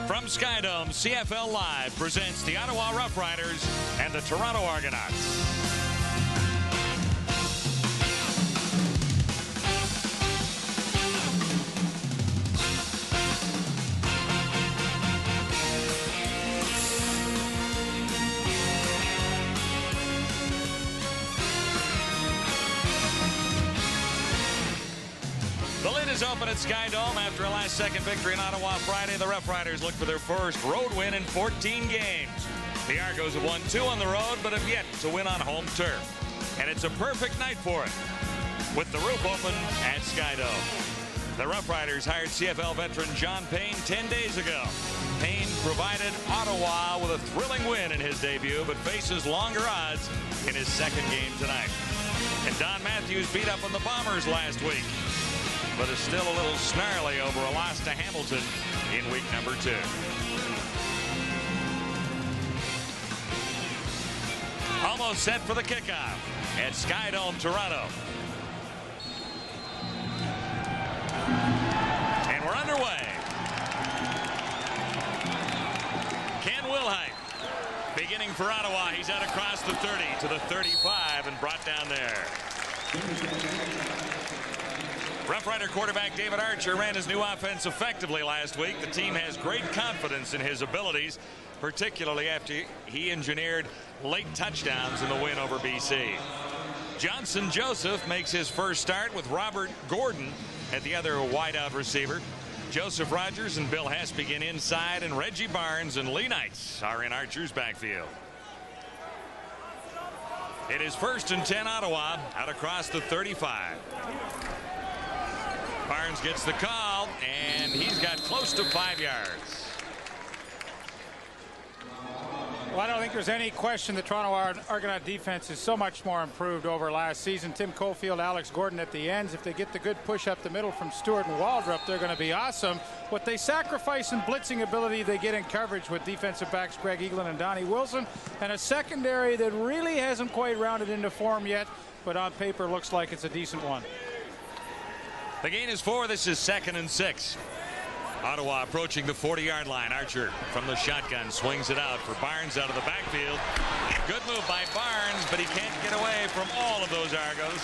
From Skydome, CFL Live presents the Ottawa Rough Riders and the Toronto Argonauts. The lid is open at Skydome after a last-second victory in Ottawa Friday. The Rough Riders look for their first road win in 14 games. The Argos have won 2 on the road, but have yet to win on home turf. And it's a perfect night for it, with the roof open at Skydome. The Rough Riders hired CFL veteran John Payne 10 days ago. Payne provided Ottawa with a thrilling win in his debut, but faces longer odds in his second game tonight. And Don Matthews beat up on the Bombers last week, but is still a little snarly over a loss to Hamilton in week number 2. Almost set for the kickoff at Skydome, Toronto. And we're underway. Ken Wilhite beginning for Ottawa. He's out across the 30 to the 35 and brought down there. Rough Rider quarterback David Archer ran his new offense effectively last week. The team has great confidence in his abilities, particularly after he engineered late touchdowns in the win over BC. Johnson Joseph makes his first start with Robert Gordon at the other wideout receiver. Joseph Rogers and Bill Hess begin inside, and Reggie Barnes and Lee Knights are in Archer's backfield. It is 1st and 10 Ottawa out across the 35. Barnes gets the call, and he's got close to 5 yards. Well, I don't think there's any question the Toronto Argonaut defense is so much more improved over last season. Tim Cofield, Alex Gordon at the ends. If they get the good push up the middle from Stewart and Waldrop, they're going to be awesome. What they sacrifice in blitzing ability, they get in coverage with defensive backs Greg Eaglin and Donnie Wilson, and a secondary that really hasn't quite rounded into form yet, but on paper looks like it's a decent one. The gain is 4. This is 2nd and 6. Ottawa approaching the 40-yard line. Archer from the shotgun swings it out for Barnes out of the backfield. Good move by Barnes, but he can't get away from all of those Argos.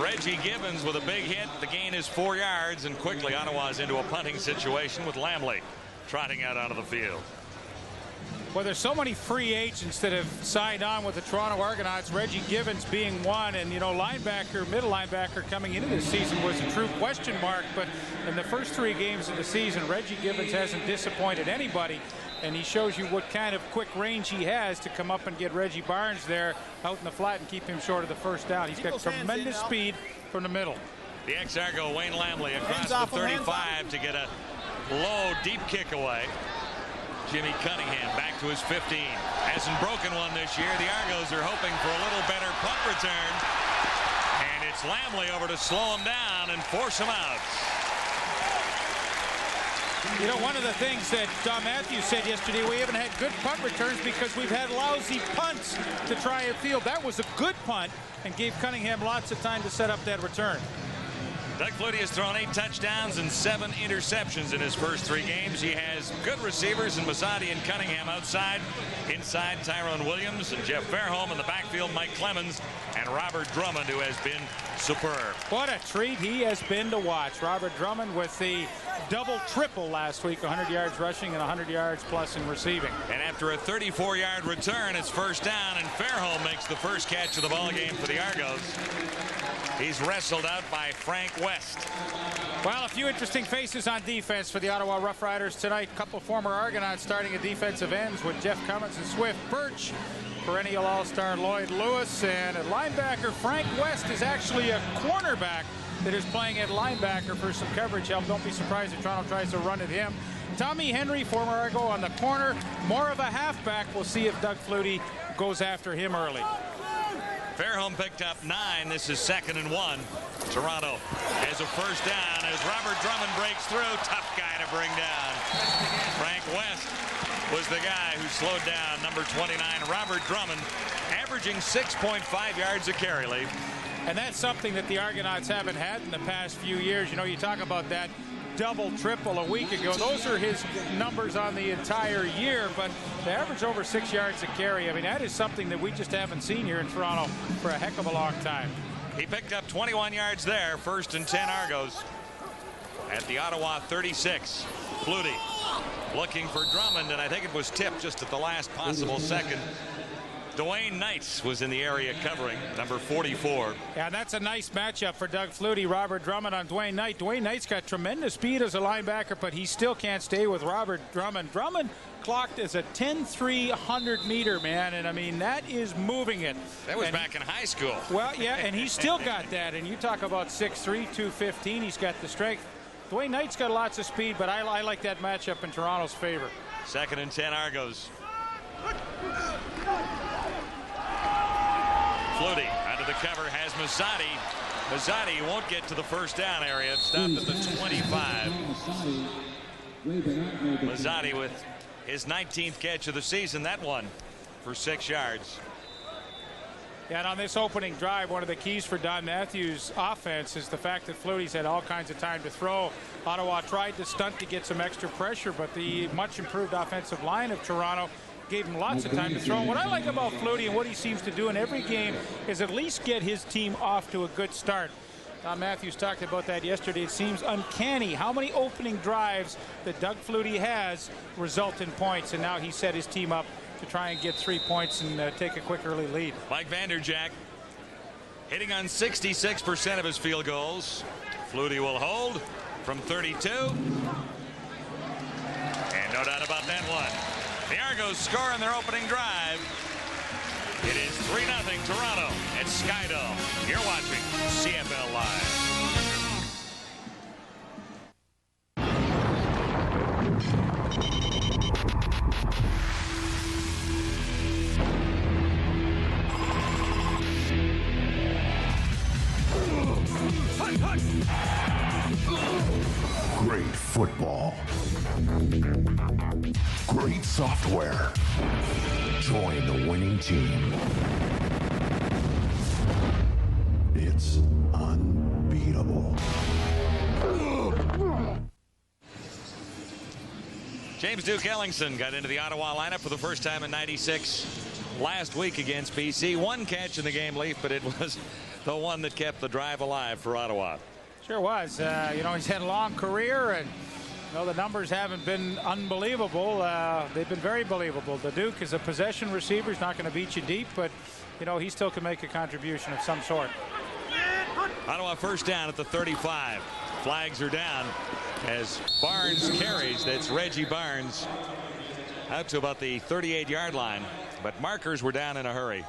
Reggie Gibbons with a big hit. The gain is 4 yards, and quickly Ottawa's into a punting situation with Lamley trotting out onto the field. Well, there's so many free agents that have signed on with the Toronto Argonauts, Reggie Gibbons being one, and middle linebacker coming into this season was a true question mark, but in the first 3 games of the season, Reggie Gibbons hasn't disappointed anybody, and he shows you what kind of quick range he has to come up and get Reggie Barnes there out in the flat and keep him short of the first down. He's got tremendous speed from the middle. The ex-Argo Wayne Lamley across the 35 to get a low, deep kick away. Jimmy Cunningham back to his 15. Hasn't broken one this year. The Argos are hoping for a little better punt return. And it's Lamley over to slow him down and force him out. One of the things that Don Matthews said yesterday, we haven't had good punt returns because we've had lousy punts to try and field. That was a good punt and gave Cunningham lots of time to set up that return. Doug Flutie has thrown 8 touchdowns and 7 interceptions in his first 3 games. He has good receivers in Masadi and Cunningham outside. Inside, Tyrone Williams and Jeff Fairholm. In the backfield, Mike Clemens and Robert Drummond, who has been superb. What a treat he has been to watch. Robert Drummond with the double-triple last week, 100 yards rushing and 100 yards plus in receiving. And after a 34-yard return, it's first down, and Fairholm makes the first catch of the ball game for the Argos. He's wrestled out by Frank West. Well, a few interesting faces on defense for the Ottawa Rough Riders tonight. A couple former Argonauts starting at defensive ends with Jeff Cummins and Swift Birch. Perennial All-Star Lloyd Lewis, and at linebacker Frank West is actually a cornerback that is playing at linebacker for some coverage help. Don't be surprised if Toronto tries to run at him. Tommy Henry, former Argo, on the corner, more of a halfback. We'll see if Doug Flutie goes after him early. Fairholm picked up 9. This is 2nd and 1. Toronto has a first down as Robert Drummond breaks through. Tough guy to bring down. Frank West was the guy who slowed down number 29, Robert Drummond, averaging 6.5 yards a carry, Lee. And that's something that the Argonauts haven't had in the past few years. You talk about that double, triple a week ago. Those are his numbers on the entire year, but they average over 6 yards a carry. I mean, that is something that we just haven't seen here in Toronto for a heck of a long time. He picked up 21 yards there. 1st and 10 Argos at the Ottawa 36. Flutie looking for Drummond, and I think it was tipped just at the last possible second. Dwayne Knights was in the area covering, number 44. Yeah, that's a nice matchup for Doug Flutie. Robert Drummond on Dwayne Knight. Dwayne Knight's got tremendous speed as a linebacker, but he still can't stay with Robert Drummond. Drummond clocked as a 10-3 100-meter, man, and I mean, that is moving it. That was back in high school. Well, yeah, and he's still got that, and you talk about 6'3", 215, he's got the strength. Dwayne Knight's got lots of speed, but I like that matchup in Toronto's favor. 2nd and 10 Argos. Flutie under the cover has Mazzotti. Mazzotti won't get to the first down area. Stopped at the 25. Mazzotti with his 19th catch of the season. That one for 6 yards. Yeah, and on this opening drive, one of the keys for Don Matthews' offense is the fact that Flutie's had all kinds of time to throw. Ottawa tried to stunt to get some extra pressure, but the much improved offensive line of Toronto gave him lots of time to throw. What I like about Flutie and what he seems to do in every game is at least get his team off to a good start. Don Matthews talked about that yesterday. It seems uncanny how many opening drives that Doug Flutie has result in points, and now he set his team up to try and get 3 points and take a quick early lead. Mike Vanderjagt hitting on 66% of his field goals. Flutie will hold from 32. And no doubt about that one. The Argos score in their opening drive. It is 3-0 Toronto at Skydome. You're watching CFL Live. Great football. Great software. Join the winning team. It's unbeatable. James Duke Ellingson got into the Ottawa lineup for the first time in '96 last week against BC. One catch in the game, Leaf, but it was the one that kept the drive alive for Ottawa. Sure was. You know, he's had a long career, and you know, the numbers haven't been unbelievable. They've been very believable. The Duke is a possession receiver. He's not going to beat you deep, but you know, he still can make a contribution of some sort. Ottawa first down at the 35. Flags are down as Barnes carries. That's Reggie Barnes out to about the 38-yard line, but markers were down in a hurry.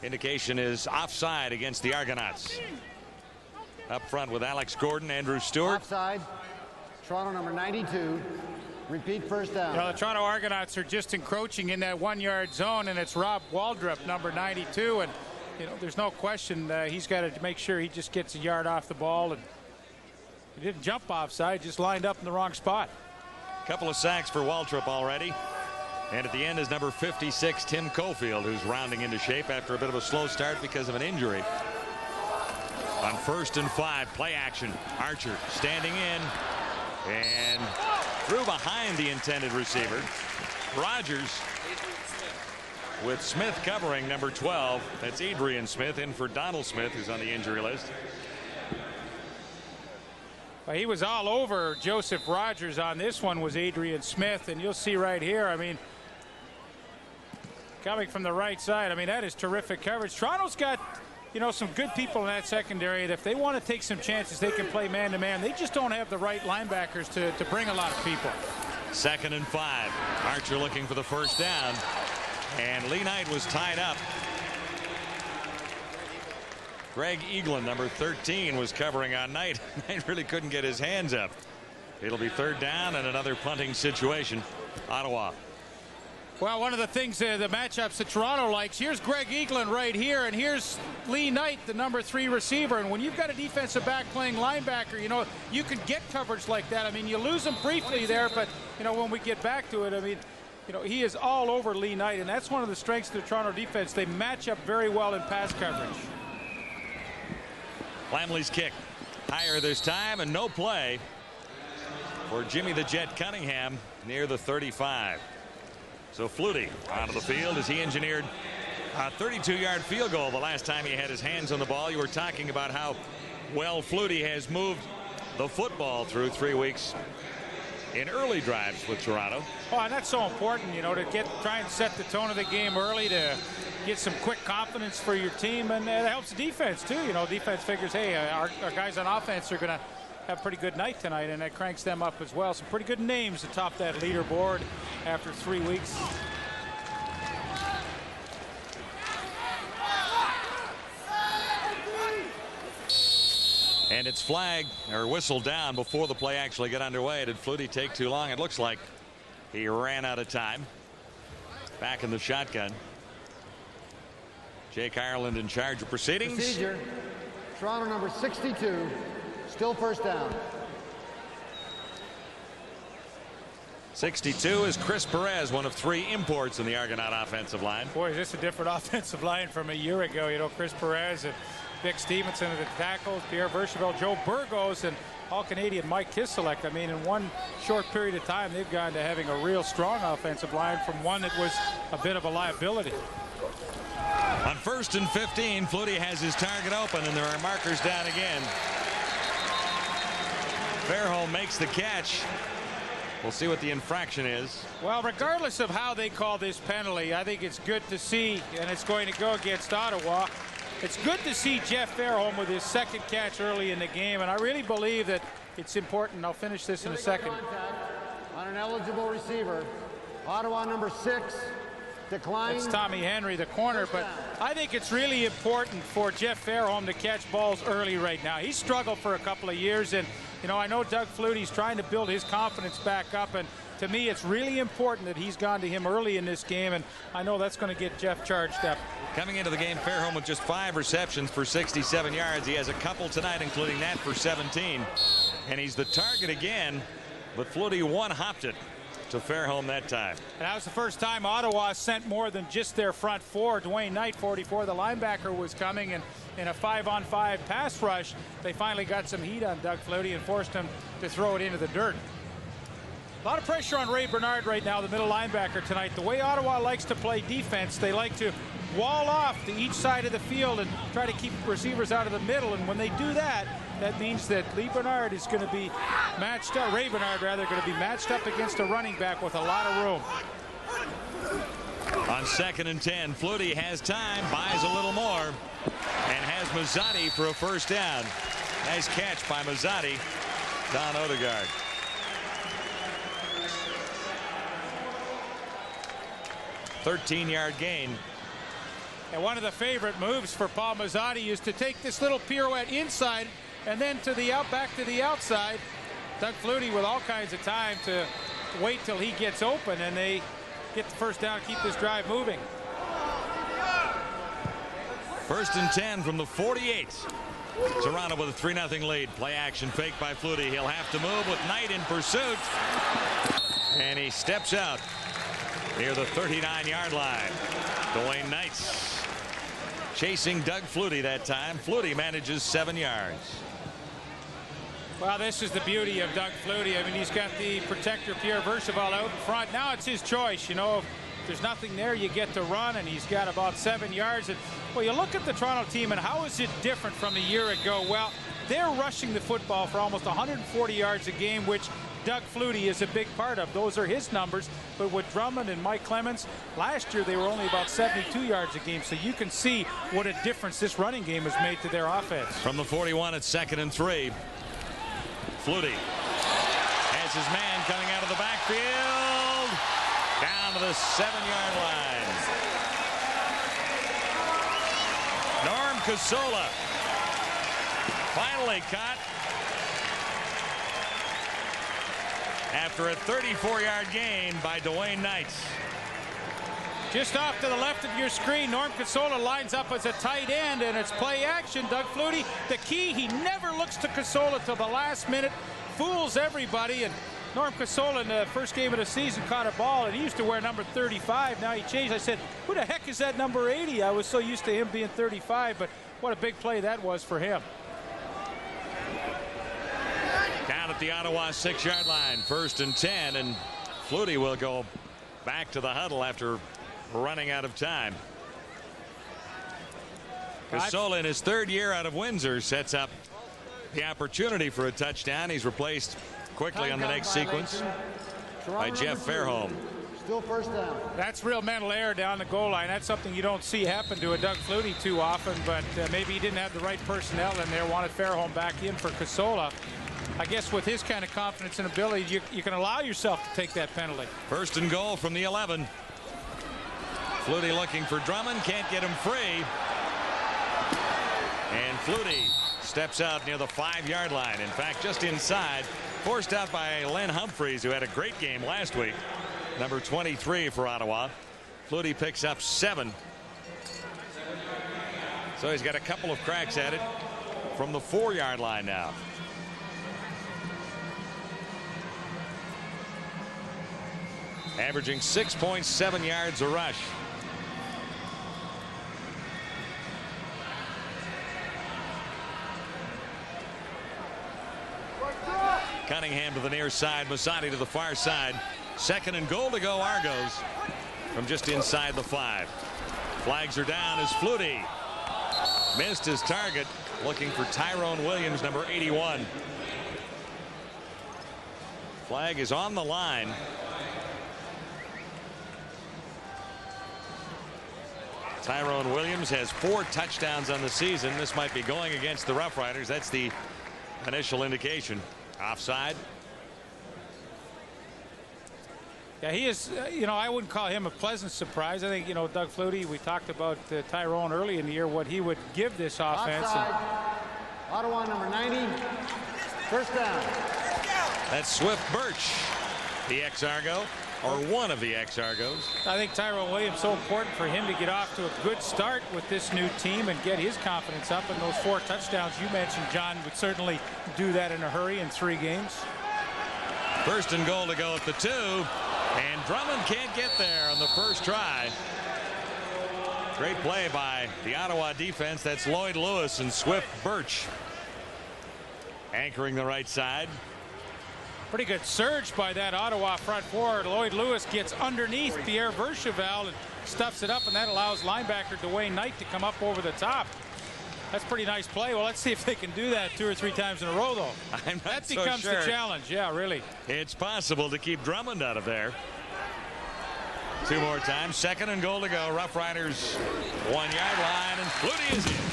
Indication is offside against the Argonauts. Up front with Alex Gordon, Andrew Stewart. Offside. Toronto number 92. Repeat first down. You know, the Toronto Argonauts are just encroaching in that 1-yard zone, and it's Rob Waldrop, number 92, and you know, there's no question he's got to make sure he just gets a yard off the ball, and he didn't jump offside, just lined up in the wrong spot. Couple of sacks for Waldrop already. And at the end is number 56, Tim Cofield, who's rounding into shape after a bit of a slow start because of an injury. On 1st and 5, play action. Archer standing in and threw behind the intended receiver. Rogers with Smith covering number 12. That's Adrian Smith in for Donald Smith, who's on the injury list. Well, he was all over Joseph Rogers on this one, was Adrian Smith, and you'll see right here, I mean, coming from the right side, I mean, that is terrific coverage. Toronto's got, you know, some good people in that secondary. That if they want to take some chances, they can play man-to-man. They just don't have the right linebackers to bring a lot of people. 2nd and 5. Archer looking for the first down. And Lee Knight was tied up. Greg Eaglin, number 13, was covering on Knight. Knight really couldn't get his hands up. It'll be 3rd down and another punting situation. Ottawa. Well, one of the things, the matchups that Toronto likes, here's Greg Eaglin right here, and here's Lee Knight, the number 3 receiver. And when you've got a defensive back playing linebacker, you know, you can get coverage like that. I mean, you lose him briefly there, but, you know, when we get back to it, I mean, you know, he is all over Lee Knight, and that's one of the strengths of the Toronto defense. They match up very well in pass coverage. Lamley's kick higher this time, and no play for Jimmy the Jet Cunningham near the 35. So Flutie onto the field as he engineered a 32-yard field goal the last time he had his hands on the ball. You were talking about how well Flutie has moved the football through 3 weeks in early drives with Toronto. Oh, and that's so important, you know, to try and set the tone of the game early, to get some quick confidence for your team, and it helps the defense too. You know, defense figures, hey, our guys on offense are going to have a pretty good night tonight, and that cranks them up as well. Some pretty good names to top that leaderboard after 3 weeks. And it's flagged or whistled down before the play actually got underway. Did Flutie take too long? It looks like he ran out of time. Back in the shotgun. Jake Ireland in charge of proceedings. Procedure. Toronto number 62. Still first down. 62 is Chris Perez, one of 3 imports in the Argonaut offensive line. Boy, is this a different offensive line from a year ago. You know, Chris Perez and Vic Stevenson at the tackles, Pierre Vercheville, Joe Burgos, and All-Canadian Mike Kiselek. I mean, in one short period of time, they've gone to having a real strong offensive line from one that was a bit of a liability. On 1st and 15, Flutie has his target open, and there are markers down again. Fairholm makes the catch. We'll see what the infraction is. Well, regardless of how they call this penalty, I think it's good to see, and it's going to go against Ottawa. It's good to see Jeff Fairholm with his 2nd catch early in the game, and I really believe that it's important. I'll finish this in a second. On an eligible receiver, Ottawa number 6 declines. It's Tommy Henry, the corner, but I think it's really important for Jeff Fairholm to catch balls early right now. He's struggled for a couple of years, and you know, I know Doug Flutie's trying to build his confidence back up, and to me it's really important that he's gone to him early in this game, and I know that's going to get Jeff charged up. Coming into the game, Fairholm with just 5 receptions for 67 yards. He has a couple tonight, including that for 17, and he's the target again, but Flutie one-hopped it to Fairholm that time. And that was the first time Ottawa sent more than just their front 4. Dwayne Knight, 44, the linebacker, was coming, and in a 5-on-5 pass rush, they finally got some heat on Doug Flutie and forced him to throw it into the dirt. A lot of pressure on Ray Bernard right now, the middle linebacker tonight. The way Ottawa likes to play defense, they like to wall off to each side of the field and try to keep receivers out of the middle, and when they do that, that means that Lee Bernard is going to be matched up, Ray Bernard rather, going to be matched up against a running back with a lot of room. On 2nd and 10, Flutie has time, buys a little more, and has Mazzotti for a first down. Nice catch by Mazzotti. Don Odegaard. $13-yard gain. And one of the favorite moves for Paul Mazzotti is to take this little pirouette inside and then to the back to the outside. Doug Flutie with all kinds of time to wait till he gets open, and they get the first down, keep this drive moving. 1st and 10 from the 48. Toronto with a 3-0 lead. Play action fake by Flutie. He'll have to move with Knight in pursuit, and he steps out near the 39-yard line. Dwayne Knight chasing Doug Flutie that time. Flutie manages 7 yards. Well, this is the beauty of Doug Flutie. I mean, he's got the protector Pierre Vercheville out in front. Now it's his choice. You know, if there's nothing there, you get to run, and he's got about 7 yards. And well, you look at the Toronto team, and how is it different from a year ago? Well, they're rushing the football for almost 140 yards a game, which Doug Flutie is a big part of. Those are his numbers. But with Drummond and Mike Clemens, last year they were only about 72 yards a game. So you can see what a difference this running game has made to their offense. From the 41, it's 2nd and 3. Flutie has his man coming out of the backfield down to the 7-yard line. Norm Casola finally caught after a 34-yard gain by Dwayne Knight. Just off to the left of your screen, Norm Casola lines up as a tight end, and it's play action. Doug Flutie, the key, he never looks to Casola till the last minute, fools everybody, and Norm Casola in the first game of the season caught a ball, and he used to wear number 35. Now he changed. I said, who the heck is that number 80? I was so used to him being 35, but what a big play that was for him. Down at the Ottawa 6-yard line, 1st and 10, and Flutie will go back to the huddle after running out of time. Casola, in his 3rd year out of Windsor, sets up the opportunity for a touchdown. He's replaced quickly on the next sequence by Jeff Fairholm. Still 1st down. That's real mental error down the goal line. That's something you don't see happen to a Doug Flutie too often, but maybe he didn't have the right personnel in there, wanted Fairholm back in for Casola. I guess with his kind of confidence and ability, you can allow yourself to take that penalty. 1st and goal from the 11. Flutie looking for Drummond, can't get him free. And Flutie steps out near the 5-yard line. In fact, just inside, forced out by Len Humphreys, who had a great game last week. Number 23 for Ottawa. Flutie picks up 7. So he's got a couple of cracks at it from the 4-yard line now. Averaging 6.7 yards a rush. Cunningham to the near side, Masati to the far side. 2nd and goal to go, Argos from just inside the 5. Flags are down as Flutie missed his target, looking for Tyrone Williams, number 81. Flag is on the line. Tyrone Williams has 4 touchdowns on the season. This might be going against the Rough Riders. That's the initial indication. Offside. Yeah, he is, I wouldn't call him a pleasant surprise. I think, Doug Flutie, we talked about Tyrone early in the year, what he would give this offense. Ottawa number 90, 1st down. That's Swift Birch, the ex-Argo, or one of the ex-Argos. I think Tyrone Williams so important for him to get off to a good start with this new team and get his confidence up. And those 4 touchdowns you mentioned, John, would certainly do that in a hurry in 3 games. 1st and goal to go at the 2. And Drummond can't get there on the first try. Great play by the Ottawa defense. That's Lloyd Lewis and Swift Birch anchoring the right side. Pretty good surge by that Ottawa front 4. Lloyd Lewis gets underneath Pierre Vercheval and stuffs it up, and that allows linebacker Dwayne Knight to come up over the top. That's pretty nice play. Well, let's see if they can do that 2 or 3 times in a row, though. That becomes the challenge. Yeah, really. It's possible to keep Drummond out of there. 2 more times. 2nd and goal to go. Rough Riders 1-yard line, and Flutie is in.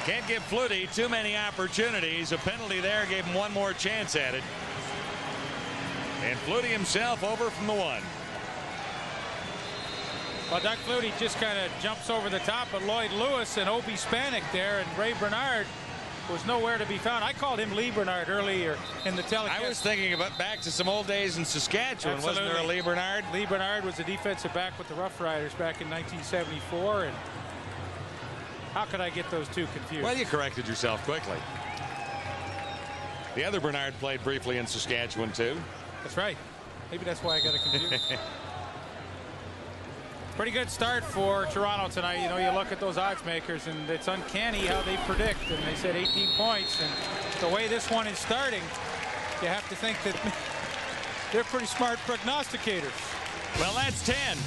Can't give Flutie too many opportunities. A penalty there gave him 1 more chance at it. And Flutie himself over from the 1. Well, Doug Flutie just kind of jumps over the top of Lloyd Lewis and Obi Spanik there, and Ray Bernard was nowhere to be found. I called him Lee Bernard earlier in the telecast. I was thinking about back to some old days in Saskatchewan. Absolutely. Wasn't there a Lee Bernard? Lee Bernard was a defensive back with the Rough Riders back in 1974, and how could I get those 2 confused? Well, you corrected yourself quickly. The other Bernard played briefly in Saskatchewan, too. That's right. Maybe that's why I got it confused. Pretty good start for Toronto tonight. You look at those odds makers, and it's uncanny how they predict. And they said 18 points. And the way this one is starting, you have to think that they're pretty smart prognosticators. Well, that's 10.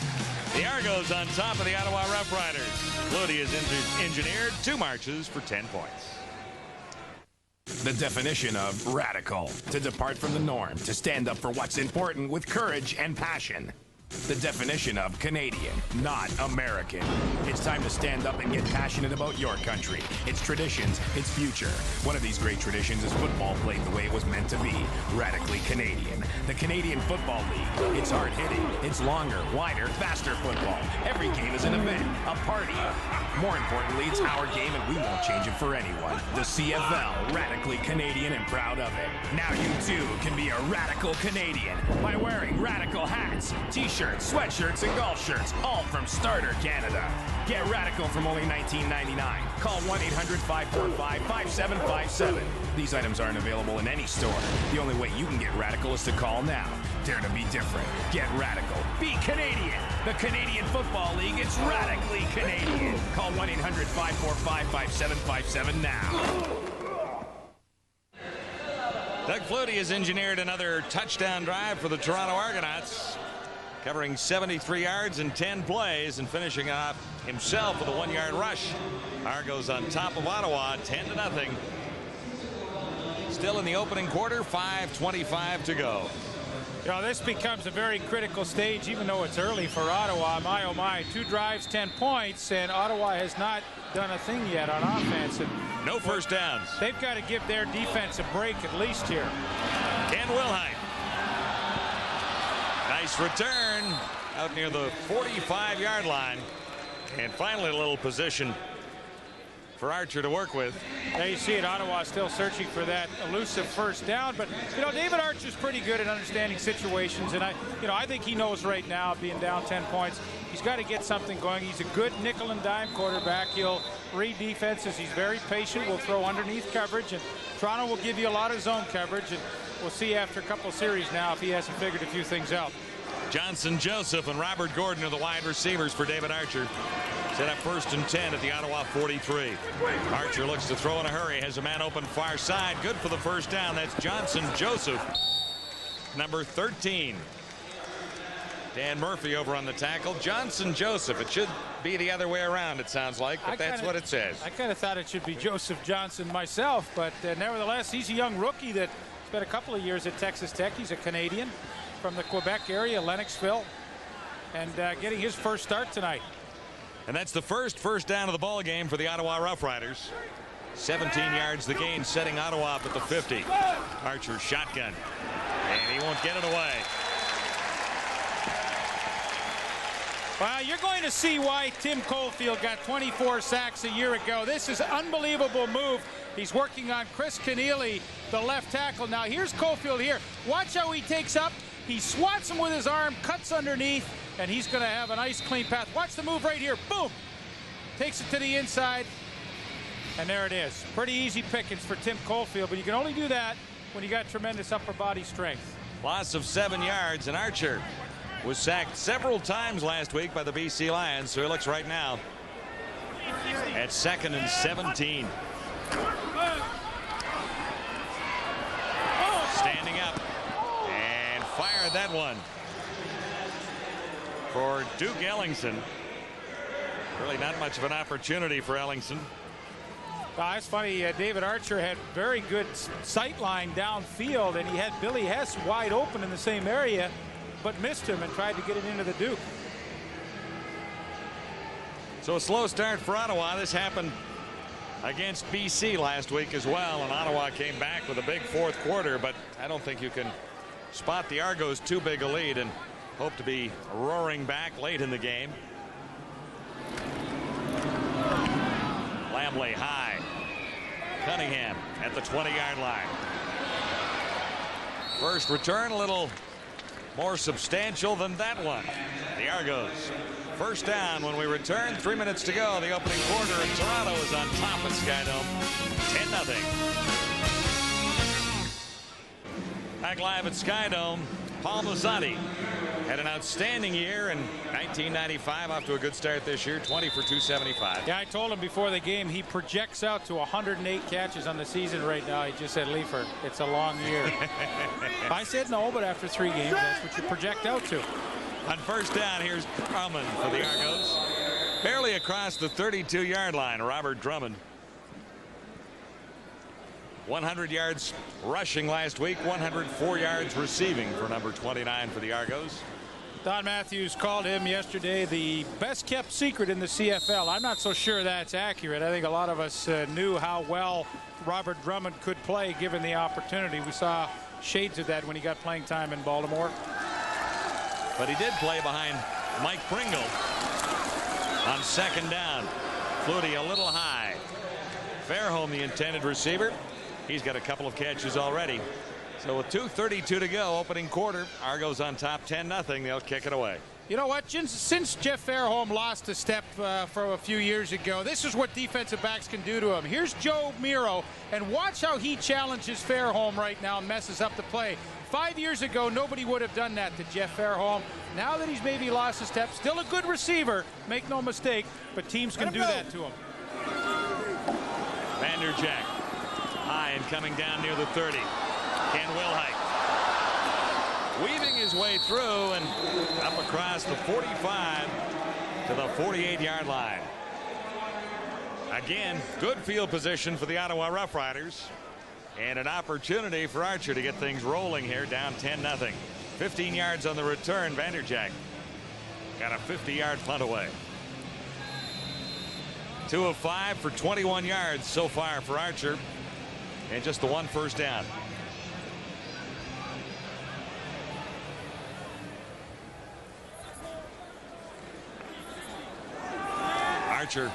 The Argos on top of the Ottawa Rough Riders. Flutie has engineered 2 marches for 10 points. The definition of radical: to depart from the norm, to stand up for what's important with courage and passion. The definition of Canadian, not American. It's time to stand up and get passionate about your country, its traditions, its future. One of these great traditions is football played the way it was meant to be, radically Canadian. The Canadian Football League. It's hard-hitting, it's longer, wider, faster football. Every game is an event, a party. More importantly, it's our game and we won't change it for anyone. The CFL, radically Canadian and proud of it. Now you too can be a radical Canadian by wearing radical hats, t-shirts, sweatshirts, and golf shirts, all from Starter Canada. Get radical from only $19.99. Call 1-800-545-5757. These items aren't available in any store. The only way you can get radical is to call now. Dare to be different. Get radical. Be Canadian. The Canadian Football League is radically Canadian. Call 1-800-545-5757 now. Doug Flutie has engineered another touchdown drive for the Toronto Argonauts, covering 73 yards in 10 plays and finishing off himself with a 1-yard rush. Argos on top of Ottawa, 10-0. Still in the opening quarter, 5:25 to go. You know, this becomes a very critical stage, even though it's early for Ottawa. My, oh my, 2 drives, 10 points, and Ottawa has not done a thing yet on offense. And no first downs. They've got to give their defense a break at least here. Ken Wilhite. Nice return out near the 45-yard line. And finally a little position for Archer to work with. There you see it. Ottawa still searching for that elusive first down, but you know, David Archer's pretty good at understanding situations, and I think he knows right now, being down 10 points, he's got to get something going. He's a good nickel and dime quarterback. He'll read defenses. He's very patient. Will throw underneath coverage, and Toronto will give you a lot of zone coverage, and we'll see after a couple of series now if he hasn't figured a few things out. Johnson Joseph and Robert Gordon are the wide receivers for David Archer. Set up 1st and 10 at the Ottawa 43. Archer looks to throw in a hurry, has a man open far side, good for the first down. That's Johnson Joseph, number 13. Dan Murphy over on the tackle. Johnson Joseph. It should be the other way around, it sounds like, but that's what it says. I kind of thought it should be Joseph Johnson myself, but nevertheless, he's a young rookie that spent a couple of years at Texas Tech. He's a Canadian from the Quebec area, Lennoxville, and getting his first start tonight. And that's the first down of the ball game for the Ottawa Rough Riders. 17 yards the gain, setting Ottawa up at the 50. Archer shotgun, and he won't get it away. Well, you're going to see why Tim Caulfield got 24 sacks a year ago. This is an unbelievable move. He's working on Chris Keneally, the left tackle. Now here's Caulfield here. Watch how he takes up. He swats him with his arm, cuts underneath, and he's going to have a nice clean path. Watch the move right here. Boom! Takes it to the inside, and there it is. Pretty easy pickings for Tim Caulfield, but you can only do that when you got tremendous upper body strength. Loss of 7 yards, and Archer was sacked several times last week by the BC Lions, so he looks right now at 2nd and 17. Standing up and fired that one for Duke Ellingson. Really not much of an opportunity for Ellingson. Well, it's funny, David Archer had very good sight line downfield, and he had Billy Hess wide open in the same area, but missed him and tried to get it into the Duke. So a slow start for Ottawa. This happened against BC last week as well, and Ottawa came back with a big 4th quarter, but I don't think you can spot the Argos too big a lead and hope to be roaring back late in the game. Lamley high. Cunningham at the 20-yard line. First return a little more substantial than that one. The Argos first down when we return. 3 minutes to go. The opening quarter, and Toronto is on top at Skydome. 10-0. Back live at Skydome. Paul Mazzotti had an outstanding year in 1995, off to a good start this year, 20 for 275. Yeah, I told him before the game he projects out to 108 catches on the season right now. He just said, Leifer, it's a long year. I said no, but after 3 games, that's what you project out to. On first down, here's Drummond for the Argos. Barely across the 32-yard line, Robert Drummond. 100 yards rushing last week, 104 yards receiving for number 29 for the Argos. Don Matthews called him yesterday the best kept secret in the CFL. I'm not so sure that's accurate. I think a lot of us knew how well Robert Drummond could play given the opportunity. We saw shades of that when he got playing time in Baltimore. But he did play behind Mike Pringle on second down. Flutie a little high. Fairholm, the intended receiver. He's got a couple of catches already. So with 2:32 to go, opening quarter, Argos on top 10-0. They'll kick it away. You know what? Since Jeff Fairholm lost a step from a few years ago, this is what defensive backs can do to him. Here's Joe Miro, and watch how he challenges Fairholm right now and messes up the play. 5 years ago, nobody would have done that to Jeff Fairholm. Now that he's maybe lost a step, still a good receiver, make no mistake, but teams can do that to him. Vanderjack, high and coming down near the 30. Ken Wilhite weaving his way through and up across the 45 to the 48-yard line. Again, good field position for the Ottawa Rough Riders, and an opportunity for Archer to get things rolling here, down 10-0. 15 yards on the return. Vanderjack got a 50-yard punt away. 2 of 5 for 21 yards so far for Archer, and just the 1 first down. Archer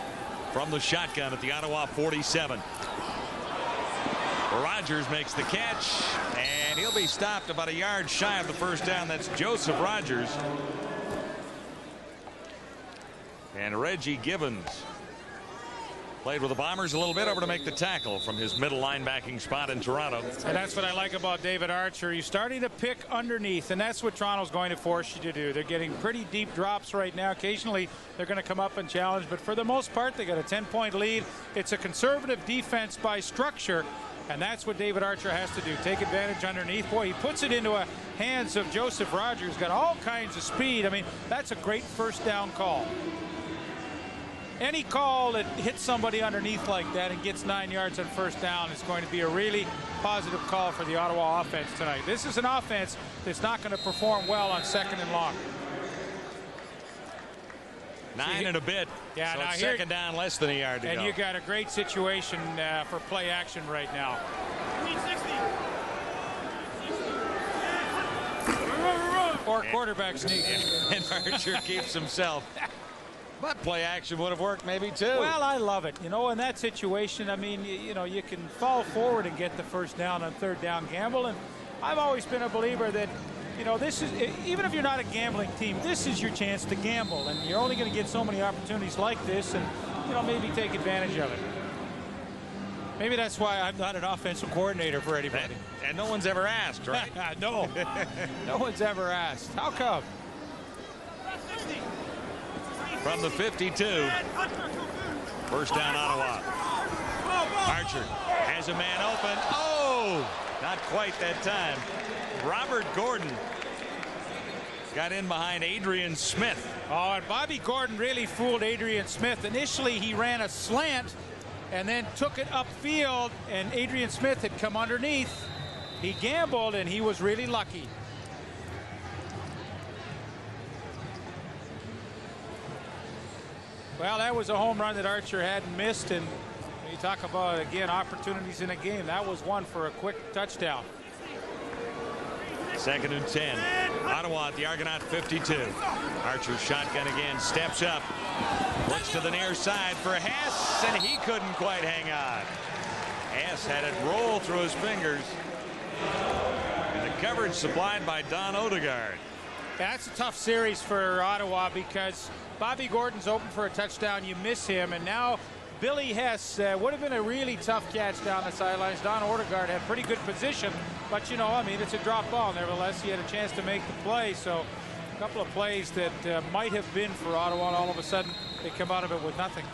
from the shotgun at the Ottawa 47. Rogers makes the catch, and he'll be stopped about a yard shy of the first down. That's Joseph Rogers. And Reggie Gibbons played with the Bombers a little bit, over to make the tackle from his middle linebacking spot in Toronto. And that's what I like about David Archer. He's starting to pick underneath, and that's what Toronto's going to force you to do. They're getting pretty deep drops right now. Occasionally they're going to come up and challenge, but for the most part they got a 10-point lead. It's a conservative defense by structure, and that's what David Archer has to do. Take advantage underneath. Boy, he puts it into the hands of Joseph Rogers. Got all kinds of speed. I mean, that's a great first down call. Any call that hits somebody underneath like that and gets 9 yards on first down is going to be a really positive call for the Ottawa offense tonight. This is an offense that's not going to perform well on 2nd and long. 9 and a bit. Yeah, so now it's here, 2nd down, less than a yard to go. And you got a great situation for play action right now. Or quarterback sneak. And Archer keeps himself. But play action would have worked maybe too. Well, I love it. You know, in that situation, I mean, you know, you can fall forward and get the first down on 3rd down gamble. And I've always been a believer that, you know, this is, even if you're not a gambling team, this is your chance to gamble. And you're only going to get so many opportunities like this, and, you know, maybe take advantage of it. Maybe that's why I'm not an offensive coordinator for anybody. And no one's ever asked, right? No. No one's ever asked. How come? From the 52. First down, Ottawa. Archer has a man open. Oh, not quite that time. Robert Gordon got in behind Adrian Smith. Oh, and Bobby Gordon really fooled Adrian Smith. Initially, he ran a slant and then took it upfield, and Adrian Smith had come underneath. He gambled, and he was really lucky. Well, that was a home run that Archer hadn't missed, and you talk about, again, opportunities in a game. That was one for a quick touchdown. 2nd and 10. Ottawa at the Argonaut 52. Archer shotgun again, steps up, looks to the near side for Hess, and he couldn't quite hang on. Hess had it roll through his fingers, and the coverage supplied by Don Odegaard. That's a tough series for Ottawa because Bobby Gordon's open for a touchdown. You miss him, and now Billy Hess would have been a really tough catch down the sidelines. Don Odegaard had pretty good position, but, you know, I mean, it's a drop ball. Nevertheless, he had a chance to make the play. So a couple of plays that might have been for Ottawa, and all of a sudden they come out of it with nothing.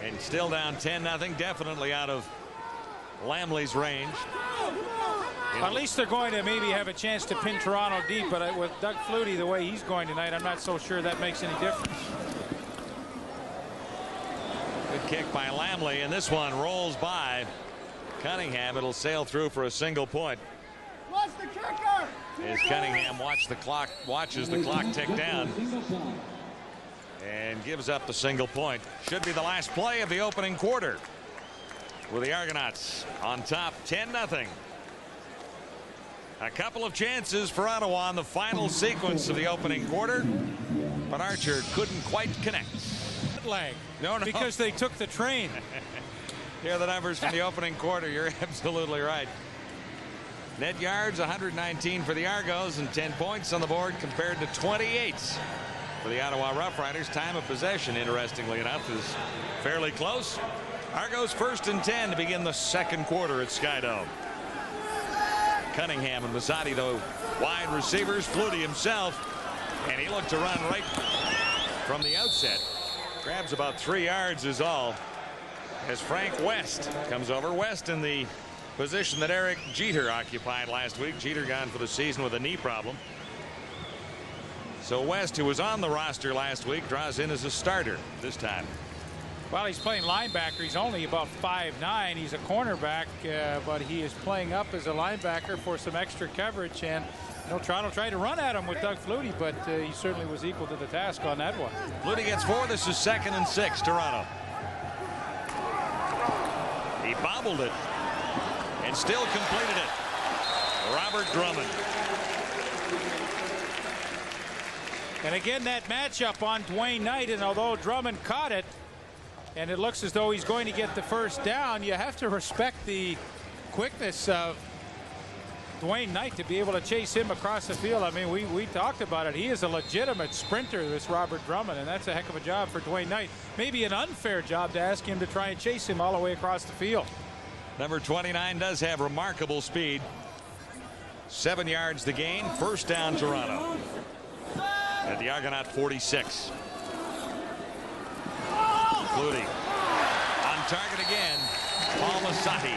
And still down 10-0, definitely out of Lamley's range. At least they're going to maybe have a chance to pin Toronto deep, but with Doug Flutie the way he's going tonight, I'm not so sure that makes any difference. Good kick by Lamley, and this one rolls by Cunningham. It'll sail through for a single point. Watch the kicker! As Cunningham watches the clock tick down and gives up the single point. Should be the last play of the opening quarter, with the Argonauts on top 10-0. A couple of chances for Ottawa in the final sequence of the opening quarter, but Archer couldn't quite connect. Lag. No. Because they took the train. Here are the numbers from the opening quarter. You're absolutely right. Net yards 119 for the Argos and 10 points on the board compared to 28 for the Ottawa Rough Riders. Time of possession, interestingly enough, is fairly close. Argos 1st and 10 to begin the second quarter at Skydome. Cunningham and Mazzotti, though, wide receivers. Flutie himself, and he looked to run right from the outset. Grabs about 3 yards is all as Frank West comes over. West in the position that Eric Jeter occupied last week. Jeter gone for the season with a knee problem. So West, who was on the roster last week, draws in as a starter this time. Well, he's playing linebacker. He's only about 5'9". He's a cornerback, but he is playing up as a linebacker for some extra coverage. And you know, Toronto tried to run at him with Doug Flutie, but he certainly was equal to the task on that one. Flutie gets 4. This is 2nd and 6, Toronto. He bobbled it and still completed it. Robert Drummond. And again, that matchup on Dwayne Knight, and although Drummond caught it, and it looks as though he's going to get the first down, you have to respect the quickness of Dwayne Knight to be able to chase him across the field. I mean, we talked about it. He is a legitimate sprinter, this Robert Drummond, and that's a heck of a job for Dwayne Knight. Maybe an unfair job to ask him to try and chase him all the way across the field. Number 29 does have remarkable speed. 7 yards the gain. First down, Toronto. At the Argonaut 46. Flutie on target again. Paul Mazzotti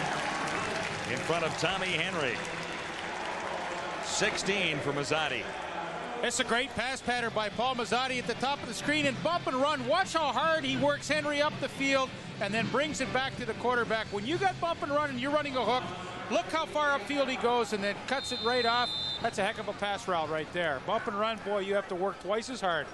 in front of Tommy Henry. 16 for Mazzotti. It's a great pass pattern by Paul Mazzotti at the top of the screen, and bump and run. Watch how hard he works Henry up the field and then brings it back to the quarterback. When you got bump and run and you're running a hook, look how far upfield he goes and then cuts it right off. That's a heck of a pass route right there. Bump and run, boy, you have to work twice as hard.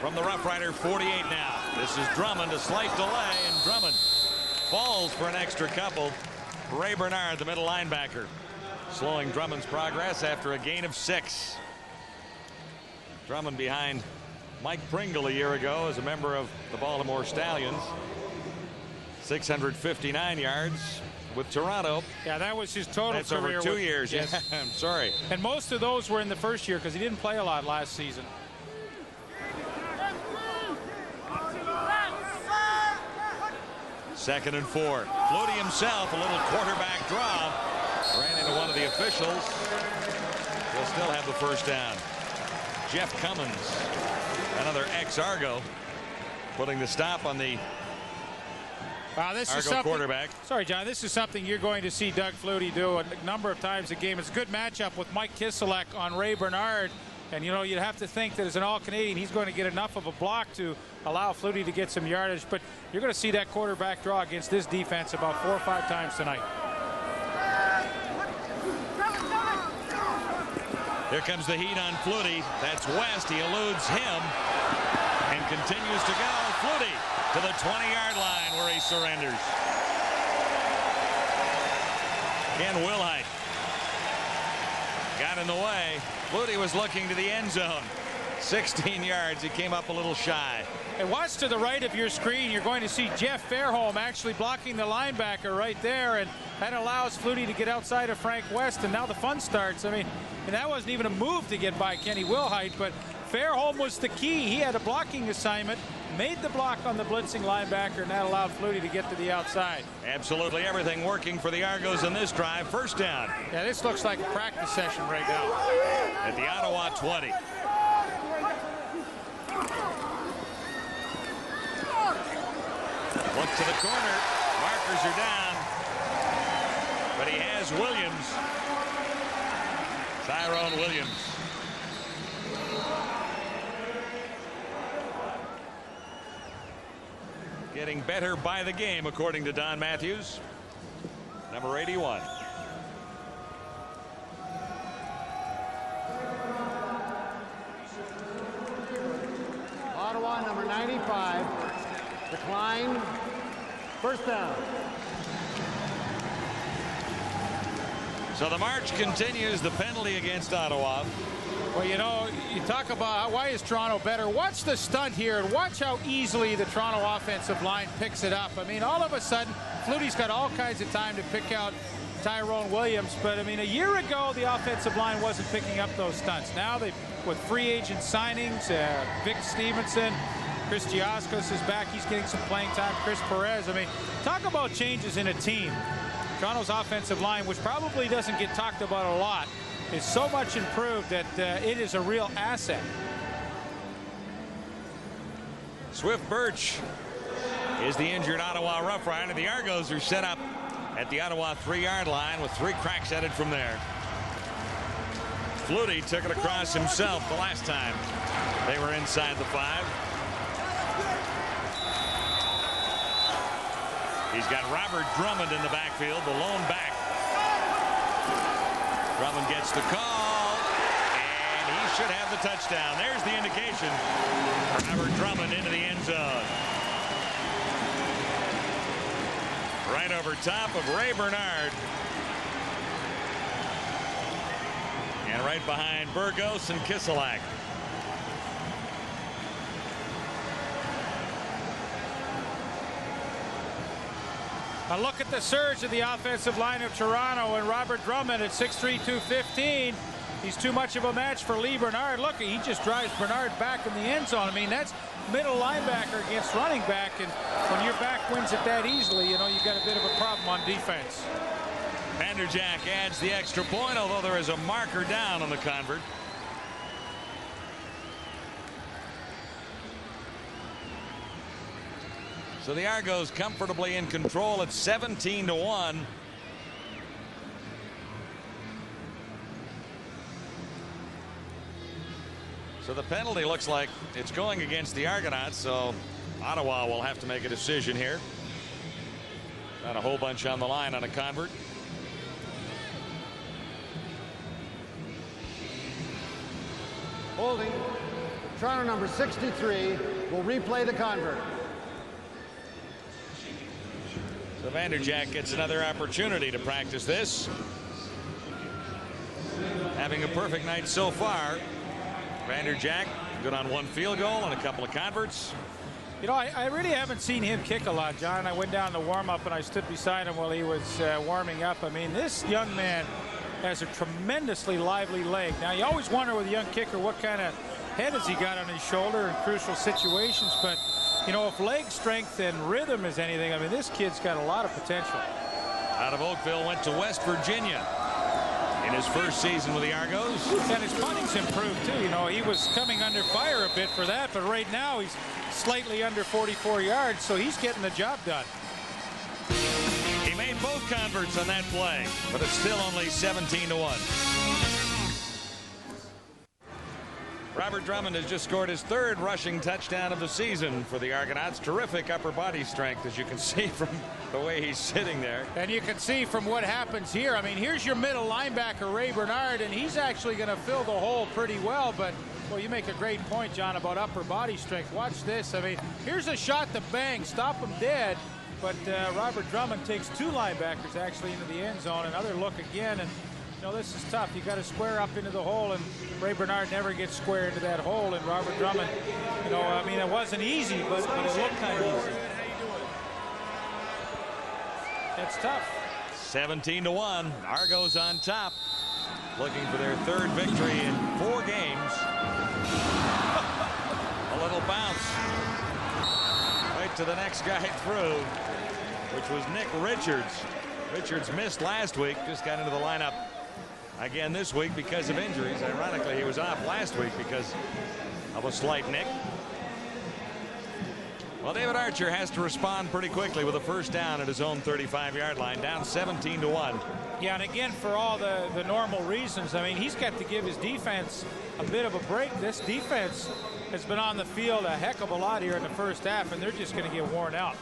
From the Rough Rider 48 now. This is Drummond, a slight delay, and Drummond falls for an extra couple. Ray Bernard, the middle linebacker, slowing Drummond's progress after a gain of 6. Drummond behind Mike Pringle a year ago as a member of the Baltimore Stallions. 659 yards with Toronto. Yeah, that was his total That's career. over 2 years. Yes. Yeah, I'm sorry. And most of those were in the first year because he didn't play a lot last season. Second and 4. Flutie himself, a little quarterback draw. Ran into one of the officials. He'll still have the first down. Jeff Cummins, another ex-Argo, putting the stop on the Argo quarterback. Sorry, John, this is something you're going to see Doug Flutie do a number of times a game. It's a good matchup with Mike Kiselak on Ray Bernard. And, you know, you'd have to think that as an all-Canadian, he's going to get enough of a block to allow Flutie to get some yardage. But you're going to see that quarterback draw against this defense about 4 or 5 times tonight. Here comes the heat on Flutie. That's West. He eludes him and continues to go. Flutie to the 20-yard line where he surrenders. Again, Wilhite got in the way. Flutie was looking to the end zone. 16 yards. He came up a little shy. And watch to the right of your screen. You're going to see Jeff Fairholm actually blocking the linebacker right there, and that allows Flutie to get outside of Frank West, and now the fun starts. I mean, and that wasn't even a move to get by Kenny Wilhite, but Fairholm was the key. He had a blocking assignment, made the block on the blitzing linebacker, and that allowed Flutie to get to the outside. Absolutely everything working for the Argos in this drive. First down. Yeah, this looks like a practice session right now. At the Ottawa 20. Look to the corner. Markers are down. But he has Williams. Tyrone Williams. Getting better by the game, according to Don Matthews. Number 81. Ottawa, number 95. Decline. First down. So the march continues. The penalty against Ottawa. Well, you know, you talk about why is Toronto better. Watch the stunt here and watch how easily the Toronto offensive line picks it up. I mean, all of a sudden, Flutie's got all kinds of time to pick out Tyrone Williams, but I mean, a year ago the offensive line wasn't picking up those stunts. Now they, with free agent signings, Vic Stevenson, Chris Giaskos is back. He's getting some playing time. Chris Perez. I mean, talk about changes in a team. Toronto's offensive line, which probably doesn't get talked about a lot, is so much improved that it is a real asset. Swift Birch is the injured Ottawa Rough Rider. The Argos are set up at the Ottawa 3-yard line with 3 cracks headed from there. Flutie took it across himself the last time they were inside the 5. He's got Robert Drummond in the backfield, the lone back. Drummond gets the call, and he should have the touchdown. There's the indication. Robert Drummond into the end zone. Right over top of Ray Bernard. And right behind Burgos and Kiselak. A look at the surge of the offensive line of Toronto, and Robert Drummond at 6'3", 215. He's too much of a match for Lee Bernard. Look, he just drives Bernard back in the end zone. I mean, that's middle linebacker against running back, and when your back wins it that easily, you know, you've got a bit of a problem on defense. Vanderjagt adds the extra point, although there is a marker down on the convert. So the Argos comfortably in control at 17-1. So the penalty looks like it's going against the Argonauts, so Ottawa will have to make a decision here. Got a whole bunch on the line on a convert. Holding. Toronto number 63 will replay the convert. So Vanderjagt gets another opportunity to practice this. Having a perfect night so far. Vanderjagt good on 1 field goal and a couple of converts. You know, I really haven't seen him kick a lot, John. I went down to warm up and I stood beside him while he was warming up. I mean, this young man has a tremendously lively leg. Now, you always wonder with a young kicker what kind of head has he got on his shoulder in crucial situations, but you know, if leg strength and rhythm is anything, I mean, this kid's got a lot of potential. Out of Oakville, went to West Virginia in his first season with the Argos. And his punting's improved, too. You know, he was coming under fire a bit for that, but right now he's slightly under 44 yards, so he's getting the job done. He made both converts on that play, but it's still only 17-1. Robert Drummond has just scored his 3rd rushing touchdown of the season for the Argonauts. Terrific upper body strength, as you can see from the way he's sitting there. And you can see from what happens here. I mean, here's your middle linebacker, Ray Bernard, and he's actually going to fill the hole pretty well. But, well, you make a great point, John, about upper body strength. Watch this. I mean, here's a shot to bang, stop him dead. But Robert Drummond takes 2 linebackers actually into the end zone. Another look again, and you know, this is tough. You got to square up into the hole, and Ray Bernard never gets square into that hole. And Robert Drummond, you know, I mean, it wasn't easy, but it looked kind of easy. That's tough. 17-1. Argos on top, looking for their 3rd victory in 4 games. A little bounce right to the next guy through, which was Nick Richards. Richards missed last week, just got into the lineup again this week because of injuries. Ironically, he was off last week because of a slight nick. Well, David Archer has to respond pretty quickly with a first down at his own 35-yard line, down 17-1. Yeah, and again, for all the normal reasons, I mean, he's got to give his defense a bit of a break. This defense has been on the field a heck of a lot here in the first half, and they're just going to get worn out.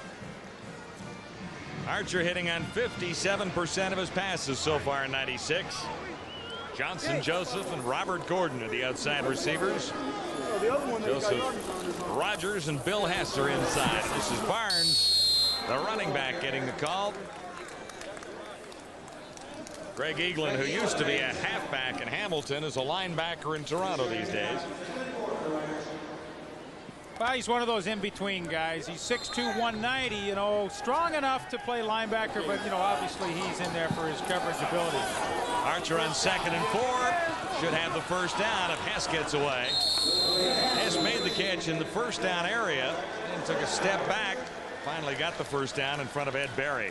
Archer hitting on 57% of his passes so far in 96. Johnson Joseph and Robert Gordon are the outside receivers. Joseph Rogers and Bill Hess are inside. This is Barnes, the running back, getting the call. Greg Eaglin, who used to be a halfback in Hamilton, is a linebacker in Toronto these days. Well, he's one of those in-between guys. He's 6'2", 190, you know, strong enough to play linebacker, but, you know, obviously he's in there for his coverage ability. Archer on 2nd and 4. Should have the first down if Hess gets away. Hess made the catch in the first down area and took a step back. Finally got the first down in front of Ed Berry.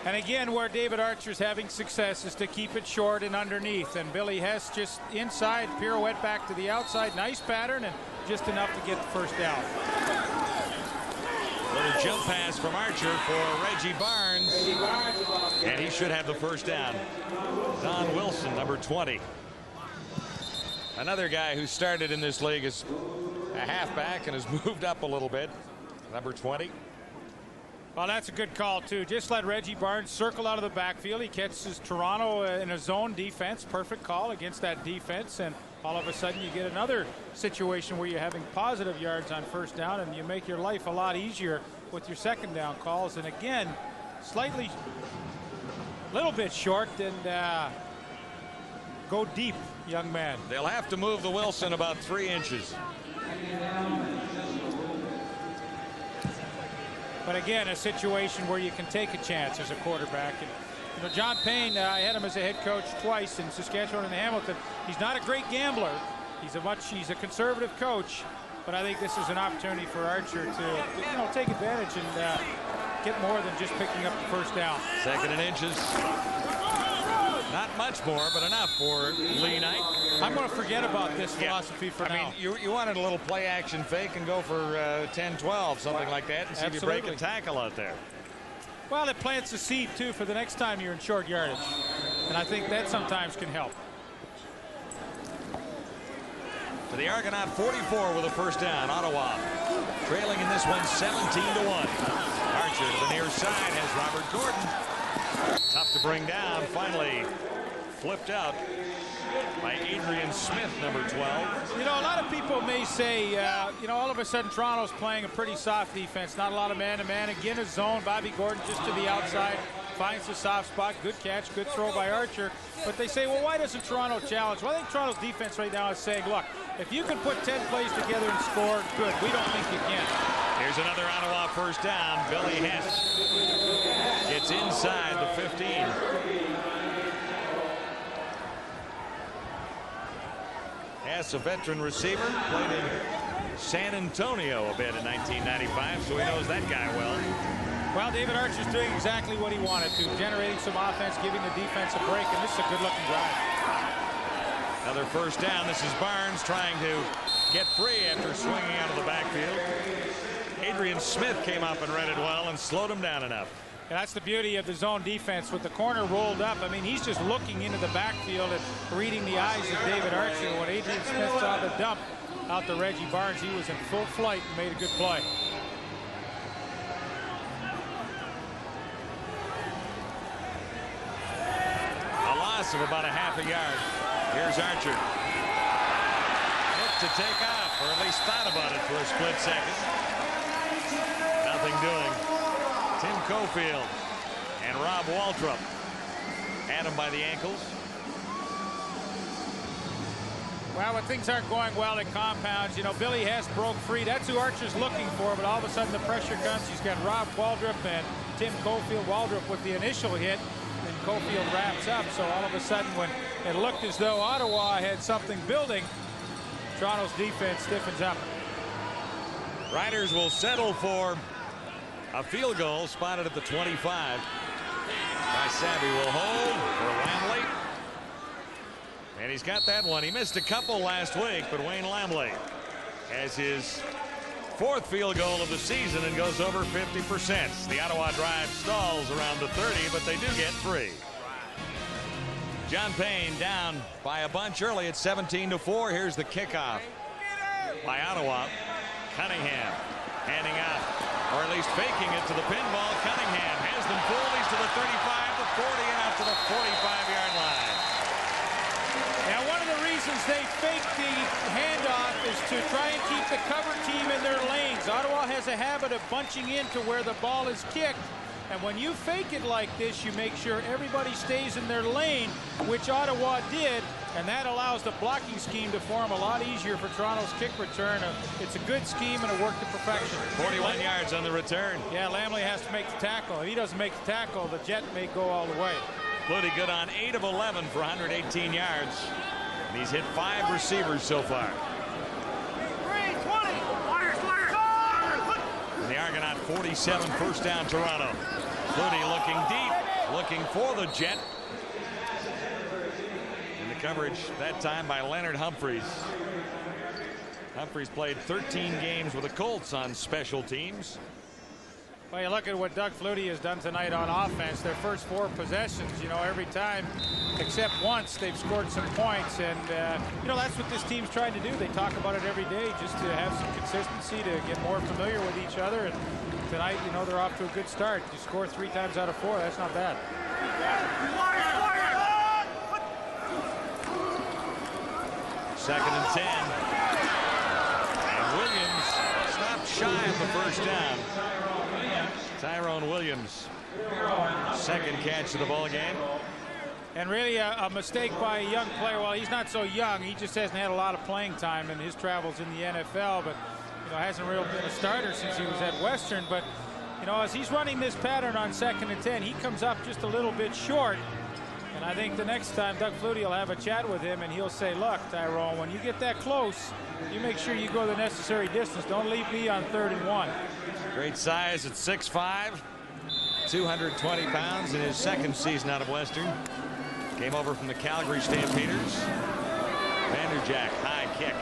And again, where David Archer's having success is to keep it short and underneath. And Billy Hess just inside, pirouette back to the outside. Nice pattern and just enough to get the first down. Little jump pass from Archer for Reggie Barnes. And he should have the first down. Don Wilson, number 20. Another guy who started in this league is a halfback and has moved up a little bit. Number 20. Well, that's a good call, too. Just let Reggie Barnes circle out of the backfield. He catches Toronto in a zone defense. Perfect call against that defense. And all of a sudden you get another situation where you're having positive yards on first down, and you make your life a lot easier with your second down calls. And again, slightly, little bit short, and go deep, young man. They'll have to move the Wilson about 3 inches. But again, a situation where you can take a chance as a quarterback. And, you know, John Payne, I had him as a head coach twice in Saskatchewan and Hamilton. He's not a great gambler. He's a conservative coach. But I think this is an opportunity for Archer to, you know, take advantage and get more than just picking up the first down. 2nd and inches. Not much more, but enough for Lee Knight. I'm going to forget about this philosophy for now. I mean, you wanted a little play action fake and go for 10-12, something like that, and see if you break a tackle out there. Well, it plants a seed, too, for the next time you're in short yardage. And I think that sometimes can help. To the Argonaut 44 with a first down. Ottawa trailing in this one 17-1. Archer to the near side has Robert Gordon. Tough to bring down. Finally flipped out by Adrian Smith, number 12. You know, a lot of people may say, you know, all of a sudden Toronto's playing a pretty soft defense. Not a lot of man-to-man. Again, a zone. Bobby Gordon just to the outside. Finds the soft spot. Good catch. Good throw by Archer. But they say, well, why doesn't Toronto challenge? Well, I think Toronto's defense right now is saying, look, if you can put 10 plays together and score, good. We don't think you can. Here's another Ottawa first down. Billy Hess gets inside the 15. Hess, a veteran receiver, played in San Antonio a bit in 1995, so he knows that guy well. Well, David Archer's doing exactly what he wanted to, generating some offense, giving the defense a break, and this is a good-looking drive. Another first down. This is Barnes trying to get free after swinging out of the backfield. Adrian Smith came up and read it well and slowed him down enough. And that's the beauty of the zone defense with the corner rolled up. I mean, he's just looking into the backfield and reading the eyes of David Archer. When Adrian Smith saw the dump out to Reggie Barnes, he was in full flight and made a good play. A loss of about a half a yard. Here's Archer. Looked to take off, or at least thought about it for a split second. Nothing doing. Tim Cofield and Rob Waldrop had him by the ankles. Well, when things aren't going well at compounds, you know, Billy Hess broke free. That's who Archer's looking for, but all of a sudden the pressure comes. He's got Rob Waldrop and Tim Cofield. Waldrop with the initial hit, and Cofield wraps up. So all of a sudden, when it looked as though Ottawa had something building, Toronto's defense stiffens up. Riders will settle for a field goal spotted at the 25. Savvy will hold for Lamley. And he's got that one. He missed a couple last week, but Wayne Lamley has his 4th field goal of the season and goes over 50%. The Ottawa drive stalls around the 30, but they do get 3. John Payne down by a bunch early at 17-4. Here's the kickoff by Ottawa. Cunningham handing out, or at least faking it to the pinball. Cunningham has them fooled. He's to the 35, the 40, and out to the 45-yard line. Now, one of the reasons they fake the handoff is to try and keep the cover team in their lanes. Ottawa has a habit of bunching into where the ball is kicked. And when you fake it like this, you make sure everybody stays in their lane, which Ottawa did. And that allows the blocking scheme to form a lot easier for Toronto's kick return. It's a good scheme and it worked to perfection. 41 yards on the return. Yeah, Lamley has to make the tackle. If he doesn't make the tackle, the Jet may go all the way. Flutie good on 8 of 11 for 118 yards. And he's hit 5 receivers so far. And the Argonaut 47 first down Toronto. Flutie looking deep, looking for the Jet. And the coverage that time by Leonard Humphreys. Humphreys played 13 games with the Colts on special teams. Well, you look at what Doug Flutie has done tonight on offense. Their first 4 possessions, you know, every time except once they've scored some points. And, you know, that's what this team's trying to do. They talk about it every day just to have some consistency, to get more familiar with each other. And tonight, you know, they're off to a good start. You score 3 times out of 4. That's not bad. Second and 10. And Williams stopped shy of the first down. Tyrone Williams, second catch of the ball game. And really a mistake by a young player. Well, he's not so young. He just hasn't had a lot of playing time in his travels in the NFL, but you know, hasn't really been a starter since he was at Western. But you know, as he's running this pattern on second and 10, he comes up just a little bit short. And I think the next time Doug Flutie will have a chat with him and he'll say, look, Tyrone, when you get that close, you make sure you go the necessary distance. Don't leave me on 3rd and 1. Great size at 6'5", 220 pounds in his second season out of Western. Came over from the Calgary Stampeders. Vanderjack, high kick.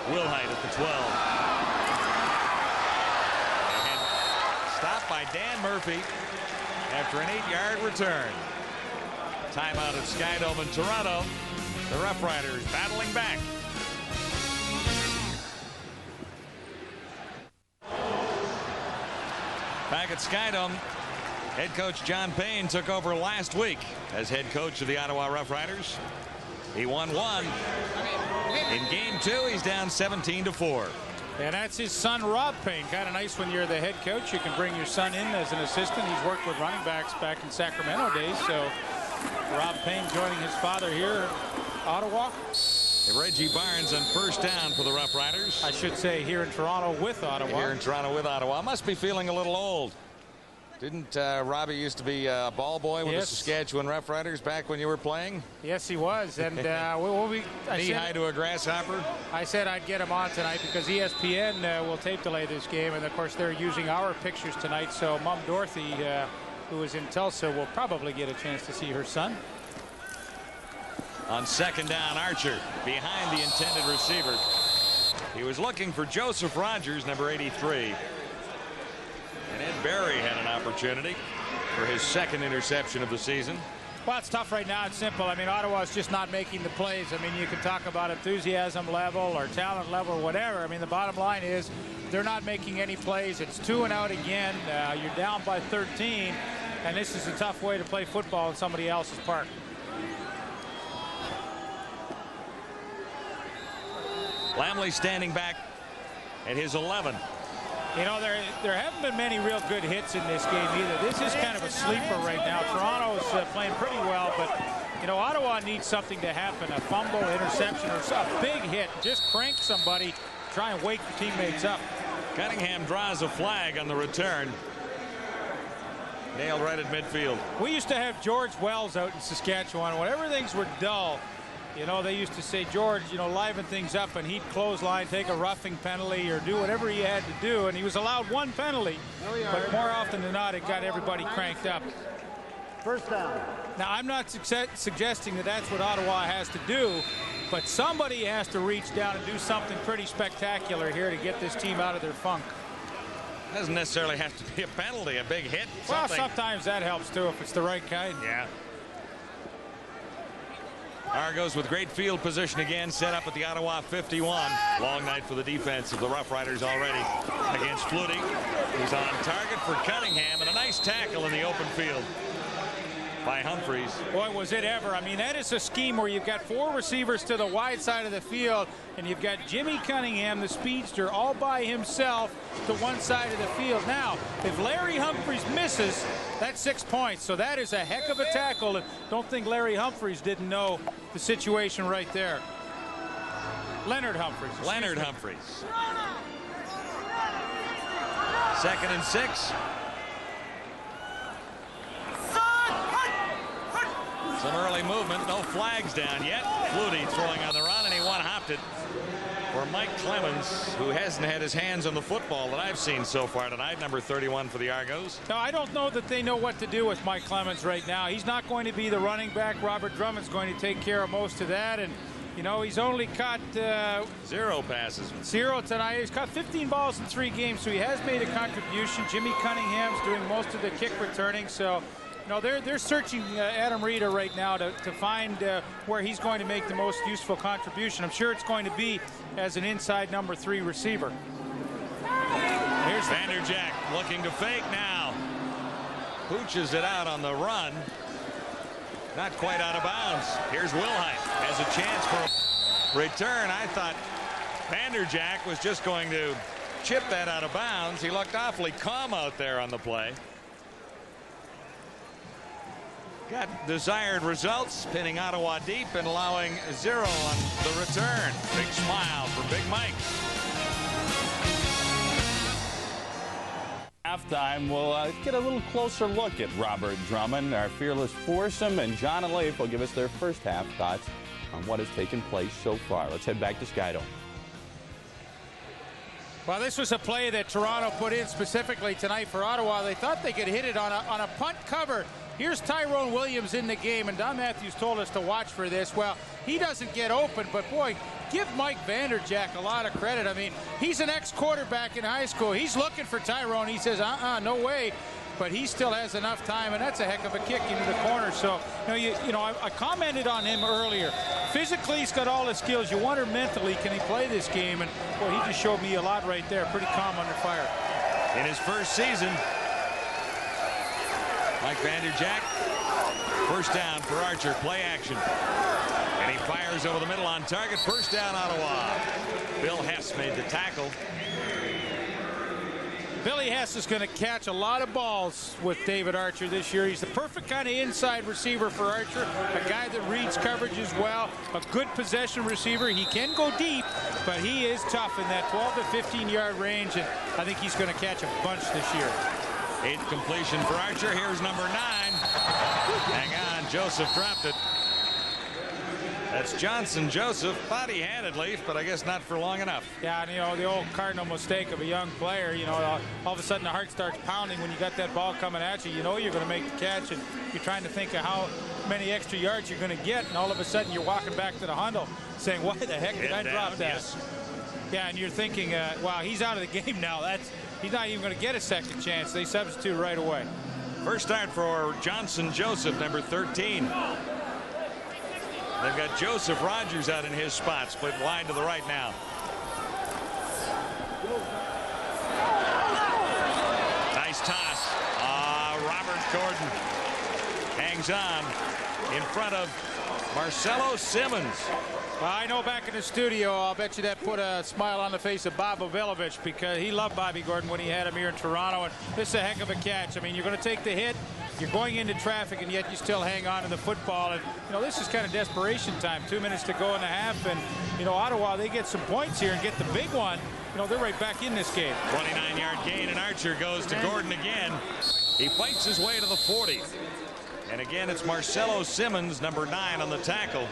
Wilhite at the 12. And stopped by Dan Murphy after an 8-yard return. Timeout at Skydome in Toronto. The Rough Riders battling back. Back at Skydome, head coach John Payne took over last week as head coach of the Ottawa Rough Riders. He won 1. In game 2, he's down 17-4. And that's his son, Rob Payne. Kind of nice when you're the head coach. You can bring your son in as an assistant. He's worked with running backs back in Sacramento days. So Rob Payne joining his father here in Ottawa. Reggie Barnes on first down for the Rough Riders. I should say here in Toronto with Ottawa. Here in Toronto with Ottawa. Must be feeling a little old. Didn't Robbie used to be a ball boy with the Saskatchewan Rough Riders back when you were playing? Yes, he was. And knee-high to a grasshopper. I said I'd get him on tonight because ESPN will tape delay this game. And, of course, they're using our pictures tonight. So Mom Dorothy, who is in Tulsa, will probably get a chance to see her son. On second down, Archer behind the intended receiver. He was looking for Joseph Rogers, number 83. And Ed Barry had an opportunity for his second interception of the season. Well, it's tough right now. It's simple. I mean, Ottawa's just not making the plays. I mean, you can talk about enthusiasm level or talent level or whatever. I mean, the bottom line is they're not making any plays. It's 2 and out again. You're down by 13. And this is a tough way to play football in somebody else's park. Lamley standing back at his 11. You know, there haven't been many real good hits in this game either. This is kind of a sleeper right now. Toronto's playing pretty well, but, you know, Ottawa needs something to happen. A fumble, interception, or a big hit. Just crank somebody, try and wake your teammates up. Cunningham draws a flag on the return. Nailed right at midfield. We used to have George Wells out in Saskatchewan. Whenever things were dull, you know, they used to say, George, you know, liven things up, and he'd clothesline, take a roughing penalty, or do whatever he had to do, and he was allowed 1 penalty. But more often than not, it got everybody cranked up. First down. Now, I'm not suggesting that that's what Ottawa has to do, but somebody has to reach down and do something pretty spectacular here to get this team out of their funk. Doesn't necessarily have to be a penalty, a big hit. Well, sometimes that helps, too, if it's the right kind. Yeah. Argos with great field position again, set up at the Ottawa 51. Long night for the defense of the Rough Riders already against Flutie. He's on target for Cunningham, and a nice tackle in the open field by Humphreys. Boy, was it ever. I mean, that is a scheme where you've got 4 receivers to the wide side of the field, and you've got Jimmy Cunningham, the speedster, all by himself to one side of the field. Now, if Larry Humphreys misses, that's 6 points. So that is a heck of a tackle. And don't think Larry Humphreys didn't know the situation right there. Leonard Humphreys. Leonard Humphreys. 2nd and 6. Some early movement, no flags down yet. Flutie throwing on the run, and he one-hopped it for Mike Clemens, who hasn't had his hands on the football that I've seen so far tonight, number 31 for the Argos. No, I don't know that they know what to do with Mike Clemens right now. He's not going to be the running back. Robert Drummond's going to take care of most of that, and you know, he's only caught 0 passes. 0 tonight. He's caught 15 balls in 3 games, so he has made a contribution. Jimmy Cunningham's doing most of the kick returning, so no, they're searching Adam Rita right now to find where he's going to make the most useful contribution. I'm sure it's going to be as an inside number 3 receiver. Here's Vanderjack looking to fake now. Pooches it out on the run. Not quite out of bounds. Here's Wilhite. Has a chance for a return. I thought Vanderjack was just going to chip that out of bounds. He looked awfully calm out there on the play. Got desired results, pinning Ottawa deep and allowing 0 on the return. Big smile for Big Mike. Halftime, we'll get a little closer look at Robert Drummond. Our fearless foursome and John Leif will give us their first half thoughts on what has taken place so far. Let's head back to Skydome. Well, this was a play that Toronto put in specifically tonight for Ottawa. They thought they could hit it on a punt cover. Here's Tyrone Williams in the game, and Don Matthews told us to watch for this. Well, he doesn't get open, but boy, give Mike Vanderjack a lot of credit. I mean, he's an ex-quarterback in high school. He's looking for Tyrone. He says, no way. But he still has enough time, and that's a heck of a kick into the corner. So, I commented on him earlier. Physically, he's got all the skills. You wonder mentally, can he play this game? And, boy, he just showed me a lot right there. Pretty calm under fire. In his first season, Mike Vanderjack, first down for Archer, play action. And he fires over the middle on target. First down, Ottawa. Bill Hess made the tackle. Billy Hess is going to catch a lot of balls with David Archer this year. He's the perfect kind of inside receiver for Archer, a guy that reads coverages well, a good possession receiver. He can go deep, but he is tough in that 12 to 15-yard range, and I think he's going to catch a bunch this year. 8th completion for Archer. Here's number 9. Hang on, Joseph dropped it. That's Johnson Joseph. Thought he had it, Leaf, but I guess not for long enough. Yeah, and the old cardinal mistake of a young player, all of a sudden the heart starts pounding when you got that ball coming at you. You know you're going to make the catch, and you're trying to think of how many extra yards you're going to get, and all of a sudden you're walking back to the huddle saying, why the heck did I drop that? Yes. Yeah, and you're thinking, wow, he's out of the game now. He's not even going to get a second chance. They substitute right away. First start for Johnson Joseph, number 13. They've got Joseph Rogers out in his spot, split wide to the right now. Nice toss. Robert Gordon hangs on in front of Marcelo Simmons. Well, I know back in the studio, I'll bet you that put a smile on the face of Bob Ovilovich, because he loved Bobby Gordon when he had him here in Toronto. And this is a heck of a catch. I mean, you're going to take the hit. You're going into traffic, and yet you still hang on to the football. And, this is kind of desperation time. 2 minutes to go in the half. And, Ottawa, they get some points here and get the big one. They're right back in this game. 29-yard gain, and Archer goes to Gordon again. He fights his way to the 40. And again, it's Marcelo Simmons, number 9, on the tackle.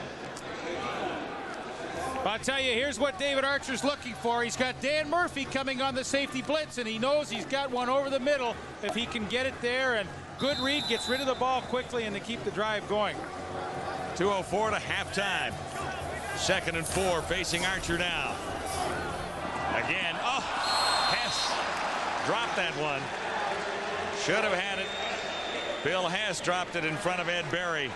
I'll tell you, here's what David Archer's looking for. He's got Dan Murphy coming on the safety blitz, and he knows he's got one over the middle if he can get it there. And good read, gets rid of the ball quickly, and they keep the drive going. 2:04 to halftime. 2nd and 4, facing Archer now. Again, Hess dropped that one. Should have had it. Bill Hess dropped it in front of Ed Berry.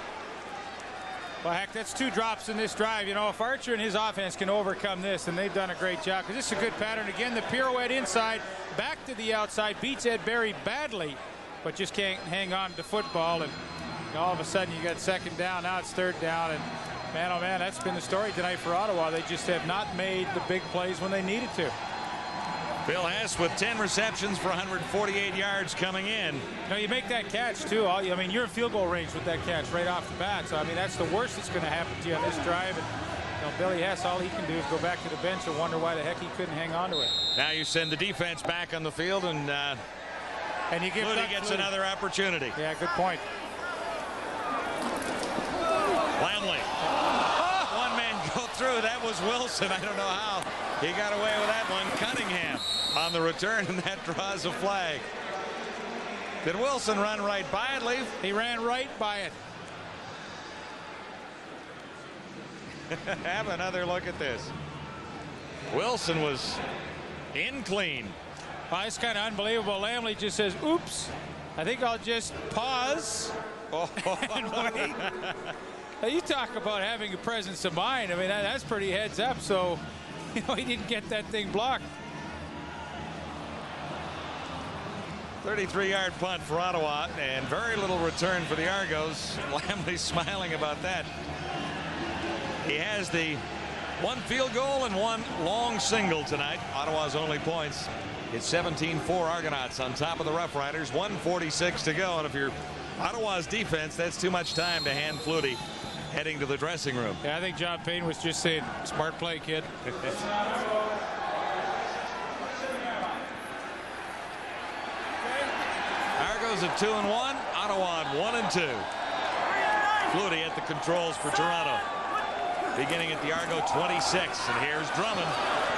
Well, heck, that's 2 drops in this drive. If Archer and his offense can overcome this, then they've done a great job, because this is a good pattern. Again, the pirouette inside, back to the outside, beats Ed Berry badly, but just can't hang on to football. And All of a sudden, you got second down. Now it's third down. And man, oh man, that's been the story tonight for Ottawa. They just have not made the big plays when they needed to. Bill Hess with 10 receptions for 148 yards coming in. You know, you make that catch, too. I mean, you're in field goal range with that catch right off the bat. So, I mean, that's the worst that's going to happen to you on this drive. And, you know, Billy Hess, all he can do is go back to the bench and wonder why the heck he couldn't hang on to it. Now you send the defense back on the field, and you give Flutie gets another opportunity. Yeah, good point. Lamley. One man go through. That was Wilson. I don't know how he got away with that one. Cunningham on the return, and that draws a flag. Did Wilson run right by it, Leaf? He ran right by it. Have another look at this. Wilson was in clean. Well, it's kind of unbelievable. Lamley just says, oops. I think I'll just pause and wait. Now, you talk about having a presence of mind. I mean, that's pretty heads up. So, you know, he didn't get that thing blocked. 33-yard punt for Ottawa, and very little return for the Argos. Lamley smiling about that. He has the one field goal and one long single tonight. Ottawa's only points. It's 17-4 Argonauts on top of the Rough Riders. 1:46 to go, and if you're Ottawa's defense, that's too much time to hand Flutie heading to the dressing room. Yeah, I think John Payne was just saying, smart play, kid. Argos at 2-1, Ottawa at 1-2. Flutie at the controls for Toronto. Beginning at the Argo 26, and here's Drummond,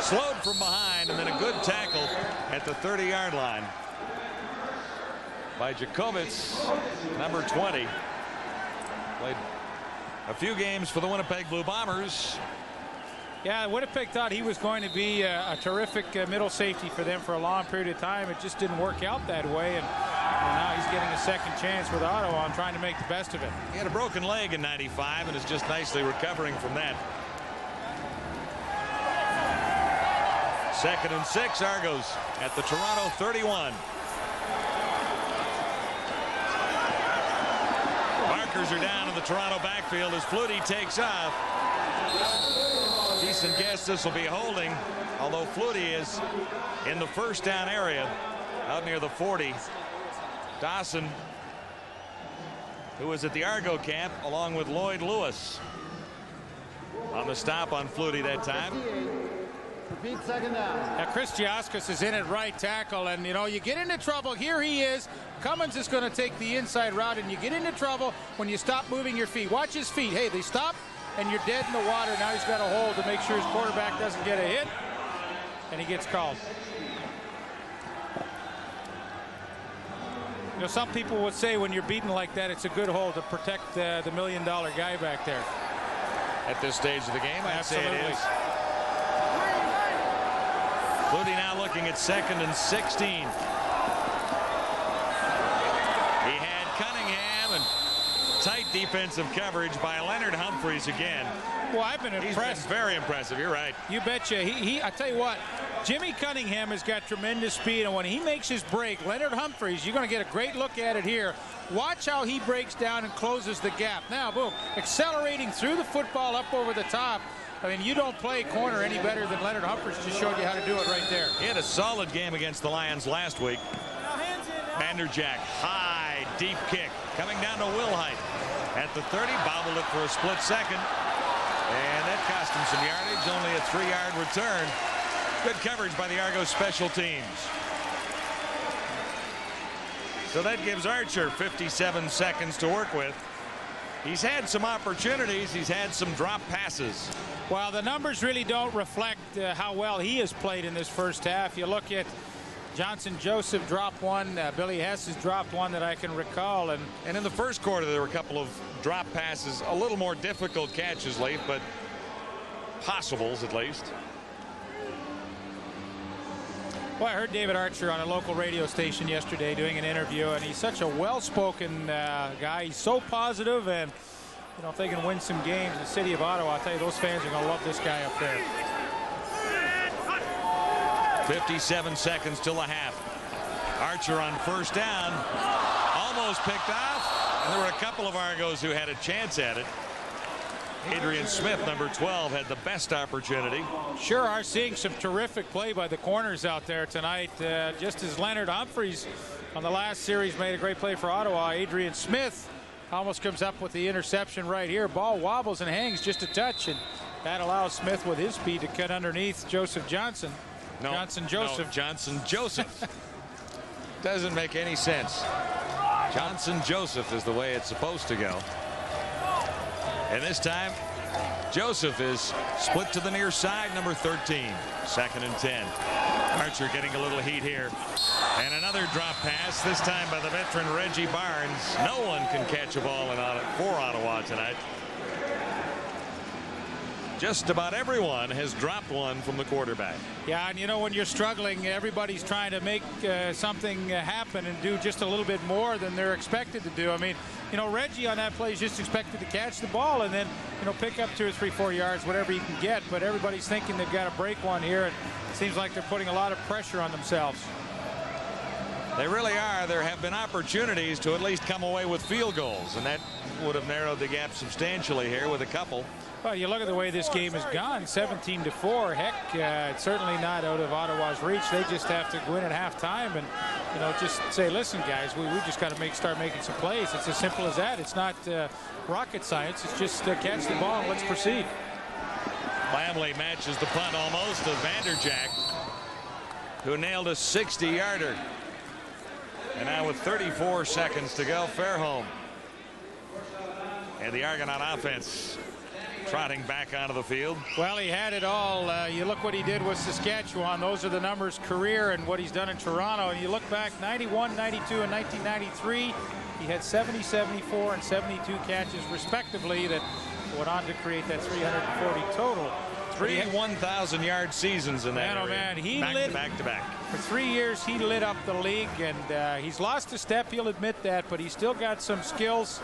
slowed from behind, and then a good tackle at the 30-yard line by Jacobitz, number 20. Played a few games for the Winnipeg Blue Bombers. Yeah, Winnipeg thought he was going to be a terrific middle safety for them for a long period of time. It just didn't work out that way, and now he's getting a second chance with Ottawa and trying to make the best of it. He had a broken leg in '95 and is just nicely recovering from that. 2nd and 6, Argos at the Toronto 31. Markers are down in the Toronto backfield as Flutie takes off. Decent guess this will be holding, although Flutie is in the first down area out near the 40. Dawson, who was at the Argo camp along with Lloyd Lewis, on the stop on Flutie that time. Repeat, second down. Now Chris Giaskis is in at right tackle, and you know, you get into trouble. Here he is. Cummins is going to take the inside route, and you get into trouble when you stop moving your feet. Watch his feet. Hey, they stop and you're dead in the water. Now he's got a hold to make sure his quarterback doesn't get a hit, and he gets called. You know, some people would say when you're beaten like that, it's a good hold to protect the $1 million guy back there. At this stage of the game, I'd say Absolutely. it is. Flutie now looking at 2nd and 16. He had Cunningham and tight defensive coverage by Leonard Humphreys again. Well, I've been impressed. He's been very impressive. You're right. You betcha. I tell you what, Jimmy Cunningham has got tremendous speed, and when he makes his break, Leonard Humphreys, you're going to get a great look at it here. Watch how he breaks down and closes the gap. Now, boom, accelerating through the football up over the top. I mean, you don't play corner any better than Leonard Humphreys just showed you how to do it right there. He had a solid game against the Lions last week. Vanderjack, high, deep kick, coming down to Wilhite. At the 30, bobbled it for a split second. And that cost him some yardage, only a 3-yard return. Good coverage by the Argos special teams. So that gives Archer 57 seconds to work with. He's had some opportunities. He's had some drop passes. Well, the numbers really don't reflect how well he has played in this first half. You look at Johnson Joseph dropped one. Billy Hess has dropped one that I can recall. And in the first quarter, there were a couple of drop passes, a little more difficult catches late, but possibles at least. Well, I heard David Archer on a local radio station yesterday doing an interview, and he's such a well-spoken guy. He's so positive, and you know, if they can win some games in the city of Ottawa, I'll tell you, those fans are going to love this guy up there. 57 seconds till a half. Archer on first down, almost picked off, And there were a couple of Argos who had a chance at it. Adrian Smith, number 12, had the best opportunity. Sure are seeing some terrific play by the corners out there tonight. Just as Leonard Humphreys on the last series made a great play for Ottawa, Adrian Smith almost comes up with the interception right here. Ball wobbles and hangs just a touch, and that allows Smith with his speed to cut underneath Joseph Johnson. Johnson Joseph. Doesn't make any sense. Johnson Joseph is the way it's supposed to go. And this time, Joseph is split to the near side, number 13. 2nd and 10. Archer getting a little heat here. And another drop pass, this time by the veteran Reggie Barnes. No one can catch a ball for Ottawa tonight. Just about everyone has dropped one from the quarterback. Yeah, and you know, when you're struggling, everybody's trying to make something happen and do just a little bit more than they're expected to do. I mean, you know, Reggie on that play is just expected to catch the ball and then, you know, pick up 2 or 3, 4 yards, whatever he can get. But everybody's thinking they've got to break one here, and it seems like they're putting a lot of pressure on themselves. They really are. There have been opportunities to at least come away with field goals, and that would have narrowed the gap substantially here with a couple. Well, you look at the way this game has gone, 17-4. Heck, it's certainly not out of Ottawa's reach. They just have to win at halftime and, you know, just say, listen, guys, we just got to start making some plays. It's as simple as that. It's not rocket science. It's just catch the ball and let's proceed. Lamley matches the punt almost to Vanderjack, who nailed a 60-yarder. And now with 34 seconds to go, Fairholm. And the Argonaut offense trotting back onto the field. Well, he had it all. You look what he did with Saskatchewan. Those are the numbers, career, and what he's done in Toronto. And you look back, 91, 92, and 1993. He had 70, 74, and 72 catches, respectively, that went on to create that 340 total. 3 1,000-yard seasons in that area. Man, he back to back. For 3 years, he lit up the league, and he's lost a step. He'll admit that, but he's still got some skills.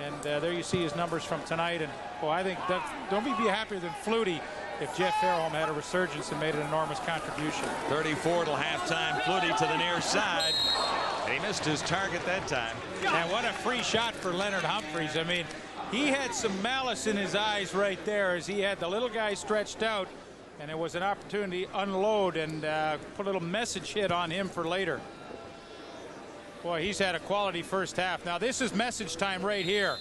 And there you see his numbers from tonight. And I think that don't be happier than Flutie if Jeff Fairholm had a resurgence and made an enormous contribution. 34 till halftime. Flutie to the near side. And he missed his target that time. And what a free shot for Leonard Humphreys. I mean, he had some malice in his eyes right there as he had the little guy stretched out, and it was an opportunity to unload and put a little message hit on him for later. Boy, he's had a quality first half. Now this is message time right here.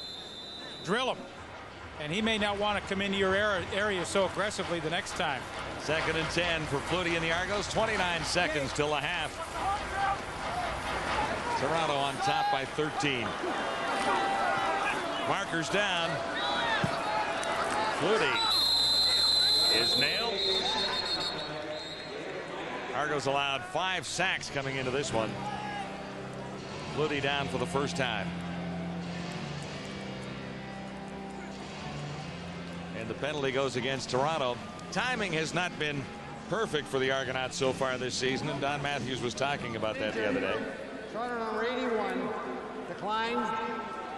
Drill him. And he may not want to come into your area so aggressively the next time. 2nd and 10 for Flutie and the Argos. 29 seconds till the half. Toronto on top by 13. Markers down. Flutie is nailed. Argos allowed 5 sacks coming into this one. Flutie down for the first time. And the penalty goes against Toronto. Timing has not been perfect for the Argonauts so far this season, and Don Matthews was talking about that the other day. Starter number 81 declined.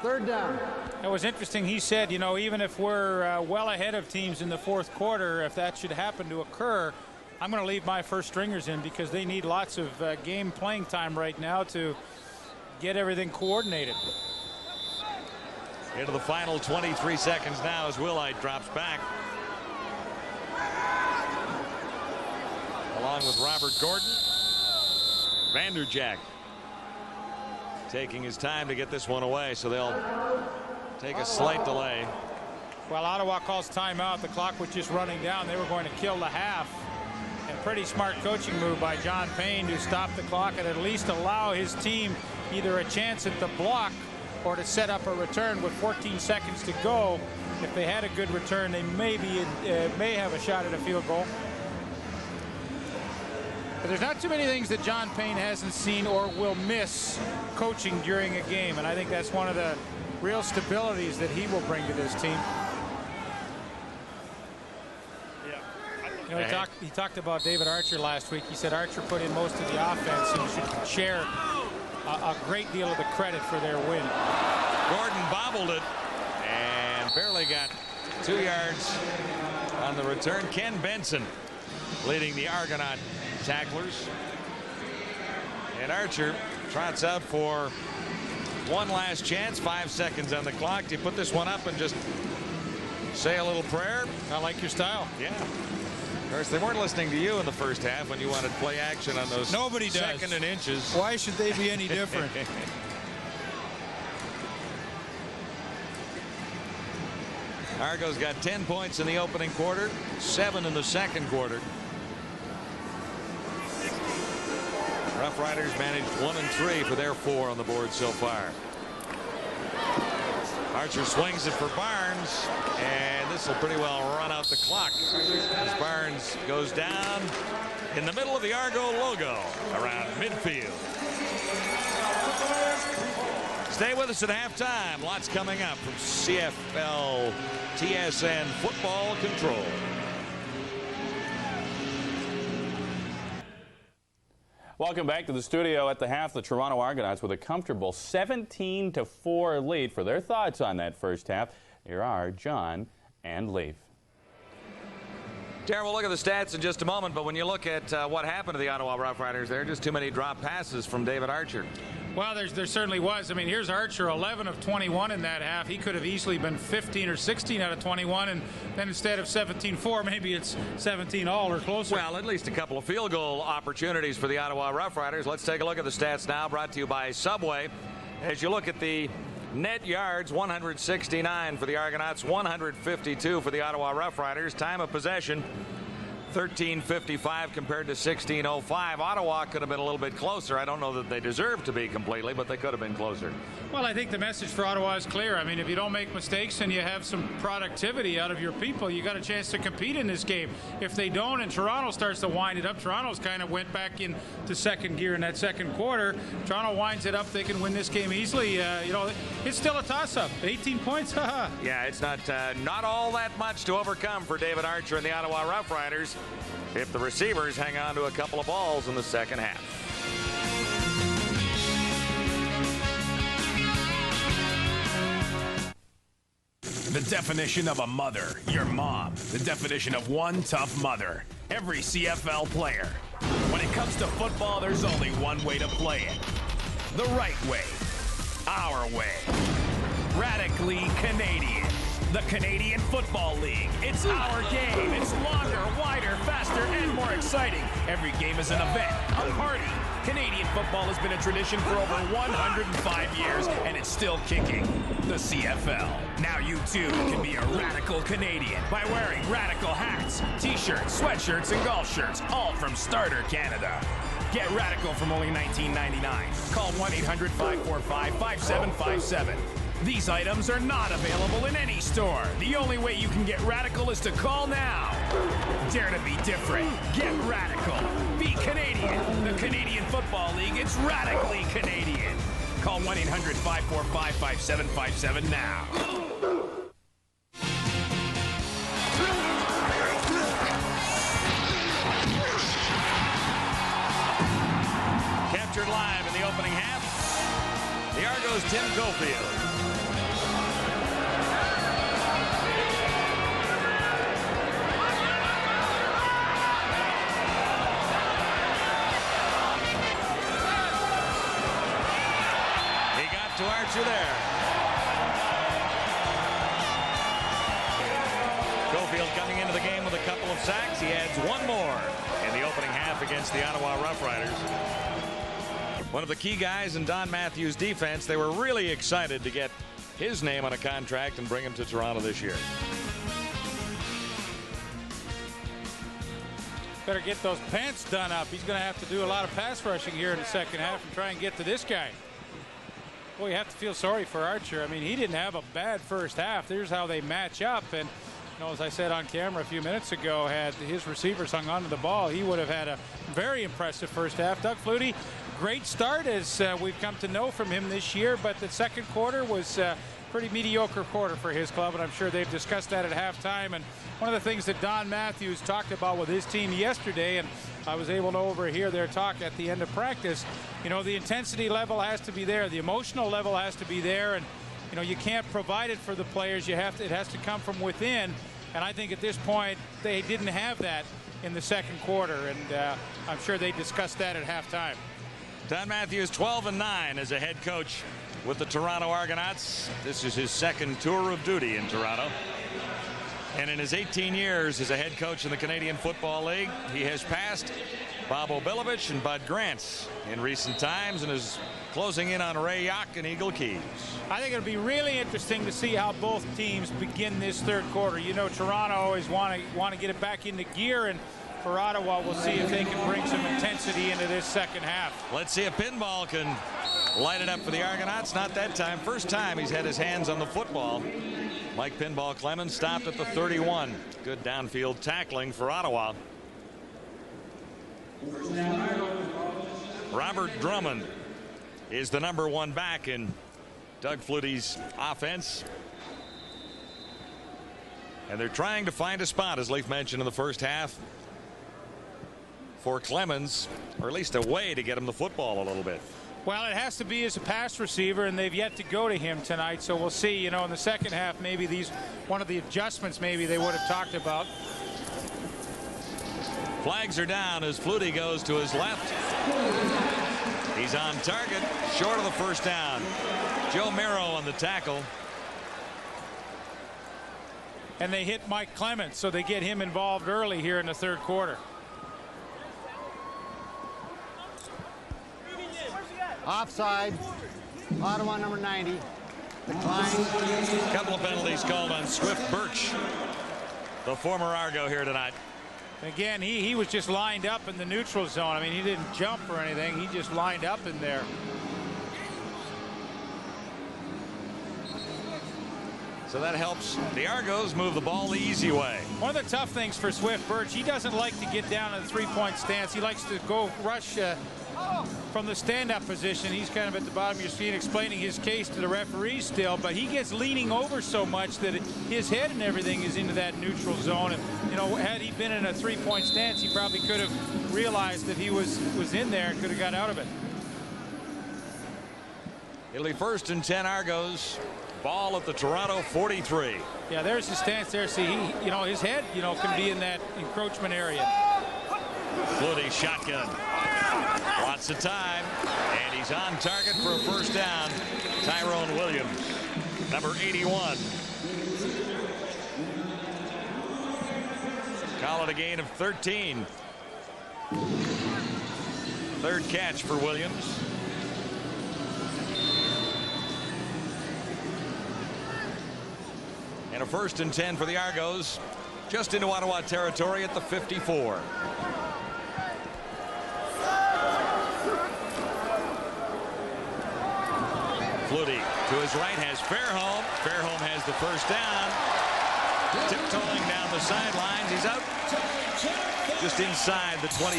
3rd down. It was interesting. He said, you know, even if we're well ahead of teams in the 4th quarter, if that should happen to occur, I'm going to leave my first stringers in because they need lots of game playing time right now to get everything coordinated. Into the final 23 seconds now as Willite drops back. Along with Robert Gordon. Vanderjack taking his time to get this one away, so they'll take a slight delay. Well, Ottawa calls timeout. The clock was just running down. They were going to kill the half. And pretty smart coaching move by John Payne to stop the clock and at least allow his team either a chance at the block or to set up a return with 14 seconds to go. If they had a good return, they may have a shot at a field goal. But there's not too many things that John Payne hasn't seen or will miss coaching during a game, and I think that's one of the real stabilities that he will bring to this team. You know, he talked about David Archer last week. He said Archer put in most of the offense and should share a great deal of the credit for their win. Gordon bobbled it and barely got 2 yards on the return. Ken Benson leading the Argonaut tacklers. And Archer trots out for One last chance, 5 seconds on the clock. Do you put this one up and just say a little prayer? I like your style. Yeah. Of course, they weren't listening to you in the first half when you wanted play action on those Nobody does. second and inches. Why should they be any different? Argos got 10 points in the opening quarter, 7 in the second quarter. Rough Riders managed 1 and 3 for their 4 on the board so far. Archer swings it for Barnes, and this will pretty well run out the clock as Barnes goes down in the middle of the Argo logo around midfield. Stay with us at halftime. Lots coming up from CFL TSN Football Control. Welcome back to the studio. At the half, the Toronto Argonauts with a comfortable 17-4 lead. For their thoughts on that first half, here are John and Leif. Darren, we'll look at the stats in just a moment, but when you look at what happened to the Ottawa Rough Riders, there are just too many drop passes from David Archer. Well, there certainly was. I mean, here's Archer, 11 of 21 in that half. He could have easily been 15 or 16 out of 21, and then instead of 17-4, maybe it's 17-all or closer. Well, at least a couple of field goal opportunities for the Ottawa Rough Riders. Let's take a look at the stats now, brought to you by Subway. As you look at the net yards, 169 for the Argonauts, 152 for the Ottawa Rough Riders. Time of possession, 13:55 compared to 16:05. Ottawa could have been a little bit closer. I don't know that they deserve to be completely, but they could have been closer. Well, I think the message for Ottawa is clear. I mean, if you don't make mistakes and you have some productivity out of your people, you got a chance to compete in this game. If they don't and Toronto starts to wind it up, Toronto's kind of went back into second gear in that second quarter. Toronto winds it up, they can win this game easily. You know, it's still a toss-up. 18 points, haha. Yeah, it's not all that much to overcome for David Archer and the Ottawa Rough Riders if the receivers hang on to a couple of balls in the second half. The definition of a mother, your mom. The definition of one tough mother, every CFL player. When it comes to football, there's only one way to play it. The right way. Our way. Radically Canadian. The Canadian Football League. It's our game. It's longer, wider, faster, and more exciting. Every game is an event, a party. Canadian football has been a tradition for over 105 years, and it's still kicking. The CFL. Now you too can be a radical Canadian by wearing radical hats, t-shirts, sweatshirts, and golf shirts, all from Starter Canada. Get radical from only $19.99. Call 1-800-545-5757. These items are not available in any store. The only way you can get radical is to call now. Dare to be different. Get radical. Be Canadian. The Canadian Football League, it's radically Canadian. Call 1-800-545-5757 now. Captured live in the opening half, the Argos' Tim Cofield. To Archer there. Cofield coming into the game with a couple of sacks. He adds one more in the opening half against the Ottawa Rough Riders. One of the key guys in Don Matthews' defense. They were really excited to get his name on a contract and bring him to Toronto this year. Better get those pants done up. He's going to have to do a lot of pass rushing here in the second half and try and get to this guy. Well, you have to feel sorry for Archer. I mean, he didn't have a bad first half. Here's how they match up. And, you know, as I said on camera a few minutes ago, had his receivers hung onto the ball, he would have had a very impressive first half. Doug Flutie, great start as we've come to know from him this year, but the second quarter was pretty mediocre quarter for his club, and I'm sure they've discussed that at halftime. And one of the things that Don Matthews talked about with his team yesterday, and I was able to overhear their talk at the end of practice, you know, the intensity level has to be there, the emotional level has to be there, and you know, you can't provide it for the players. It has to come from within, and I think at this point they didn't have that in the second quarter, and I'm sure they discussed that at halftime. Don Matthews 12-9 as a head coach with the Toronto Argonauts. This is his second tour of duty in Toronto. And in his 18 years as a head coach in the Canadian Football League, he has passed Bob Obilovich and Bud Grant in recent times and is closing in on Ray Yock and Eagle Keys. I think it'll be really interesting to see how both teams begin this third quarter. You know, Toronto always want to get it back into gear, and for Ottawa, we'll see if they can bring some intensity into this second half. Let's see if Pinball can light it up for the Argonauts. Not that time. First time he's had his hands on the football. Mike Pinball Clemens stopped at the 31. Good downfield tackling for Ottawa. Robert Drummond is the #1 back in Doug Flutie's offense. And they're trying to find a spot, as Leaf mentioned in the first half, for Clemens, or at least a way to get him the football a little bit. Well, it has to be as a pass receiver, and they've yet to go to him tonight. So we'll see. You know, in the second half, maybe one of the adjustments maybe they would have talked about. Flags are down as Flutie goes to his left. He's on target, short of the first down. Joe Miro on the tackle. And they hit Mike Clemens, so they get him involved early here in the third quarter. Offside. Ottawa number 90. Decline. A couple of penalties called on Swift Birch, the former Argo, here tonight. Again, he was just lined up in the neutral zone. I mean, he didn't jump or anything. He just lined up in there. So that helps the Argos move the ball the easy way. One of the tough things for Swift Birch, he doesn't like to get down in the three-point stance. He likes to go rush from the stand-up position. He's kind of at the bottom of your screen explaining his case to the referees still, but he gets leaning over so much that his head and everything is into that neutral zone. And, you know, had he been in a three-point stance, he probably could have realized that he was in there and could have got out of it. It'll be 1st and 10 Argos. Ball at the Toronto 43. Yeah, there's his stance there. See, you know, his head, you know, can be in that encroachment area. Flutie shotgun. Lots of time, and he's on target for a first down. Tyrone Williams, number 81. Call it a gain of 13. Third catch for Williams. And a 1st and 10 for the Argos, just into Ottawa territory at the 54. Flutie to his right has Fairholm. Fairholm has the first down. Tiptoeing down the sidelines. He's out just inside the 25.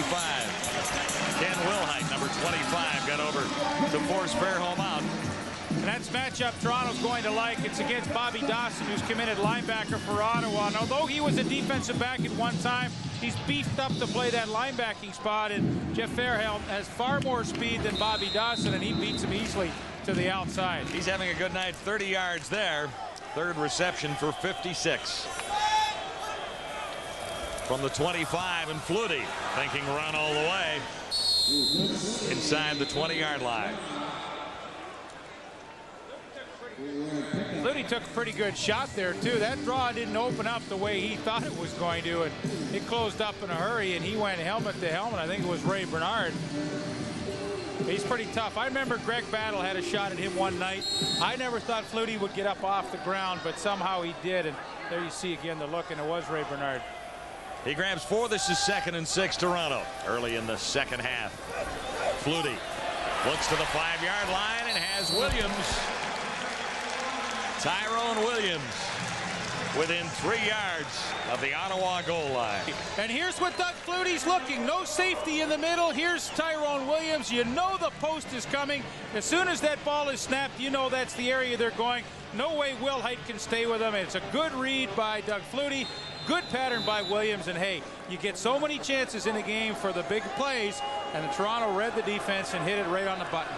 Ken Wilhite, number 25, got over to force Fairholm out. And that's matchup Toronto's going to like. It's against Bobby Dawson, who's committed linebacker for Ottawa. And although he was a defensive back at one time, he's beefed up to play that linebacking spot. And Jeff Fairholm has far more speed than Bobby Dawson, and he beats him easily to the outside. He's having a good night. 30 yards there. Third reception for 56. From the 25, and Flutie thinking run all the way inside the 20-yard line. Flutie took a pretty good shot there too. That draw didn't open up the way he thought it was going to, and it closed up in a hurry, and he went helmet to helmet. I think it was Ray Bernard. He's pretty tough. I remember Greg Battle had a shot at him one night. I never thought Flutie would get up off the ground, but somehow he did, and there you see again the look, and it was Ray Bernard. He grabs 4. This is 2nd and 6 Toronto early in the second half. Flutie looks to the 5-yard line and has Williams. Tyrone Williams within 3 yards of the Ottawa goal line. And here's what Doug Flutie's looking. No safety in the middle. Here's Tyrone Williams. You know the post is coming. As soon as that ball is snapped, you know that's the area they're going. No way Wilhite can stay with them. It's a good read by Doug Flutie. Good pattern by Williams. And hey, you get so many chances in a game for the big plays, and the Toronto read the defense and hit it right on the button.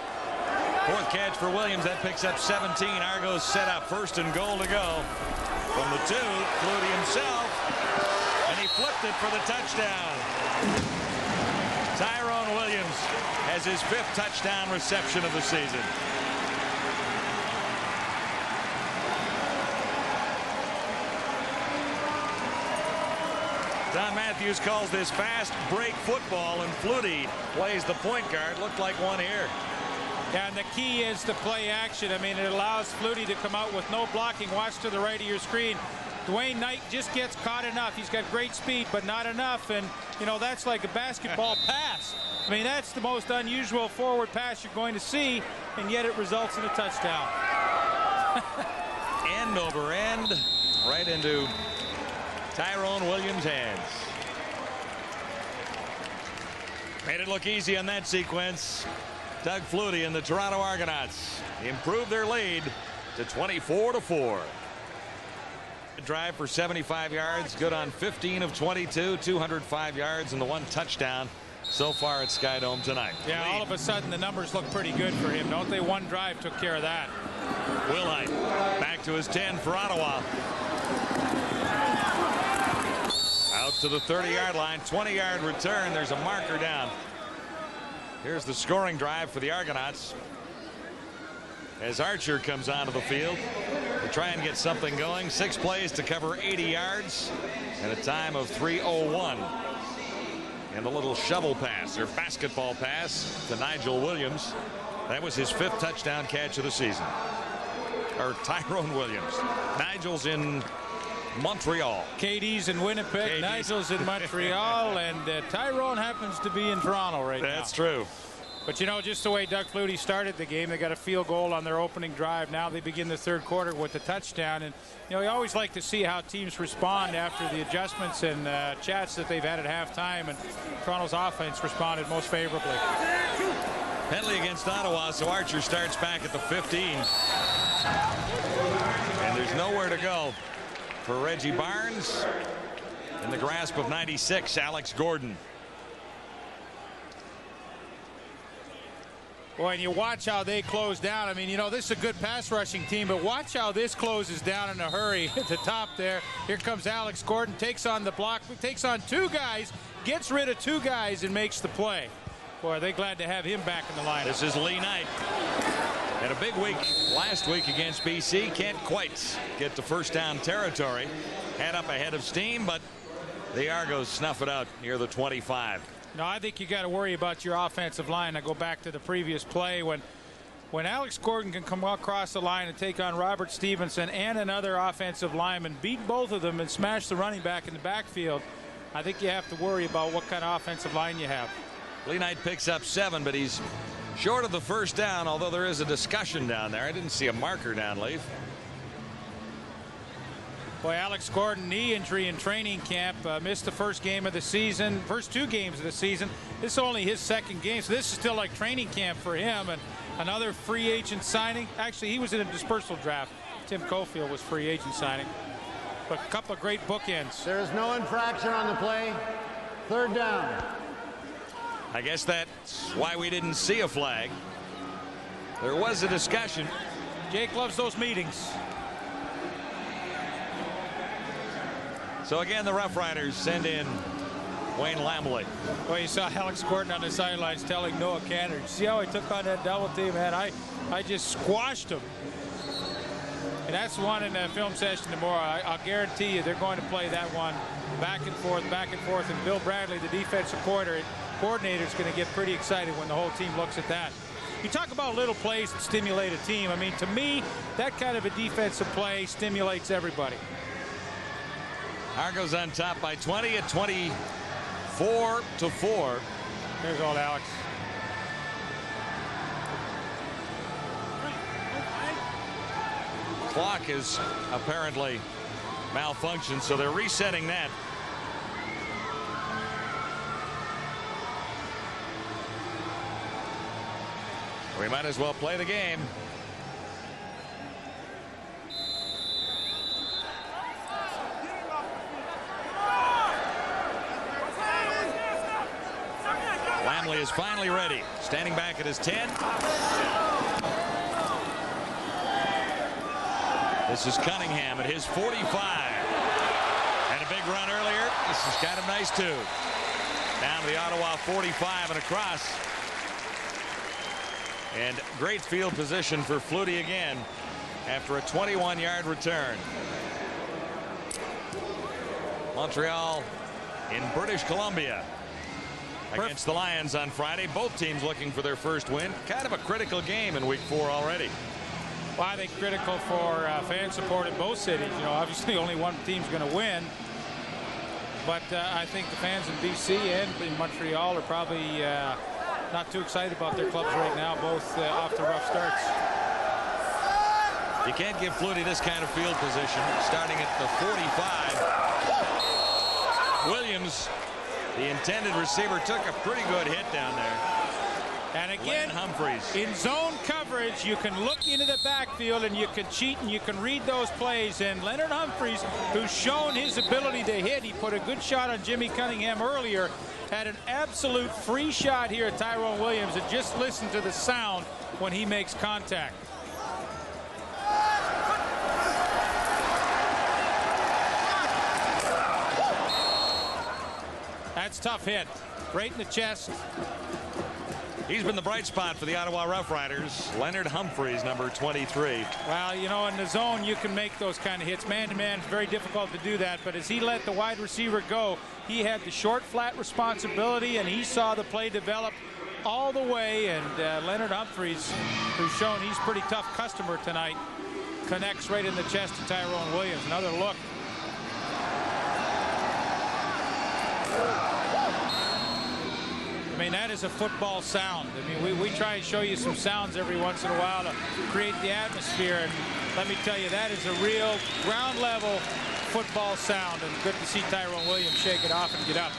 4th catch for Williams. That picks up 17. Argos set up 1st and goal to go. From the 2, Flutie himself, and he flipped it for the touchdown. Tyrone Williams has his 5th touchdown reception of the season. Don Matthews calls this fast break football, and Flutie plays the point guard. Looked like one here. And the key is to play action. I mean, it allows Flutie to come out with no blocking. Watch to the right of your screen. Dwayne Knight just gets caught enough. He's got great speed, but not enough. And, you know, that's like a basketball pass. I mean, that's the most unusual forward pass you're going to see, and yet it results in a touchdown. End over end, right into Tyrone Williams' hands. Made it look easy on that sequence. Doug Flutie and the Toronto Argonauts improved their lead to 24-4. Drive for 75 yards, good on 15 of 22, 205 yards, and the one touchdown so far at Skydome tonight. Yeah, all of a sudden the numbers look pretty good for him, don't they? One drive took care of that. Wilhite back to his 10 for Ottawa. Out to the 30-yard line, 20-yard return. There's a marker down. Here's the scoring drive for the Argonauts as Archer comes onto the field to try and get something going. 6 plays to cover 80 yards and a time of 3:01. And a little shovel pass or basketball pass to Nigel Williams. That was his 5th touchdown catch of the season. Or Tyrone Williams. Nigel's in Montreal. KD's in Winnipeg. Nigel's in Montreal. And Tyrone happens to be in Toronto right now. That's true. But, you know, just the way Doug Flutie started the game, they got a field goal on their opening drive. Now they begin the third quarter with the touchdown. And, you know, you always like to see how teams respond after the adjustments and chats that they've had at halftime. And Toronto's offense responded most favorably. Penalty against Ottawa, so Archer starts back at the 15. And there's nowhere to go for Reggie Barnes. In the grasp of 96, Alex Gordon. Boy, and you watch how they close down. I mean, you know, this is a good pass rushing team, but watch how this closes down in a hurry at the top there. Here comes Alex Gordon, takes on the block, takes on 2 guys, gets rid of 2 guys, and makes the play. Boy, are they glad to have him back in the lineup. This is Lee Knight. Had a big week last week against BC. Can't quite get to first down territory. Had up ahead of steam, but the Argos snuff it out near the 25. No, I think you got to worry about your offensive line. I go back to the previous play when Alex Gordon can come across the line and take on Robert Stevenson and another offensive lineman, beat both of them and smash the running back in the backfield. I think you have to worry about what kind of offensive line you have. Lee Knight picks up 7, but he's short of the first down, although there is a discussion down there. I didn't see a marker down, Leaf. Boy, Alex Gordon, knee injury in training camp, missed the first game of the season, first 2 games of the season. This is only his 2nd game, so this is still like training camp for him. And another free agent signing. Actually, he was in a dispersal draft. Tim Cofield was free agent signing. But a couple of great bookends. There is no infraction on the play. 3rd down. I guess that's why we didn't see a flag. There was a discussion. Jake loves those meetings. So again, the Rough Riders send in Wayne Lamley. Well, you saw Alex Gordon on the sidelines telling Noah Cantor, see how he took on that double team, man? I just squashed him. And that's one in the film session tomorrow. I'll guarantee you they're going to play that one back and forth. And Bill Bradley, the defensive coordinator, is going to get pretty excited when the whole team looks at that. You talk about little plays that stimulate a team. I mean, to me, that kind of a defensive play stimulates everybody. Argos on top by 20 at 24-4. There's old Alex. Clock is apparently malfunctioned, so they're resetting that. We might as well play the game. Lamley is finally ready, standing back at his 10. This is Cunningham at his 45. Had a big run earlier. This is kind of nice too. Down to the Ottawa 45 and across. And great field position for Flutie again after a 21-yard return. Montreal in British Columbia against the Lions on Friday. Both teams looking for their first win. Kind of a critical game in week 4 already. Well, I think critical for fan support in both cities. You know, obviously only one team's going to win. But I think the fans in BC and in Montreal are probably not too excited about their clubs right now, both off to rough starts. You can't give Flutie this kind of field position. Starting at the 45. Williams, the intended receiver, took a pretty good hit down there. And again, Humphreys. In zone coverage, you can look into the backfield and you can cheat and you can read those plays. And Leonard Humphreys, who's shown his ability to hit, he put a good shot on Jimmy Cunningham earlier, had an absolute free shot here at Tyrone Williams. And just listen to the sound when he makes contact. That's a tough hit. Right in the chest. He's been the bright spot for the Ottawa Rough Riders. Leonard Humphreys, number 23. Well, you know, in the zone, you can make those kind of hits. Man-to-man, it's very difficult to do that. But as he let the wide receiver go, he had the short, flat responsibility, and he saw the play develop all the way. And Leonard Humphreys, who's shown he's a pretty tough customer tonight, connects right in the chest to Tyrone Williams. Another look. I mean, that is a football sound. I mean, we try and show you some sounds every once in a while to create the atmosphere. And let me tell you, that is a real ground level football sound. And good to see Tyrone Williams shake it off and get up.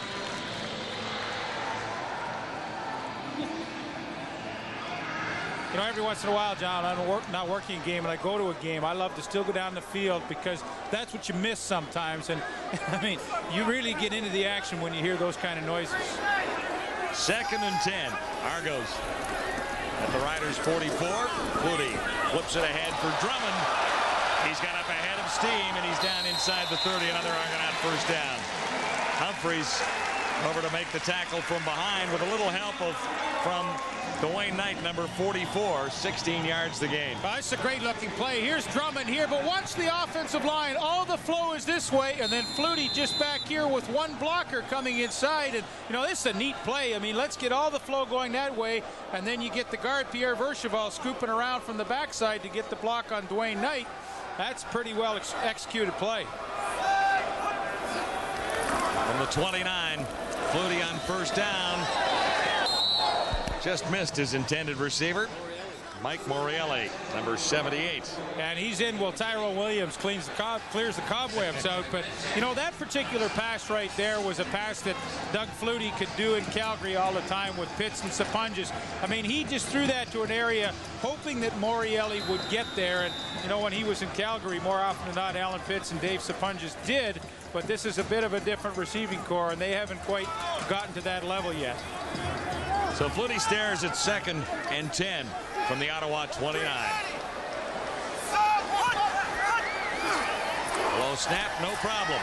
You know, every once in a while, John, I'm not working a game and I go to a game. I love to still go down the field because that's what you miss sometimes. And I mean, you really get into the action when you hear those kind of noises. 2nd and 10. Argos at the Riders' 44. Flutie flips it ahead for Drummond. He's got up ahead of steam, and he's down inside the 30. Another Argonaut first down. Humphreys over to make the tackle from behind with a little help from Dwayne Knight, number 44, 16 yards the gain. Well, it's a great looking play. Here's Drummond here, but watch the offensive line. All the flow is this way, and then Flutie just back here with one blocker coming inside. And, you know, this is a neat play. I mean, let's get all the flow going that way, and then you get the guard, Pierre Vercheval, scooping around from the backside to get the block on Dwayne Knight. That's pretty well executed play. From the 29, Flutie on first down. Just missed his intended receiver, Mike Morreale, number 78. And he's in while Tyrone Williams clears the cobwebs out. But, you know, that particular pass right there was a pass that Doug Flutie could do in Calgary all the time with Pitts and Sapunjas. I mean, he just threw that to an area hoping that Morreale would get there. And, you know, when he was in Calgary, more often than not, Alan Pitts and Dave Sapunjas did. But this is a bit of a different receiving core, and they haven't quite gotten to that level yet. So Flutie stares at 2nd and 10 from the Ottawa 29. Low snap, no problem.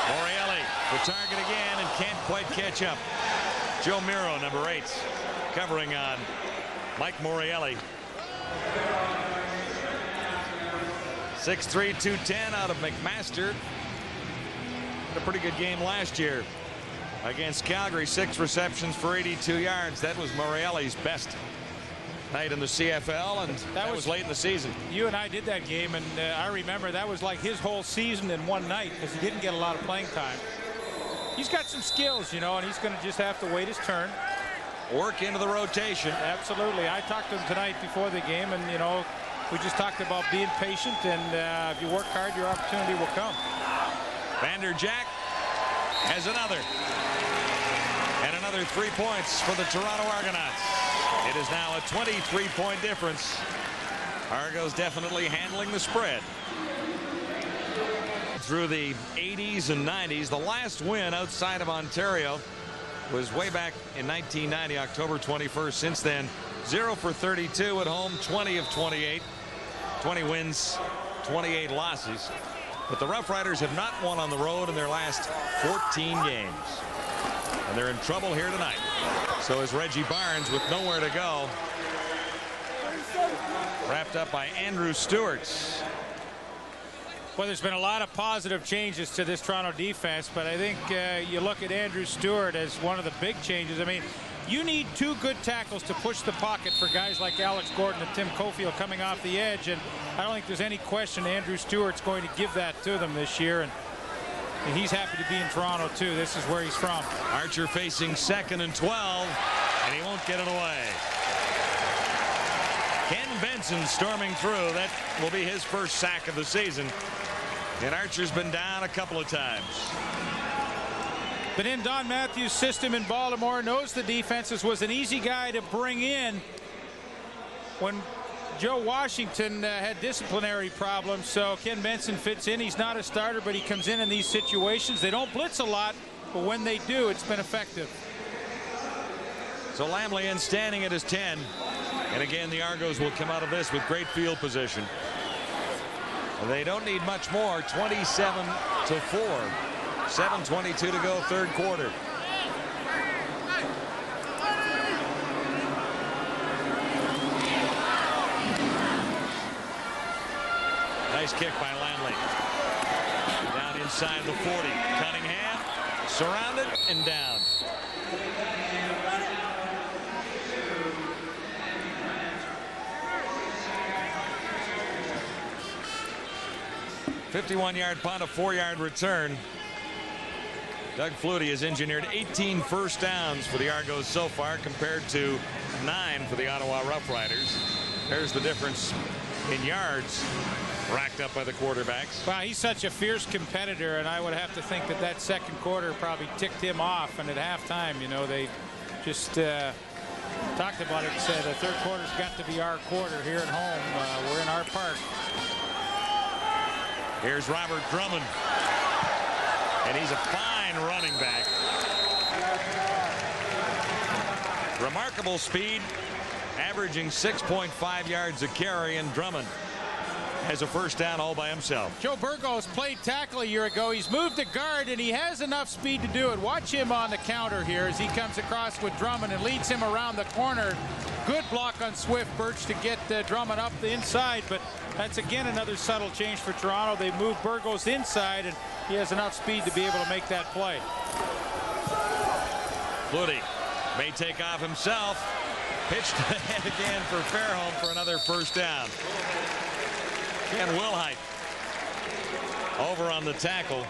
Morreale, the target again, and can't quite catch up. Joe Miro, number 8, covering on Mike Morreale. 6'3", 210 out of McMaster. Had a pretty good game last year against Calgary. 6 receptions for 82 yards. That was Morreale's best night in the CFL, and that was late in the season. You and I did that game, and I remember that was like his whole season in one night because he didn't get a lot of playing time. He's got some skills, you know, and he's going to just have to wait his turn. Work into the rotation. Absolutely. I talked to him tonight before the game, and, you know, we just talked about being patient, and if you work hard, your opportunity will come. Vanderjack has another. And another 3 points for the Toronto Argonauts. It is now a 23-point difference. Argos definitely handling the spread. Through the 80s and 90s, the last win outside of Ontario was way back in 1990, October 21st. Since then, 0 for 32 at home, 20 of 28. 20 wins, 28 losses. But the Rough Riders have not won on the road in their last 14 games. And they're in trouble here tonight. So is Reggie Barnes with nowhere to go. Wrapped up by Andrew Stewart. Well, there's been a lot of positive changes to this Toronto defense, but I think you look at Andrew Stewart as one of the big changes. I mean, you need two good tackles to push the pocket for guys like Alex Gordon and Tim Cofield coming off the edge, and I don't think there's any question Andrew Stewart's going to give that to them this year, and he's happy to be in Toronto too. This is where he's from. Archer facing 2nd and 12, and he won't get it away. Ken Benson storming through. That will be his first sack of the season. And Archer's been down a couple of times. But in Don Matthews' system in Baltimore, knows the defenses, was an easy guy to bring in when Joe Washington had disciplinary problems. So Ken Benson fits in. He's not a starter, but he comes in these situations. They don't blitz a lot, but when they do, it's been effective. So Lamley in standing at his 10. And again, the Argos will come out of this with great field position. They don't need much more. 27-4. 7:22 to go, third quarter. Nice kick by Lamley. Down inside the 40. Cunningham surrounded and down. "51-yard punt, a 4-yard return." Doug Flutie has engineered 18 first downs for the Argos so far, compared to 9 for the Ottawa Rough Riders. There's the difference in yards racked up by the quarterbacks. Wow, he's such a fierce competitor, and I would have to think that that second quarter probably ticked him off. And at halftime, you know, they just talked about it and said the third quarter's got to be our quarter here at home. We're in our park. Here's Robert Drummond, and he's a fine running back. Remarkable speed, averaging 6.5 yards a carry, and Drummond has a first down all by himself. Joe Burgos played tackle a year ago. He's moved to guard, and he has enough speed to do it. Watch him on the counter here as he comes across with Drummond and leads him around the corner. Good block on Swift Birch to get Drummond up the inside, but that's again another subtle change for Toronto. They moved Burgos inside, and he has enough speed to be able to make that play. Flutie may take off himself. Pitched ahead again for Fairholm for another first down. Ken Wilhite over on the tackle.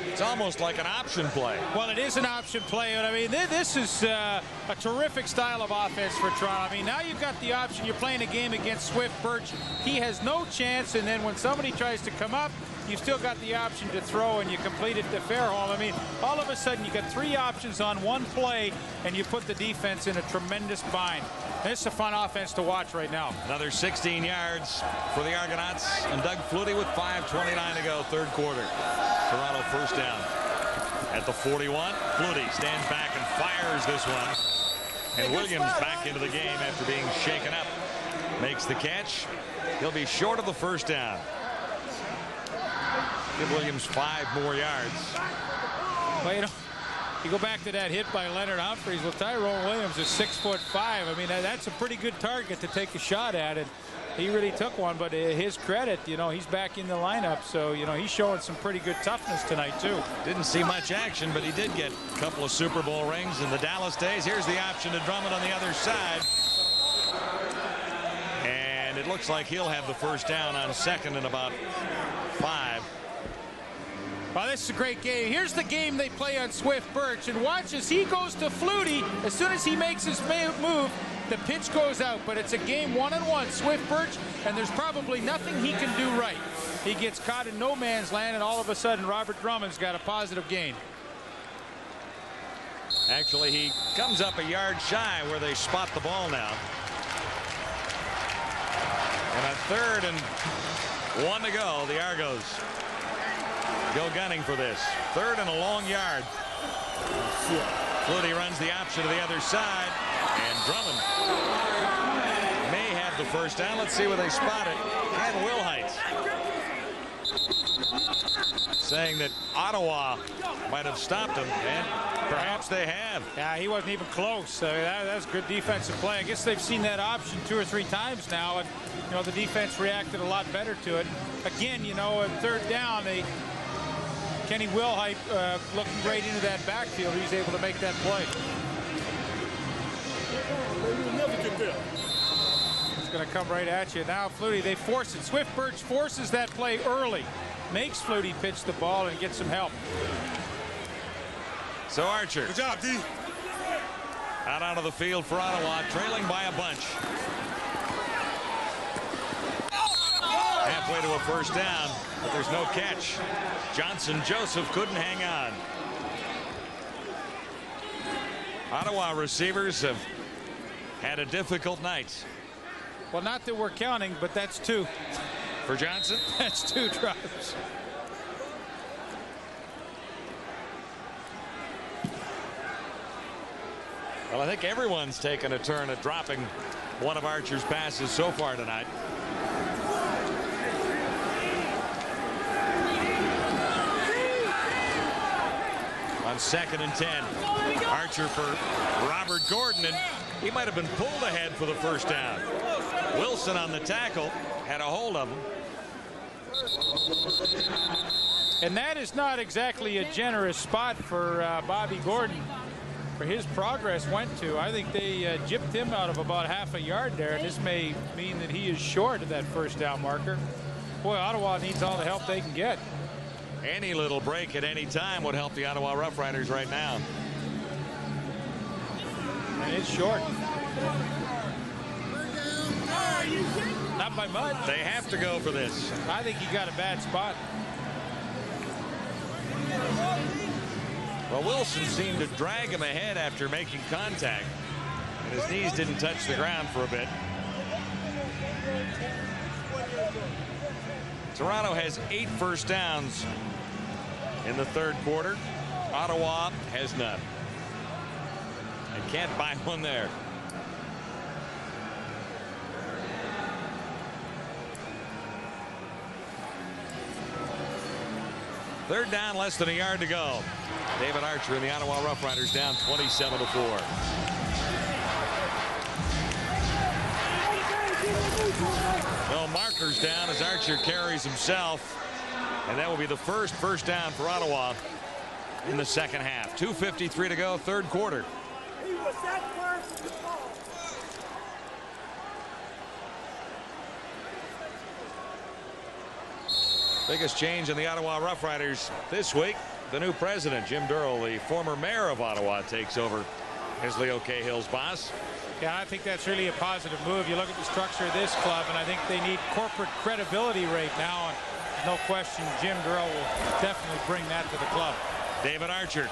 It's almost like an option play. Well, it is an option play, and I mean, this is a terrific style of offense for Toronto. I mean, now you've got the option. You're playing a game against Swift Birch. He has no chance, and then when somebody tries to come up, you've still got the option to throw, and you complete it to Fairholm. I mean, all of a sudden, you got 3 options on one play, and you put the defense in a tremendous bind. This is a fun offense to watch right now. Another 16 yards for the Argonauts, and Doug Flutie with 5:29 to go, third quarter. Toronto first down at the 41. Flutie stands back and fires this one. And Williams back into the game after being shaken up. Makes the catch. He'll be short of the first down. Give Williams 5 more yards. Well, you know, you go back to that hit by Leonard Humphreys. Well, Tyrone Williams is 6'5". I mean, that's a pretty good target to take a shot at, and he really took one. But his credit, you know, he's back in the lineup, so you know he's showing some pretty good toughness tonight too. Didn't see much action, but he did get a couple of Super Bowl rings in the Dallas days. Here's the option to Drummond on the other side, and it looks like he'll have the first down on second and about 5. Well, this is a great game. Here's the game they play on Swift Birch, and watch as he goes to Flutie. As soon as he makes his move, the pitch goes out, but it's a game 1-on-1, Swift Birch, and there's probably nothing he can do right. He gets caught in no man's land, and all of a sudden Robert Drummond's got a positive gain. Actually, he comes up a yard shy where they spot the ball now. And a 3rd and 1 to go. The Argos go gunning for this. 3rd and a long yard. Flutie runs the option to the other side, and Drummond may have the first down. Let's see where they spot it. Ken Wilhite saying that Ottawa might have stopped him, and Perhaps they have. Yeah, he wasn't even close. That's good defensive play. I guess they've seen that option 2 or 3 times now, and the defense reacted a lot better to it. Again, at third down, Kenny Wilhype looking right into that backfield. He's able to make that play. It's going to come right at you. Now Flutie, they force it. Swift Birch forces that play early. Makes Flutie pitch the ball and get some help. So Archer. Good job, D. Out onto the field for Ottawa, trailing by a bunch. Halfway to a first down, but there's no catch. Johnson Joseph couldn't hang on. Ottawa receivers have had a difficult night. Well, not that we're counting, but that's 2. For Johnson? That's 2 drives. Well, I think everyone's taken a turn at dropping one of Archer's passes so far tonight. On 2nd and 10, Archer for Robert Gordon, and he might have been pulled ahead for the first down. Wilson on the tackle had a hold of him. And that is not exactly a generous spot for Bobby Gordon, where his progress went to. I think they gypped him out of about half a yard there, and this may mean that he is short of that first down marker. Boy, Ottawa needs all the help they can get. Any little break at any time would help the Ottawa Rough Riders right now. And it's short. Not by much. They have to go for this. I think he got a bad spot. Well, Wilson seemed to drag him ahead after making contact, and his knees didn't touch the ground for a bit. Toronto has 8 first downs in the third quarter. Ottawa has none. And can't buy one there. Third down, less than a yard to go. David Archer and the Ottawa Rough Riders down 27-4. No markers down as Archer carries himself, and that will be the first down for Ottawa in the second half. 2:53 to go, third quarter. Biggest change in the Ottawa Rough Riders this week. The new president, Jim Durrell, the former mayor of Ottawa, takes over as Leo Cahill's boss. Yeah, I think that's really a positive move. You look at the structure of this club, and I think they need corporate credibility right now. And no question, Jim Durrell will definitely bring that to the club. David Archer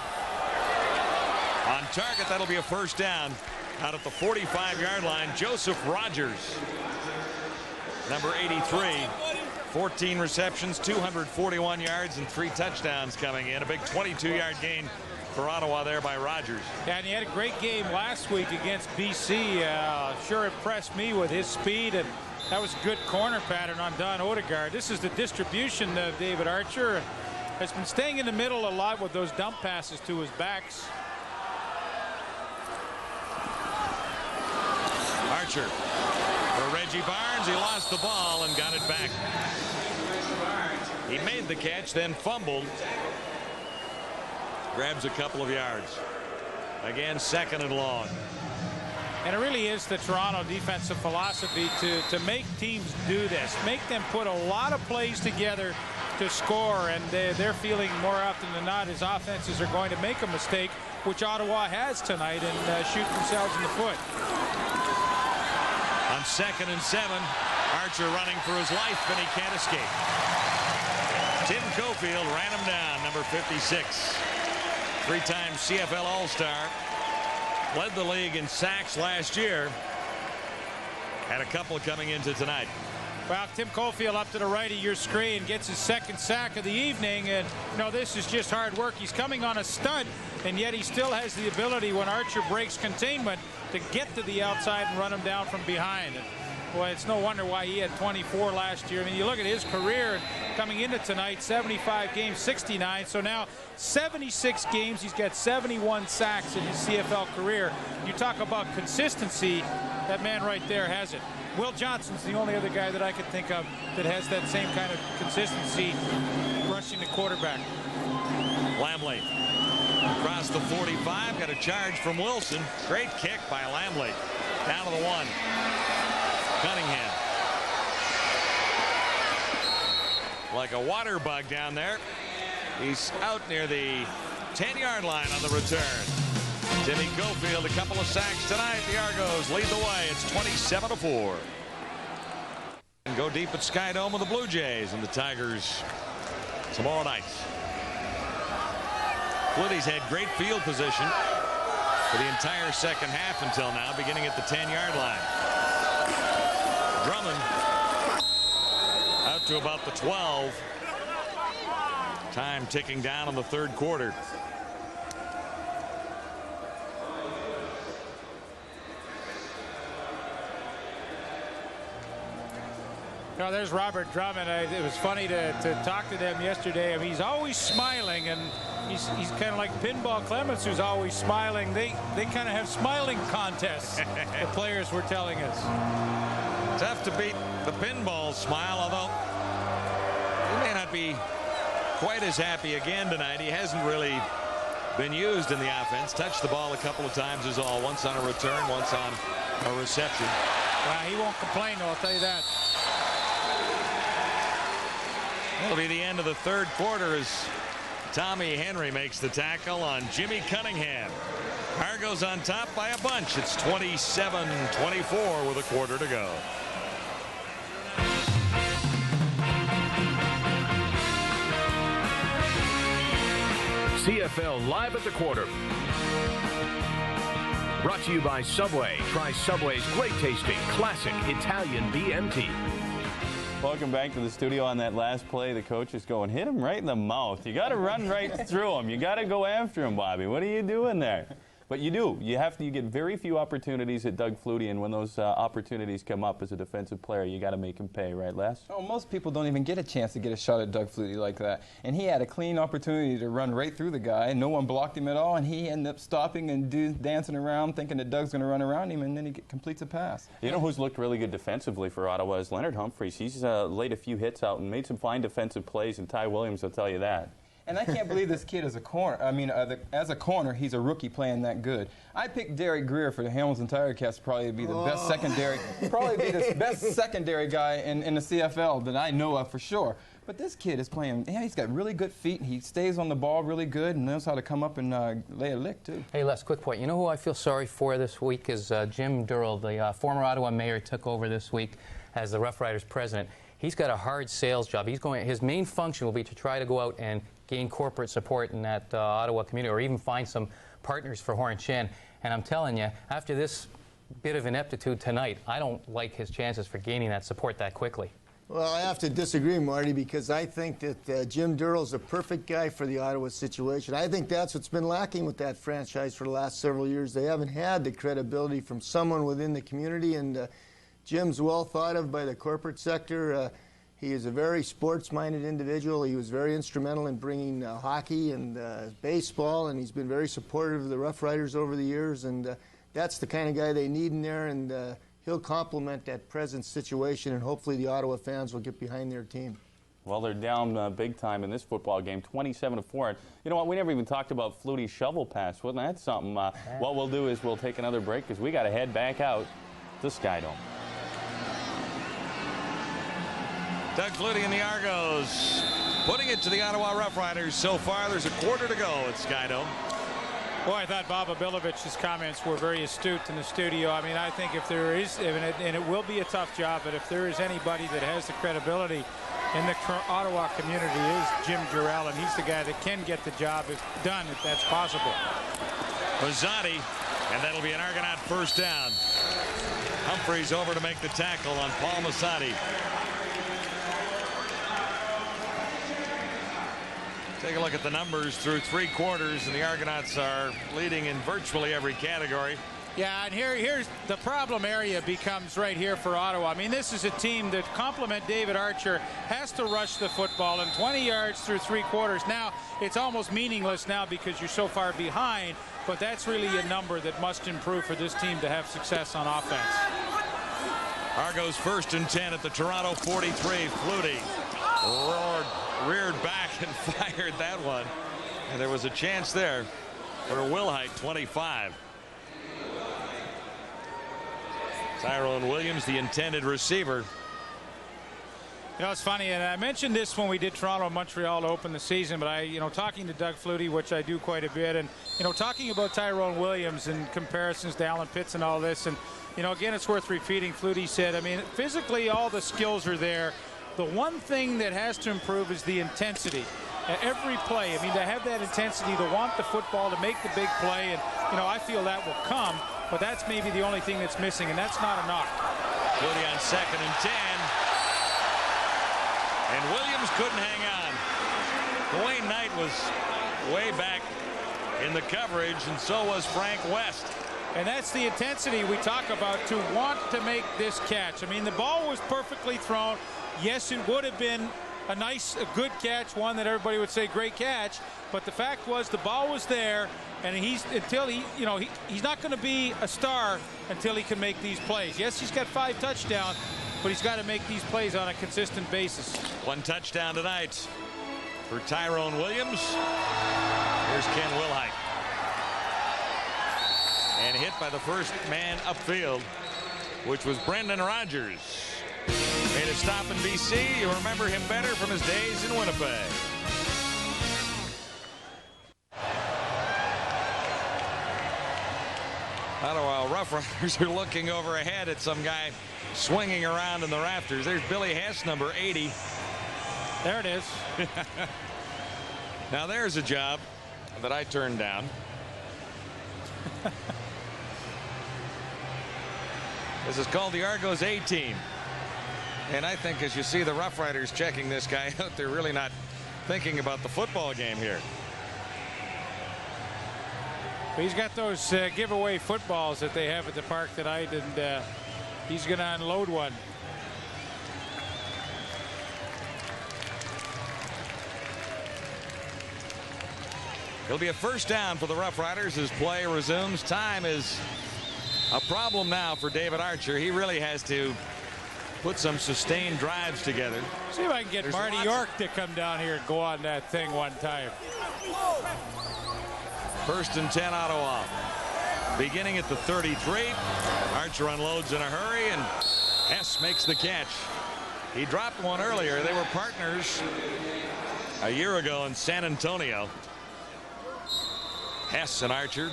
on target. That'll be a first down out at the 45-yard line. Joseph Rogers, number 83. 14 receptions, 241 yards, and 3 touchdowns coming in. A big 22-yard gain for Ottawa there by Rogers. Yeah, and he had a great game last week against BC. Sure impressed me with his speed, and that was a good corner pattern on Don Odegaard. This is the distribution of David Archer. Has been staying in the middle a lot with those dump passes to his backs. Archer for Reggie Barnes. He lost the ball and got it back. He made the catch, then fumbled. Grabs a couple of yards. Again, 2nd and long. And it really is the Toronto defensive philosophy to make teams do this. Make them put a lot of plays together to score, and they're feeling more often than not his offenses are going to make a mistake, which Ottawa has tonight, and shoot themselves in the foot. On 2nd and 7, Archer running for his life, but he can't escape. Tim Cofield ran him down, number 56. 3-time CFL All-Star. Led the league in sacks last year. Had a couple coming into tonight. Well, Tim Cofield up to the right of your screen gets his 2nd sack of the evening, and this is just hard work. He's coming on a stunt, and yet he still has the ability, when Archer breaks containment, to get to the outside and run him down from behind. And Well, it's no wonder why he had 24 last year. I mean, you look at his career coming into tonight, 75 games, 69. So now 76 games. He's got 71 sacks in his CFL career. You talk about consistency, that man right there has it. Will Johnson's the only other guy that I could think of that has that same kind of consistency rushing the quarterback. Lamley across the 45, got a charge from Wilson. Great kick by Lamley. Down to the 1. Cunningham. Like a water bug down there. He's out near the 10-yard line on the return. Timmy Cofield, a couple of sacks tonight. The Argos lead the way. It's 27-4. And go deep at Sky Dome with the Blue Jays and the Tigers tomorrow night. Flutie's had great field position for the entire second half until now, beginning at the 10-yard line. Drummond out to about the 12. Time ticking down in the third quarter. No, there's Robert Drummond. It was funny to talk to them yesterday. I mean, he's always smiling, and he's kind of like Pinball Clements, who's always smiling. They kind of have smiling contests, the players were telling us. Tough to beat the pinball smile, although he may not be quite as happy again tonight. He hasn't really been used in the offense. Touched the ball a couple of times is all. Once on a return, once on a reception. He won't complain, though, I'll tell you that. It'll be the end of the third quarter as Tommy Henry makes the tackle on Jimmy Cunningham. Argos on top by a bunch. It's 27-24 with a quarter to go. CFL Live at the Quarter. Brought to you by Subway. Try Subway's great tasting classic Italian BMT. Welcome back to the studio. On that last play, the coach is going, hit him right in the mouth. You got to run right through him. You got to go after him, Bobby. What are you doing there? But you do. You get very few opportunities at Doug Flutie, and when those opportunities come up as a defensive player, you got to make him pay, right, Les? Oh, most people don't even get a chance to get a shot at Doug Flutie like that. And he had a clean opportunity to run right through the guy, and no one blocked him at all, and he ended up stopping and dancing around, thinking that Doug's going to run around him, and then he completes a pass. You know who's looked really good defensively for Ottawa is Leonard Humphreys. He's laid a few hits out and made some fine defensive plays, and Ty Williams will tell you that. And I can't believe this kid is a corner. I mean, as a corner, he's a rookie playing that good. I picked Derek Greer for the Hamilton Tiger Cats to probably be the best secondary, guy in the CFL that I know of for sure. But this kid is playing. Yeah, he's got really good feet. He stays on the ball really good and knows how to come up and lay a lick too. Hey, Les, quick point. You know who I feel sorry for this week is Jim Durrell, the former Ottawa mayor, took over this week as the Rough Riders president. He's got a hard sales job. His main function will be to try to go out and gain corporate support in that Ottawa community, or even find some partners for Horn Chin. And I'm telling you, after this bit of ineptitude tonight, I don't like his chances for gaining that support that quickly. Well, I have to disagree, Marty, because I think that Jim Durrell's a perfect guy for the Ottawa situation. I think that's what's been lacking with that franchise for the last several years. They haven't had the credibility from someone within the community, and Jim's well thought of by the corporate sector. He is a very sports-minded individual. He was very instrumental in bringing hockey and baseball, and he's been very supportive of the Rough Riders over the years, and that's the kind of guy they need in there, and he'll complement that present situation, and hopefully the Ottawa fans will get behind their team. Well, they're down big time in this football game, 27-4. You know what? We never even talked about Flutie's shovel pass. Wasn't that something? What we'll do is we'll take another break because we got to head back out to Sky Dome. Doug Flutie and the Argos putting it to the Ottawa Rough Riders. So far, there's a quarter to go at Sky Dome. Boy, I thought Bob Abilovich's comments were very astute in the studio. I mean, I think if there is, and it will be a tough job, but if there is anybody that has the credibility in the Ottawa community, is Jim Durrell, and he's the guy that can get the job done if that's possible. Mazzotti, and that'll be an Argonaut first down. Humphreys over to make the tackle on Paul Mazzotti. Take a look at the numbers through three quarters, and the Argonauts are leading in virtually every category. Yeah, and here's the problem area becomes right here for Ottawa. I mean, this is a team that complement David Archer has to rush the football, and 20 yards through 3 quarters. Now, it's almost meaningless now because you're so far behind, but that's really a number that must improve for this team to have success on offense. Argos 1st and 10 at the Toronto 43. Flutie reared back and fired that one. And there was a chance there for Wilhite, 25. Tyrone Williams, the intended receiver. You know, it's funny, and I mentioned this when we did Toronto and Montreal to open the season, but talking to Doug Flutie, which I do quite a bit, and, talking about Tyrone Williams and comparisons to Alan Pitts and all this, and, again, it's worth repeating. Flutie said, I mean, physically all the skills are there. The one thing that has to improve is the intensity. Every play, I mean, to have that intensity, to want the football, to make the big play, and, I feel that will come, but that's maybe the only thing that's missing, and that's not a knock. Flutie on 2nd and 10. And Williams couldn't hang on. Dwayne Knight was way back in the coverage, and so was Frank West. And that's the intensity we talk about, to want to make this catch. I mean, the ball was perfectly thrown. Yes, it would have been a good catch, one that everybody would say great catch, but the fact was the ball was there, and he's not going to be a star until he can make these plays. Yes, he's got 5 touchdowns, but he's got to make these plays on a consistent basis. 1 touchdown tonight for Tyrone Williams. Here's Ken Wilhite. And hit by the first man upfield, which was Brendan Rodgers. Made a stop in BC. You remember him better from his days in Winnipeg. Ottawa Rough Riders are looking over ahead at some guy swinging around in the rafters. There's Billy Hess, number 80. There it is. Now there's a job that I turned down. This is called the Argos A-team. And I think as you see the Rough Riders checking this guy out, they're really not thinking about the football game here. He's got those giveaway footballs that they have at the park tonight, and he's going to unload one. It'll be a first down for the Rough Riders as play resumes. Time is a problem now for David Archer. He really has to put some sustained drives together. See if I can get Marty York to come down here and go on that thing one time. 1st and 10 Ottawa. Beginning at the 33. Archer unloads in a hurry, and Hess makes the catch. He dropped one earlier. They were partners a year ago in San Antonio. Hess and Archer.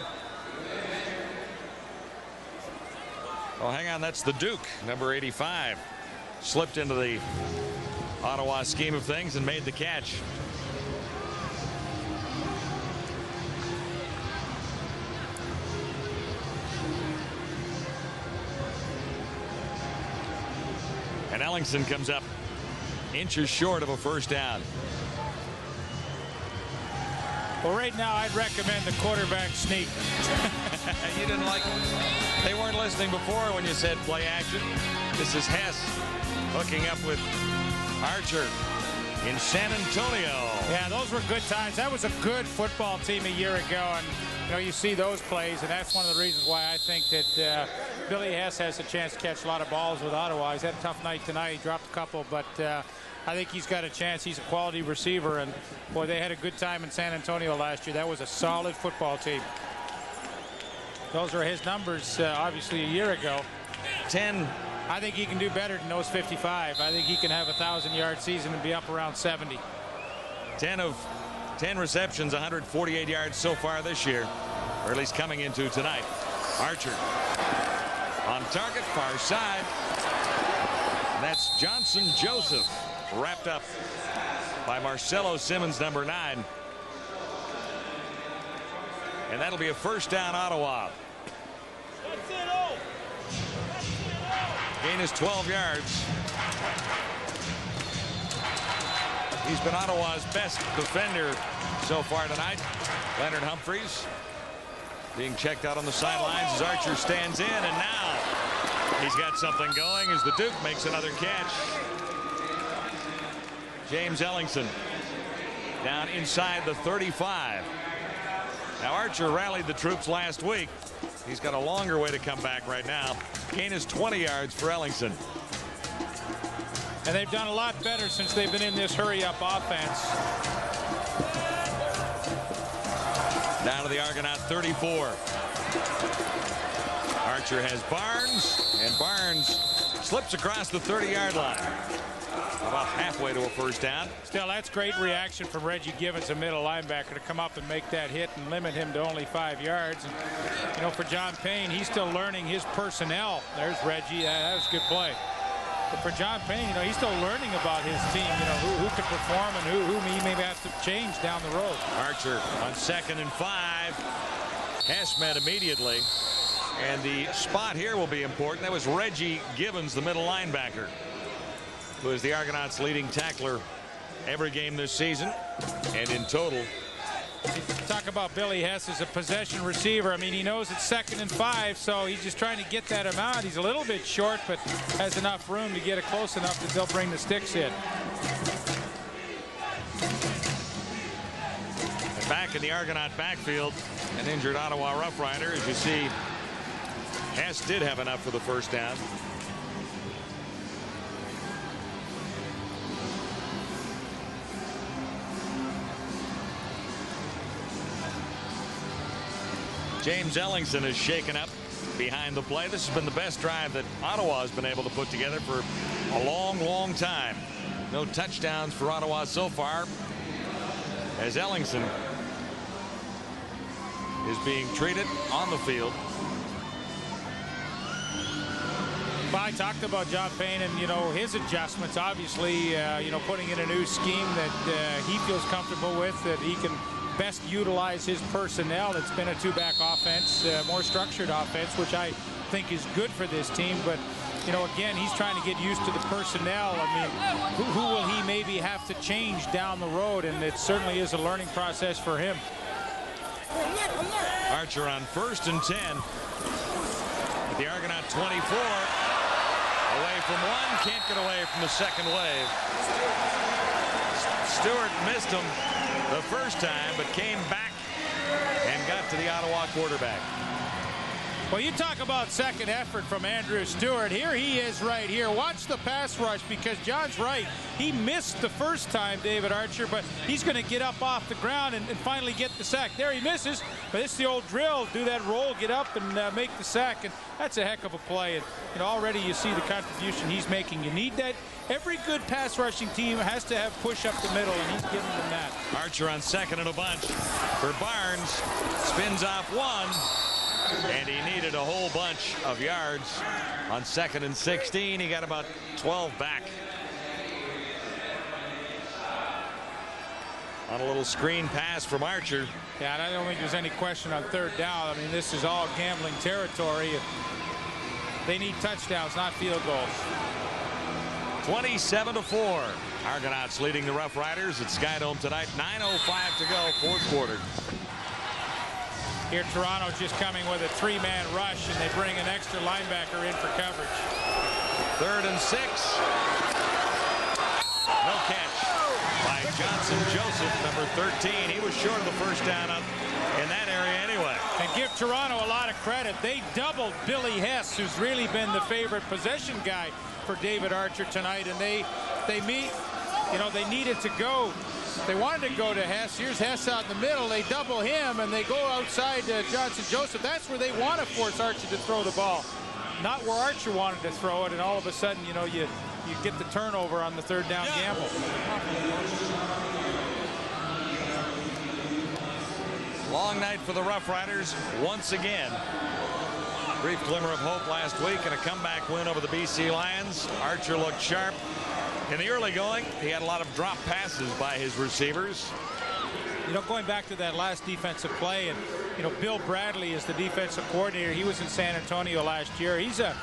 Oh, hang on, that's the Duke, number 85. Slipped into the Ottawa scheme of things and made the catch. And Ellingson comes up inches short of a first down. Well, right now I'd recommend the quarterback sneak. You didn't like it. They weren't listening before when you said play action. This is Hess hooking up with Archer in San Antonio. Yeah, those were good times. That was a good football team a year ago, and you see those plays, and that's one of the reasons why I think that Billy Hess has a chance to catch a lot of balls with Ottawa. He's had a tough night tonight. He dropped a couple, but I think he's got a chance. He's a quality receiver, and boy, they had a good time in San Antonio last year. That was a solid football team. Those are his numbers, obviously, a year ago. 10. I think he can do better than those 55. I think he can have a 1,000-yard season and be up around 70. 10 of 10 receptions, 148 yards so far this year, or at least coming into tonight. Archer on target, far side. And that's Johnson Joseph, wrapped up by Marcelo Simmons, number 9. And that'll be a first down, Ottawa. Gain is 12 yards. He's been Ottawa's best defender so far tonight, Leonard Humphreys. being checked out on the sidelines as Archer stands in, and now he's got something going as the Duke makes another catch. James Ellingson down inside the 35. Now Archer rallied the troops last week. He's got a longer way to come back right now. Gain is 20 yards for Ellingson. And they've done a lot better since they've been in this hurry-up offense. Down to the Argonaut 34. Archer has Barnes, and Barnes slips across the 30-yard line. About halfway to a first down. Still, that's great reaction from Reggie Givens, a middle linebacker, to come up and make that hit and limit him to only 5 yards. And, you know, for John Payne, he's still learning his personnel. There's Reggie. That was a good play. But for John Payne, you know, he's still learning about his team, you know, who can perform and who he may have to change down the road. Archer on 2nd and 5. Hess met immediately. And the spot here will be important. That was Reggie Givens, the middle linebacker, who is the Argonauts' leading tackler every game this season. And in total, talk about Billy Hess as a possession receiver. I mean, he knows it's 2nd and 5, so he's just trying to get that amount. He's a little bit short, but has enough room to get it close enough that they'll bring the sticks in. And back in the Argonaut backfield, an injured Ottawa Rough Rider. As you see, Hess did have enough for the first down. James Ellingson is shaken up behind the play. This has been the best drive that Ottawa has been able to put together for a long time. No touchdowns for Ottawa so far, as Ellingson is being treated on the field. Well, I talked about John Payne and, you know, his adjustments. Obviously, you know, putting in a new scheme that he feels comfortable with, that he can best utilize his personnel. It's been a two-back offense, more structured offense, which I think is good for this team. But, you know, again, he's trying to get used to the personnel. I mean, who will he maybe have to change down the road? And it certainly is a learning process for him. Archer on 1st and 10 at the Argonaut 24. Away from one, can't get away from the second wave. Stewart missed him the first time, but came back and got to the Ottawa quarterback. Well, you talk about second effort from Andrew Stewart. Here he is right here. Watch the pass rush, because John's right. He missed the first time, David Archer, but he's going to get up off the ground and finally get the sack. There he misses, but it's the old drill. Do that roll, get up, and make the sack. And that's a heck of a play. And, you know, already you see the contribution he's making. You need that. Every good pass rushing team has to have push up the middle, and he's giving them that. Archer on 2nd and a bunch for Barnes. Spins off one. And he needed a whole bunch of yards on 2nd and 16. He got about 12 back on a little screen pass from Archer. Yeah, and I don't think there's any question on 3rd down. I mean, this is all gambling territory. They need touchdowns, not field goals. 27-4. Argonauts leading the Rough Riders at Skydome tonight. 9:05 to go, 4th quarter. Here Toronto just coming with a 3-man rush, and they bring an extra linebacker in for coverage. 3rd and 6. No catch by Johnson Joseph, number 13. He was short of the first down in that area anyway. And give Toronto a lot of credit. They doubled Billy Hess, who's really been the favorite possession guy for David Archer tonight, and they meet, you know, they needed to go. They wanted to go to Hess. Here's Hess out in the middle. They double him, and they go outside Johnson Joseph. That's where they want to force Archer to throw the ball, not where Archer wanted to throw it. And all of a sudden, you know, you get the turnover on the 3rd down gamble. Long night for the Rough Riders once again. Brief glimmer of hope last week and a comeback win over the BC Lions. Archer looked sharp. In the early going, he had a lot of drop passes by his receivers. You know, going back to that last defensive play, and, you know, Bill Bradley is the defensive coordinator. He was in San Antonio last year. He's got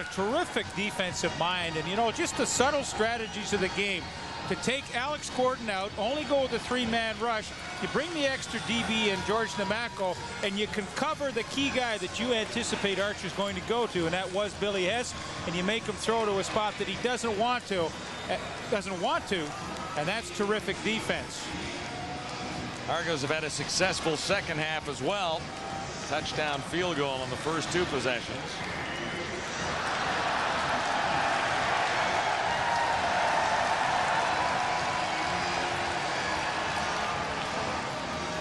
a terrific defensive mind, and, you know, just the subtle strategies of the game. to take Alex Gordon out, only go with a 3-man rush. You bring the extra DB in George Namako, and you can cover the key guy that you anticipate Archer's going to go to, and that was Billy Hess, and you make him throw to a spot that he doesn't want to, and that's terrific defense. Argos have had a successful second half as well. Touchdown field goal on the first 2 possessions.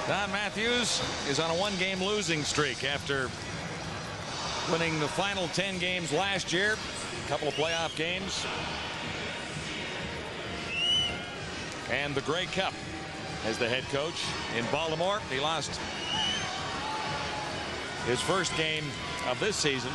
Don Matthews is on a 1-game losing streak after winning the final 10 games last year, a couple of playoff games, and the Grey Cup as the head coach in Baltimore. He lost his first game of this season.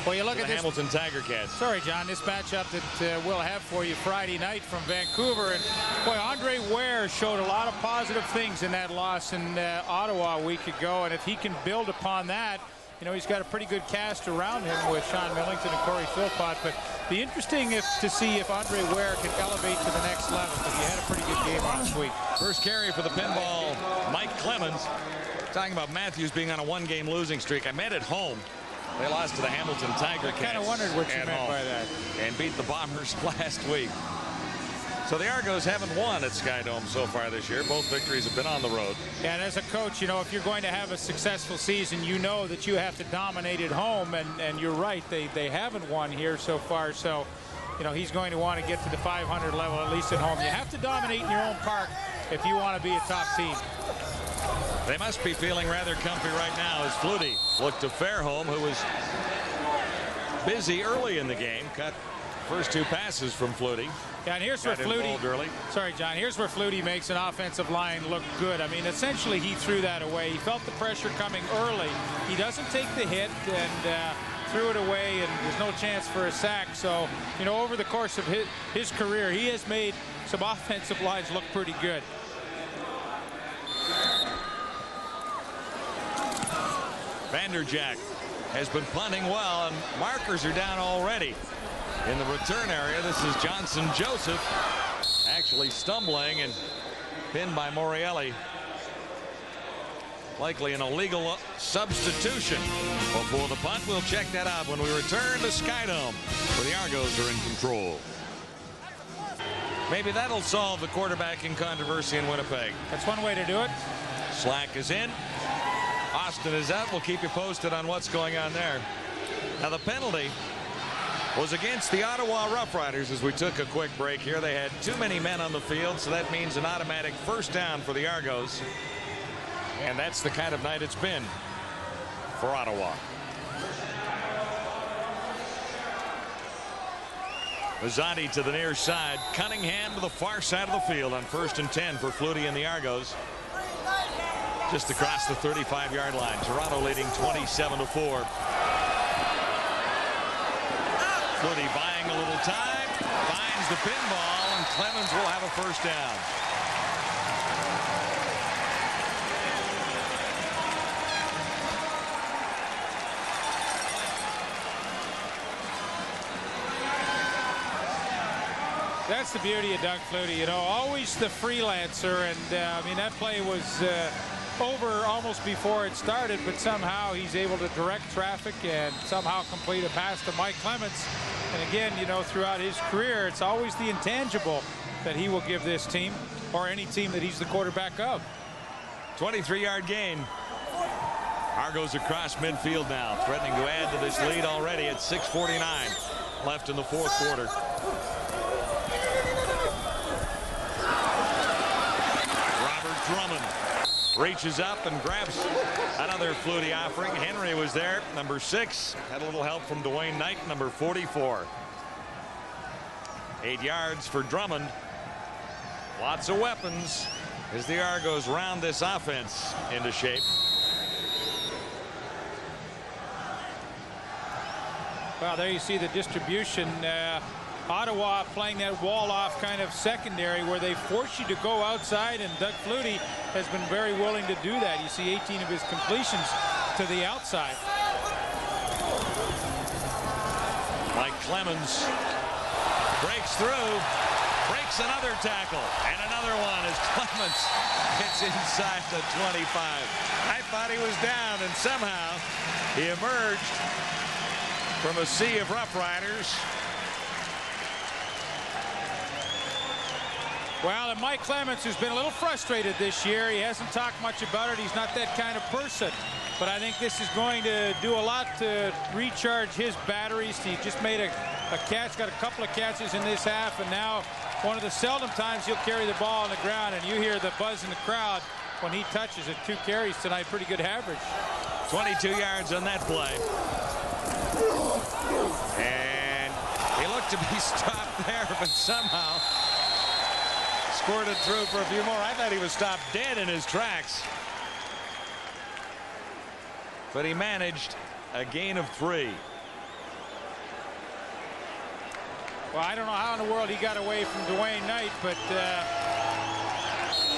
Well, you look at this Hamilton Tiger Cats. Sorry, John. This matchup that we'll have for you Friday night from Vancouver, and boy, Andre Ware showed a lot of positive things in that loss in Ottawa a week ago, and if he can build upon that, you know, he's got a pretty good cast around him with Sean Millington and Corey Philpott. But be interesting to see if Andre Ware can elevate to the next level, because he had a pretty good game last week. First carry for the Pinball, Mike Clemens. Talking about Matthews being on a 1-game losing streak. I met at home. They lost to the Hamilton Tiger Cats. I kind of wondered what you meant by that. And beat the Bombers last week. So the Argos haven't won at Skydome so far this year. Both victories have been on the road. And as a coach, you know, if you're going to have a successful season, you know that you have to dominate at home. And you're right, they haven't won here so far. So, you know, he's going to want to get to the 500 level, at least at home. You have to dominate in your own park if you want to be a top team. They must be feeling rather comfy right now as Flutie looked to Fairholm, who was busy early in the game. Cut first 2 passes from Flutie. Yeah, and here's where Flutie. Sorry, John. Here's where Flutie makes an offensive line look good. I mean, essentially, he threw that away. He felt the pressure coming early. He doesn't take the hit and threw it away, and there's no chance for a sack. So, you know, over the course of his career, he has made some offensive lines look pretty good. Vanderjack has been punting well, and markers are down already in the return area. This is Johnson Joseph actually stumbling and pinned by Morielli. Likely an illegal substitution before the punt. We'll check that out when we return to Skydome, where the Argos are in control. Maybe that'll solve the quarterbacking controversy in Winnipeg. That's one way to do it. Slack is in. Austin is out. We'll keep you posted on what's going on there. Now, the penalty was against the Ottawa Rough Riders as we took a quick break here. They had too many men on the field, so that means an automatic first down for the Argos. And that's the kind of night it's been for Ottawa. Mazzotti to the near side. Cunningham to the far side of the field on 1st and 10 for Flutie and the Argos. Just across the 35-yard line. Toronto leading 27-4. Flutie buying a little time. Finds the pinball, and Clemens will have a first down. That's the beauty of Doug Flutie, you know, always the freelancer, and I mean, that play was over almost before it started, but somehow he's able to direct traffic and somehow complete a pass to Mike Clemens. And again, you know, throughout his career, it's always the intangible that he will give this team, or any team that he's the quarterback of. 23-yard gain. Argos across midfield now, threatening to add to this lead already at 6:49 left in the 4th quarter. Drummond reaches up and grabs another Flutie offering. Henry was there, number 6. Had a little help from Dwayne Knight, number 44. 8 yards for Drummond. Lots of weapons as the Argos round this offense into shape. Well, there you see the distribution. Ottawa playing that wall-off kind of secondary where they force you to go outside, and Doug Flutie has been very willing to do that. You see 18 of his completions to the outside. Mike Clemens breaks through, Breaks another tackle, and another one as Clements gets inside the 25. I thought he was down, and somehow he emerged from a sea of Rough Riders. Well, and Mike Clements, who's been a little frustrated this year, he hasn't talked much about it. He's not that kind of person. But I think this is going to do a lot to recharge his batteries. He just made a catch, got a couple of catches in this half, and now one of the seldom times he'll carry the ball on the ground, and you hear the buzz in the crowd when he touches it. 2 carries tonight, pretty good average. 22 yards on that play. And he looked to be stopped there, but somehow squirted through for a few more. I thought he was stopped dead in his tracks. But he managed a gain of 3. Well, I don't know how in the world he got away from Dwayne Knight, but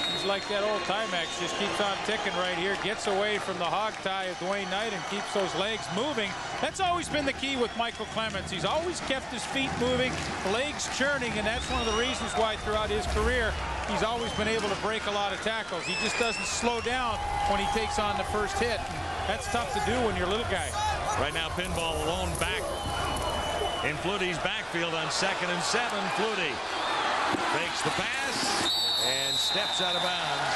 he's like that old Timex, just keeps on ticking right here, gets away from the hog tie of Dwayne Knight and keeps those legs moving. That's always been the key with Michael Clements. He's always kept his feet moving, legs churning, and that's one of the reasons why throughout his career he's always been able to break a lot of tackles. He just doesn't slow down when he takes on the first hit. That's tough to do when you're a little guy. Right now, Pinball alone back in Flutie's backfield on 2nd and 7. Flutie fakes the pass and steps out of bounds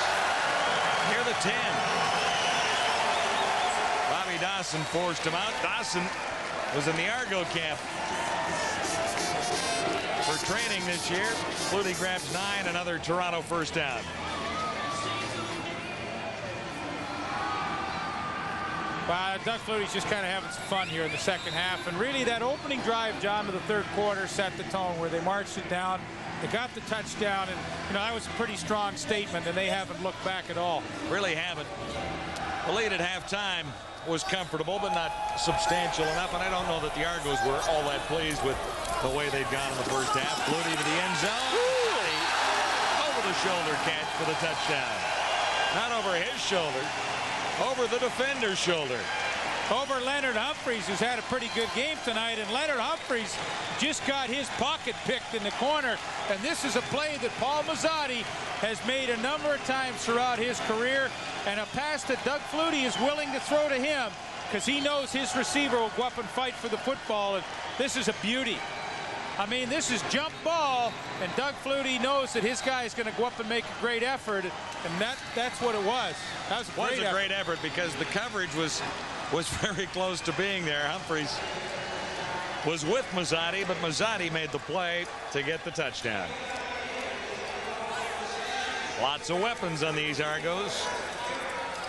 near the 10. Bobby Dawson forced him out. Dawson was in the Argo camp for training this year. Flutie grabs 9, another Toronto first down. Doug Flutie's just kind of having some fun here in the second half. And really that opening drive, John, to the third quarter set the tone where they marched it down. They got the touchdown, and that was a pretty strong statement, and they haven't looked back at all. Really haven't. The lead at halftime was comfortable, but not substantial enough, and I don't know that the Argos were all that pleased with the way they'd gone in the first half. Flutie to the end zone. Over the shoulder catch for the touchdown. Not over his shoulder. Over the defender's shoulder. Over Leonard Humphreys, who's had a pretty good game tonight, and Leonard Humphreys just got his pocket picked in the corner, and this is a play that Paul Mazzotti has made a number of times throughout his career, and a pass that Doug Flutie is willing to throw to him because he knows his receiver will go up and fight for the football, and this is a beauty. I mean, this is jump ball, and Doug Flutie knows that his guy is going to go up and make a great effort, and that's what it was. That was a great effort because the coverage was very close to being there. Humphreys was with Mazzotti, but Mazzotti made the play to get the touchdown. Lots of weapons on these Argos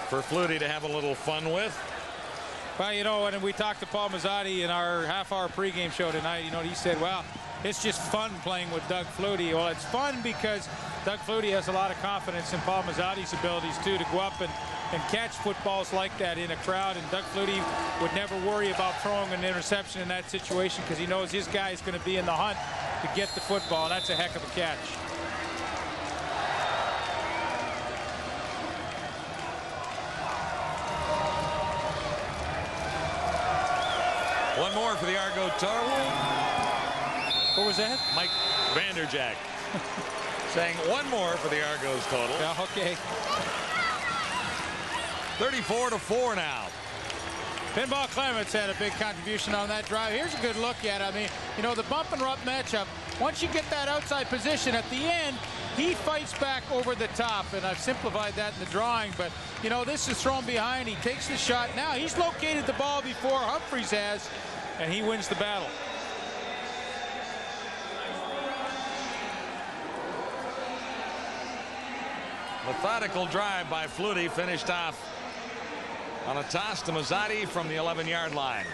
for Flutie to have a little fun with. Well, when we talked to Paul Mazzotti in our half-hour pregame show tonight, he said, well, it's just fun playing with Doug Flutie. Well, it's fun because Doug Flutie has a lot of confidence in Paul Mazzotti's abilities, too, to go up and catch footballs like that in a crowd. And Doug Flutie would never worry about throwing an interception in that situation because he knows his guy is going to be in the hunt to get the football. And that's a heck of a catch. One more for the Argo total. What was that? Mike Vanderjack saying one more for the Argos total. Yeah, okay. 34-4 now. Pinball Clements had a big contribution on that drive. Here's a good look at it. I mean, the bump and rub matchup, once you get that outside position at the end, he fights back over the top, and I've simplified that in the drawing, but, this is thrown behind. He takes the shot. Now he's located the ball before Humphreys has, and he wins the battle. Methodical drive by Flutie finished off on a toss to Mazzotti from the 11-yard line.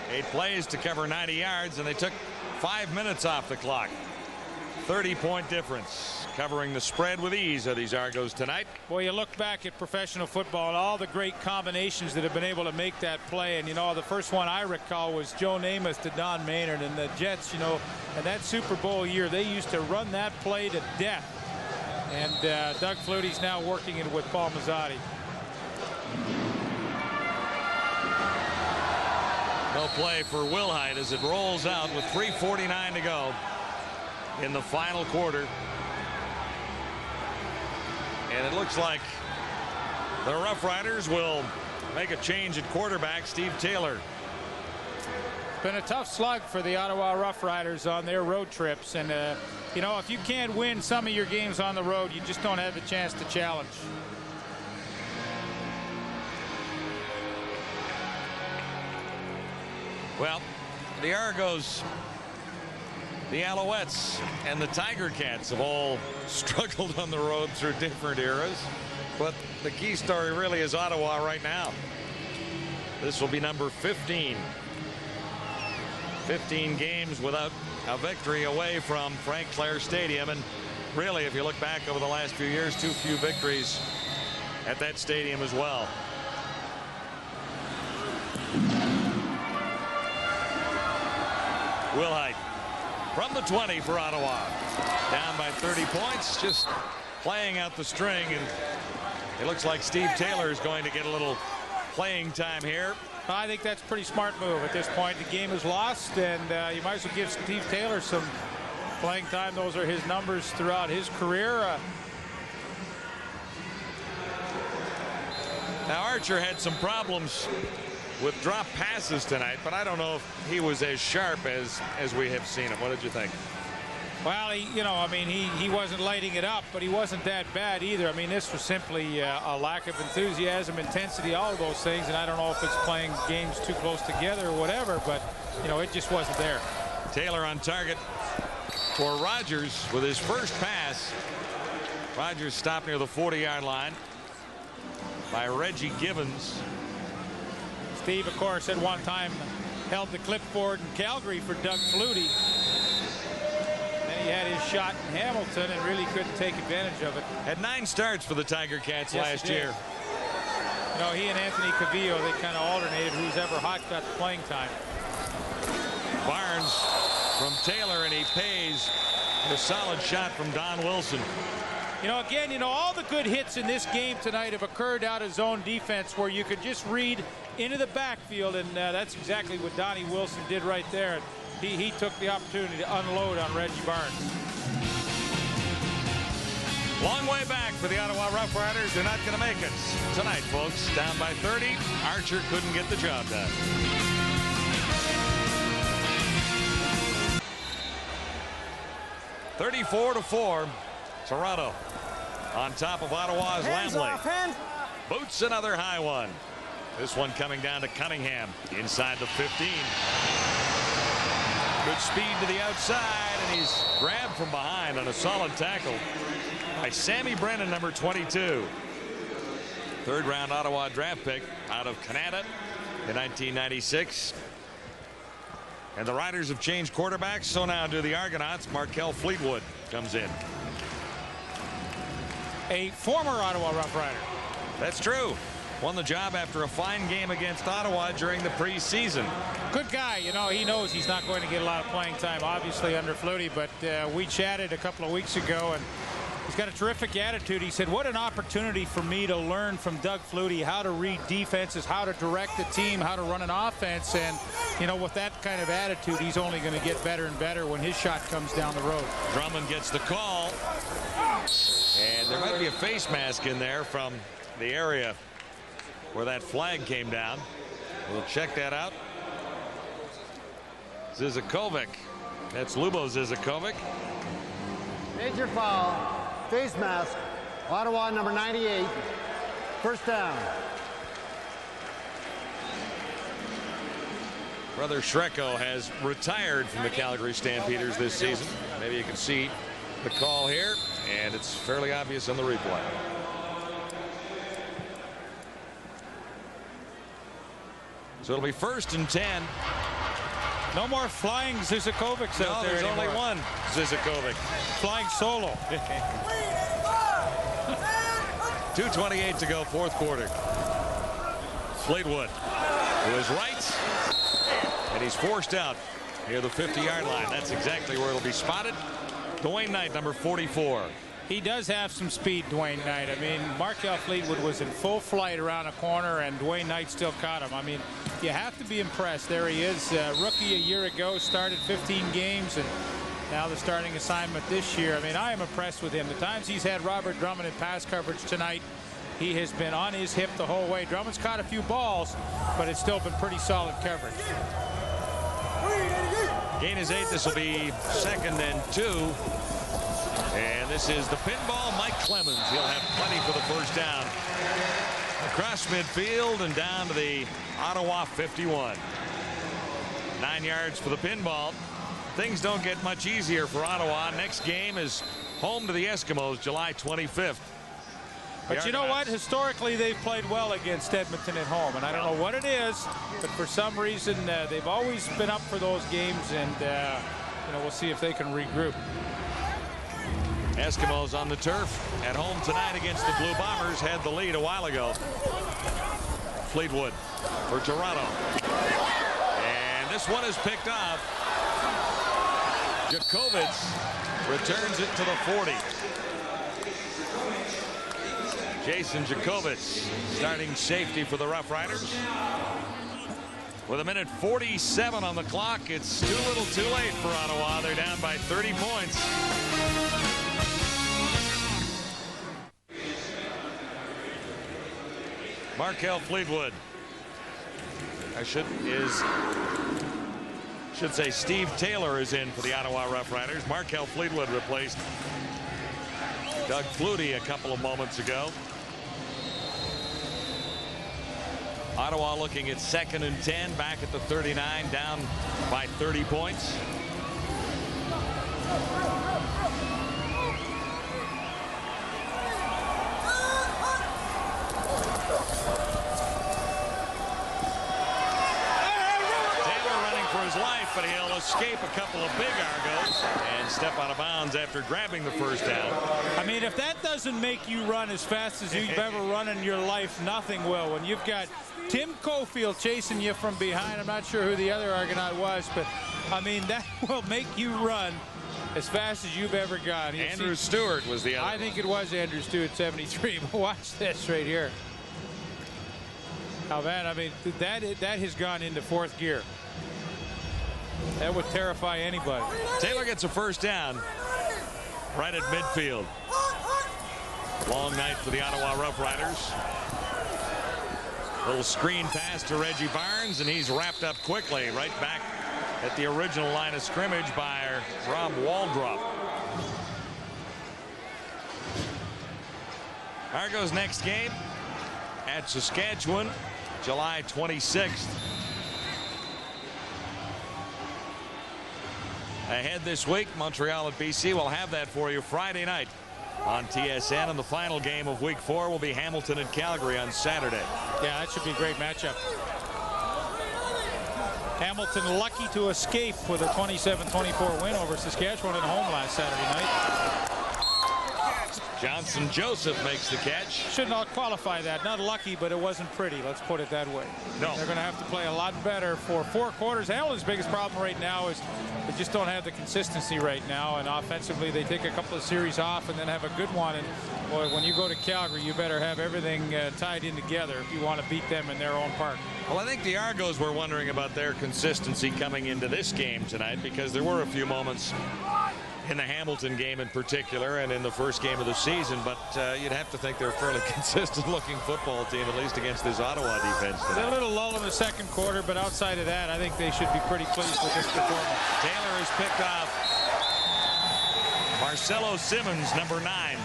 8 plays to cover 90 yards, and they took 5 minutes off the clock. 30-point difference. Covering the spread with ease of these Argos tonight. Boy, you look back at professional football and all the great combinations that have been able to make that play. And, the first one I recall was Joe Namath to Don Maynard. And the Jets, in that Super Bowl year, they used to run that play to death. And Doug Flutie's now working it with Paul Mazzotti. No play for Wilhite as it rolls out with 3:49 to go. in the final quarter. And it looks like the Rough Riders will make a change at quarterback. Steve Taylor. It's been a tough slug for the Ottawa Rough Riders on their road trips. And, you know, if you can't win some of your games on the road, you just don't have a chance to challenge. Well, the Argos, the Alouettes, and the Tiger Cats have all struggled on the road through different eras. But the key story really is Ottawa right now. This will be number 15. 15 games without a victory away from Frank Clair Stadium. And really, if you look back over the last few years, too few victories at that stadium as well. Wilhite from the 20 for Ottawa. Down by 30 points, just playing out the string. And it looks like Steve Taylor is going to get a little playing time here. I think that's a pretty smart move at this point. The game is lost, and you might as well give Steve Taylor some playing time. Those are his numbers throughout his career. Now, Archer had some problems with drop passes tonight, but I don't know if he was as sharp as we have seen him. What did you think? Well, you know, I mean, he wasn't lighting it up, but he wasn't that bad either. I mean, this was simply a lack of enthusiasm, intensity, all of those things. And I don't know if it's playing games too close together or whatever, but, you know, it just wasn't there. Taylor on target for Rogers with his first pass. Rogers stopped near the 40-yard line by Reggie Gibbons. Steve, of course, at one time held the clipboard in Calgary for Doug Flutie. He had his shot in Hamilton and really couldn't take advantage of it. Had 9 starts for the Tiger Cats last year. You know, he and Anthony Cavillo, they kind of alternated who's ever hot got the playing time. Barnes from Taylor, and he pays a solid shot from Don Wilson. You know, again, you know, all the good hits in this game tonight have occurred out of zone defense where you could just read into the backfield, and that's exactly what Donnie Wilson did right there. He took the opportunity to unload on Reggie Barnes. Long way back for the Ottawa Rough Riders. They're not going to make it tonight, folks. Down by 30. Archer couldn't get the job done. (34-4). Toronto on top of Ottawa's Lamley. Boots another high one. This one coming down to Cunningham inside the 15. Good speed to the outside, and he's grabbed from behind on a solid tackle by Sammy Brennan, number 22. Third-round Ottawa draft pick out of Canada in 1996. And the Riders have changed quarterbacks, so now do the Argonauts. Markel Fleetwood comes in. A former Ottawa Rough Rider. That's true. Won the job after a fine game against Ottawa during the preseason. Good guy. You know, he knows he's not going to get a lot of playing time, obviously, under Flutie, but we chatted a couple of weeks ago, and he's got a terrific attitude. He said, what an opportunity for me to learn from Doug Flutie how to read defenses, how to direct the team, how to run an offense. And, you know, with that kind of attitude, he's only going to get better and better when his shot comes down the road. Drummond gets the call. And there might be a face mask in there from the area where that flag came down. We'll check that out. Zizakovic. That's Lubo Zizakovic. Major foul. Face mask. Ottawa number 98. First down. Brother Shreko has retired from the Calgary Stampeders this season. Maybe you can see the call here, and it's fairly obvious on the replay. So it'll be 1st and 10. No more flying Zizakovics out there there's anymore. only one Zizakovic. Flying solo. 2:28 to go, 4th quarter. Fleetwood to his right, and he's forced out near the 50-yard line. That's exactly where it'll be spotted. Dwayne Knight, number 44. He does have some speed, Dwayne Knight. I mean, Markel Fleetwood was in full flight around a corner, and Dwayne Knight still caught him. I mean, you have to be impressed. There he is, rookie a year ago, started 15 games, and Now the starting assignment this year. I mean, I am impressed with him. The times he's had Robert Drummond in pass coverage tonight, he has been on his hip the whole way. Drummond's caught a few balls, but it's still been pretty solid coverage. Gain is 8. This will be 2nd and 2. And this is the pinball. Mike Clemens. He'll have plenty for the first down. Across midfield and down to the Ottawa 51. 9 yards for the pinball. Things don't get much easier for Ottawa. Next game is home to the Eskimos, July 25th. But you know what? Historically, they've played well against Edmonton at home. And I don't know what it is, but for some reason, they've always been up for those games. And, you know, we'll see if they can regroup. Eskimos on the turf at home tonight against the Blue Bombers. Had the lead a while ago. Fleetwood for Toronto. And this one is picked off. Jacobitz returns it to the 40. Jason Jacobitz, starting safety for the Rough Riders. With 1:47 on the clock, it's too little too late for Ottawa. They're down by 30 points. Markel Fleetwood. Should say Steve Taylor is in for the Ottawa Rough Riders. Markel Fleetwood replaced Doug Flutie a couple of moments ago. Ottawa looking at 2nd and 10, back at the 39, down by 30 points. Life, but he'll escape a couple of big Argos and step out of bounds after grabbing the first down. I mean, if that doesn't make you run as fast as you've ever run in your life, nothing will. When you've got Tim Cofield chasing you from behind, I'm not sure who the other Argonaut was, but I mean, that will make you run as fast as you've ever gone. Andrew Stewart was the other. I think it was Andrew Stewart, 73. But watch this right here. Now, man, I mean, that has gone into 4th gear. That would terrify anybody. Taylor gets a first down right at midfield. Long night for the Ottawa Rough Riders. Little screen pass to Reggie Barnes, and he's wrapped up quickly right back at the original line of scrimmage by Rob Waldrop. Argos' next game at Saskatchewan, July 26th. Ahead this week, Montreal at BC. We'll have that for you Friday night on TSN. And the final game of week 4 will be Hamilton and Calgary on Saturday. Yeah, that should be a great matchup. Hamilton lucky to escape with a 27-24 win over Saskatchewan at home last Saturday night. Johnson Joseph makes the catch. Should not qualify that. Not lucky, but it wasn't pretty. Let's put it that way. No. They're going to have to play a lot better for 4 quarters. Hamilton's biggest problem right now is they just don't have the consistency right now. And offensively, they take a couple of series off and then have a good one. And boy, when you go to Calgary, you better have everything tied in together if you want to beat them in their own park. Well, I think the Argos were wondering about their consistency coming into this game tonight, because there were a few moments in the Hamilton game in particular and in the first game of the season, but you'd have to think they're a fairly consistent looking football team, at least against this Ottawa defense tonight. A little lull in the 2nd quarter, but outside of that, I think they should be pretty pleased with this performance. Taylor is picked off. Marcelo Simmons, number 9.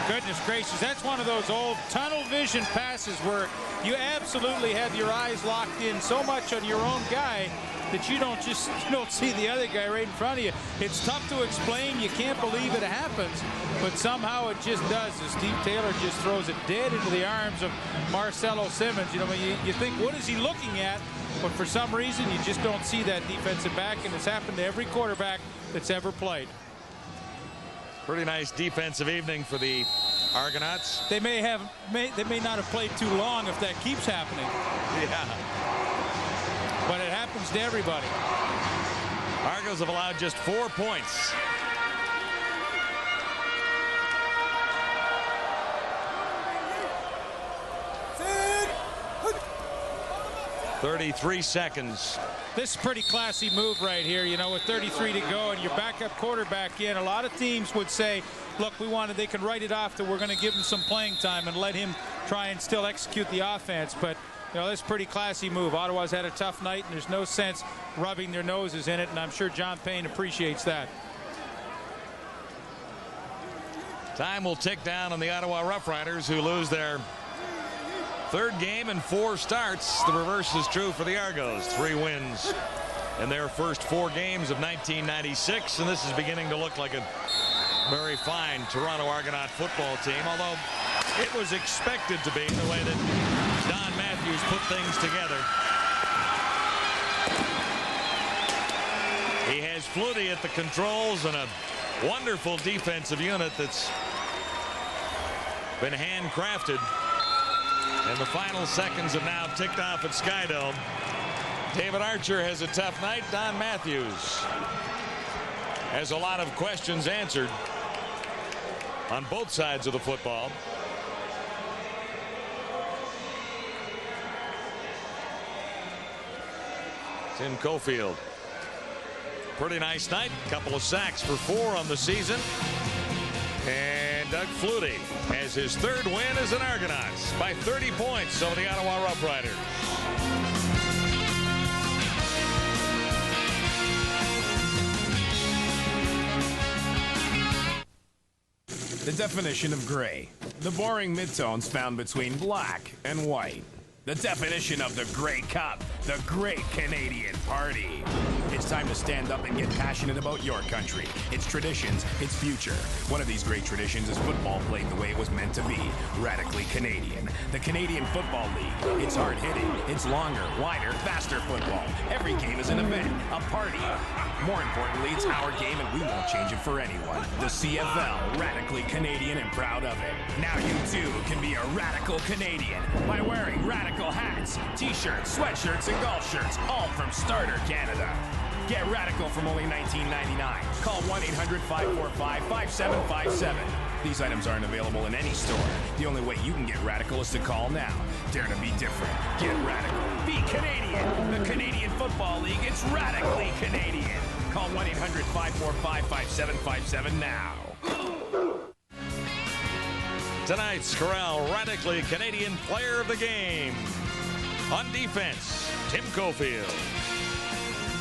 Goodness gracious, that's one of those old tunnel vision passes where you absolutely have your eyes locked in so much on your own guy that you don't see the other guy right in front of you. It's tough to explain. You can't believe it happens, but somehow it just does. As Steve Taylor just throws it dead into the arms of Marcelo Simmons. You know, you think, what is he looking at? But for some reason, you just don't see that defensive back, and it's happened to every quarterback that's ever played. Pretty nice defensive evening for the Argonauts. They may not have played too long if that keeps happening. Yeah. But it happens to everybody. Argos have allowed just 4 points. 33 seconds. This is a pretty classy move right here, you know, with 33 to go and your backup quarterback in. A lot of teams would say, look, they can write it off that we're going to give him some playing time and let him try and still execute the offense. But, you know, this is a pretty classy move. Ottawa's had a tough night, and there's no sense rubbing their noses in it, and I'm sure John Payne appreciates that. Time will tick down on the Ottawa Roughriders, who lose their third game in 4 starts. The reverse is true for the Argos. 3 wins in their first 4 games of 1996, and this is beginning to look like a very fine Toronto Argonaut football team, although it was expected to be the way that Don Matthews put things together. He has Flutie at the controls and a wonderful defensive unit that's been handcrafted. And the final seconds have now ticked off at Skydome. David Archer has a tough night. Don Matthews has a lot of questions answered on both sides of the football. Tim Cofield. Pretty nice night. Couple of sacks for 4 on the season. And Doug Flutie has his 3rd win as an Argonauts by 30 points over the Ottawa Roughriders. The definition of gray. The boring midtones found between black and white. The definition of the Grey Cup, the Great Canadian Party. It's time to stand up and get passionate about your country, its traditions, its future. One of these great traditions is football played the way it was meant to be, radically Canadian. The Canadian Football League. It's hard-hitting, it's longer, wider, faster football. Every game is an event, a party. More importantly, it's our game and we won't change it for anyone. The CFL, radically Canadian and proud of it. Now you too can be a radical Canadian by wearing radical hats, t-shirts, sweatshirts, and golf shirts, all from Starter Canada. Get radical from only $19.99. Call 1-800-545-5757. These items aren't available in any store. The only way you can get radical is to call now. Dare to be different. Get radical. Be Canadian. The Canadian Football League, it's radically Canadian. Call 1-800-545-5757 now. Tonight's Corral radically Canadian player of the game. On defense, Tim Cofield.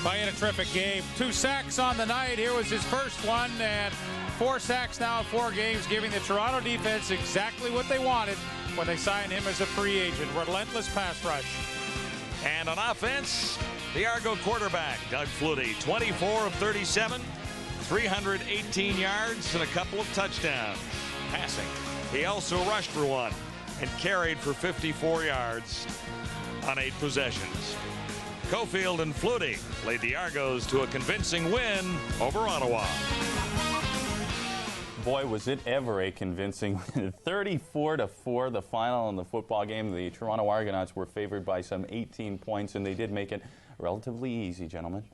He had a terrific game. 2 sacks on the night. Here was his first one, and 4 sacks now in 4 games, giving the Toronto defense exactly what they wanted when they signed him as a free agent. Relentless pass rush. And on offense, the Argo quarterback, Doug Flutie, 24 of 37, 318 yards and a couple of touchdowns. Passing. He also rushed for 1 and carried for 54 yards on 8 possessions. Cofield and Flutie led the Argos to a convincing win over Ottawa. Boy, was it ever a convincing 34-4, the final in the football game. The Toronto Argonauts were favored by some 18 points, and they did make it relatively easy, gentlemen.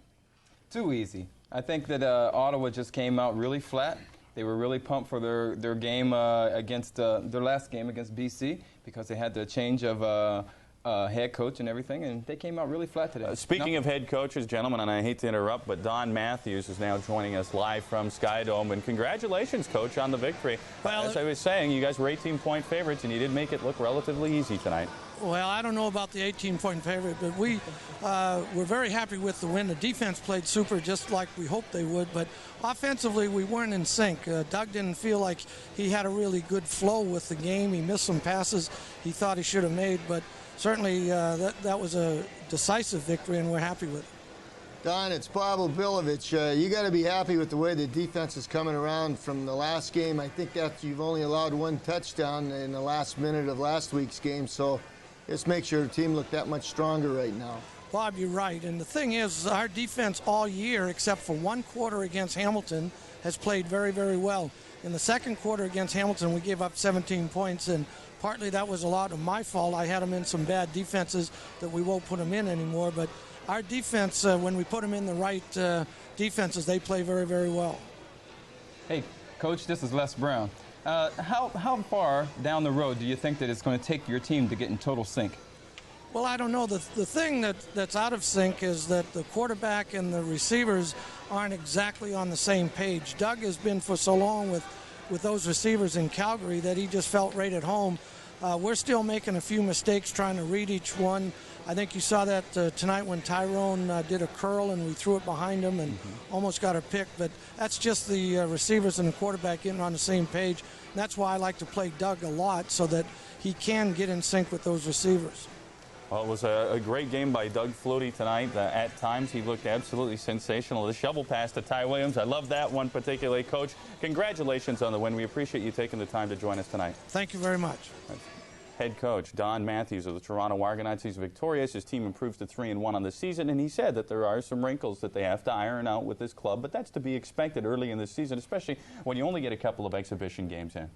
Too easy. I think that Ottawa just came out really flat. They were really pumped for their game against their last game against BC because they had the change of head coach and everything, and they came out really flat today. Speaking of head coaches, gentlemen, and I hate to interrupt, but Don Matthews is now joining us live from Skydome, and congratulations, Coach, on the victory. Well, as I was saying, you guys were 18-point favorites, and you did make it look relatively easy tonight. Well, I don't know about the 18-point favorite, but we were very happy with the win. The defense played super, just like we hoped they would, but offensively, we weren't in sync. Doug didn't feel like he had a really good flow with the game. He missed some passes he thought he should have made, but certainly that was a decisive victory, and we're happy with it. Don, it's Pavel Bilovich. You got to be happy with the way the defense is coming around from the last game. I think that you've only allowed 1 touchdown in the last minute of last week's game, so this makes your team look that much stronger right now. Bob, you're right. And the thing is, our defense all year, except for 1 quarter against Hamilton, has played very, very well. In the second quarter against Hamilton, we gave up 17 points, and partly that was a lot of my fault. I had them in some bad defenses that we won't put them in anymore. But our defense, when we put them in the right defenses, they play very, very well. Hey, Coach, this is Les Brown. How far down the road do you think that it's going to take your team to get in total sync? Well, I don't know. The thing that's out of sync is that the quarterback and the receivers aren't exactly on the same page. Doug has been for so long with those receivers in Calgary that he just felt right at home. We're still making a few mistakes trying to read each one. I think you saw that tonight when Tyrone did a curl and we threw it behind him and almost got a pick. But that's just the receivers and the quarterback getting on the same page. And that's why I like to play Doug a lot, so that he can get in sync with those receivers. Well, it was a great game by Doug Flutie tonight. At times, he looked absolutely sensational. The shovel pass to Ty Williams, I love that one particularly. Coach, congratulations on the win. We appreciate you taking the time to join us tonight. Thank you very much. That's head coach Don Matthews of the Toronto Argonauts. He's victorious. His team improves to 3-1 on the season, and he said that there are some wrinkles that they have to iron out with this club, but that's to be expected early in the season, especially when you only get a couple of exhibition games in.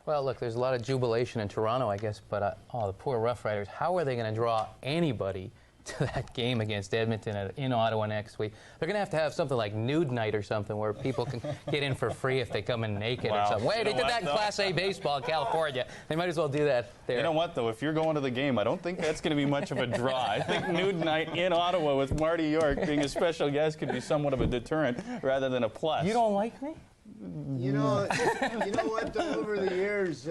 Well, look, there's a lot of jubilation in Toronto, I guess, but the poor Rough Riders, how are they going to draw anybody to that game against Edmonton in Ottawa next week? They're going to have something like nude night or something where people can get in for free if they come in naked or something. Wait, they did that in Class A baseball in California. They might as well do that there. You know what, though? If you're going to the game, I don't think that's going to be much of a draw. I think nude night in Ottawa with Marty York being a special guest could be somewhat of a deterrent rather than a plus. You don't like me? You know what, though, over the years,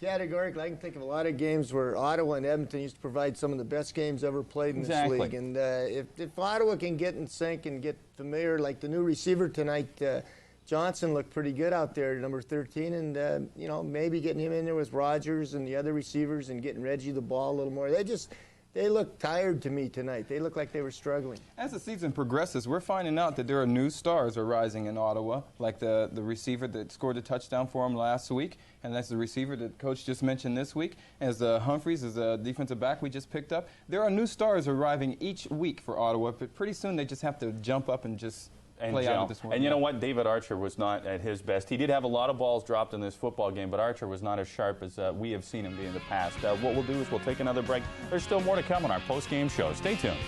categorically, I can think of a lot of games where Ottawa and Edmonton used to provide some of the best games ever played in this league. And if Ottawa can get in sync and get familiar, like the new receiver tonight, Johnson looked pretty good out there, number 13, and you know, maybe getting him in there with Rogers and the other receivers and getting Reggie the ball a little more. They look tired to me tonight. They look like they were struggling. As the season progresses, we're finding out that there are new stars rising in Ottawa, like the receiver that scored a touchdown for him last week, and that's the receiver that Coach just mentioned this week. As Humphreys is a defensive back we just picked up. There are new stars arriving each week for Ottawa, but pretty soon they just have to jump up and just play out with this one. And you know what? David Archer was not at his best. He did have a lot of balls dropped in this football game, but Archer was not as sharp as we have seen him be in the past. What we'll do is we'll take another break. There's still more to come on our post-game show. Stay tuned.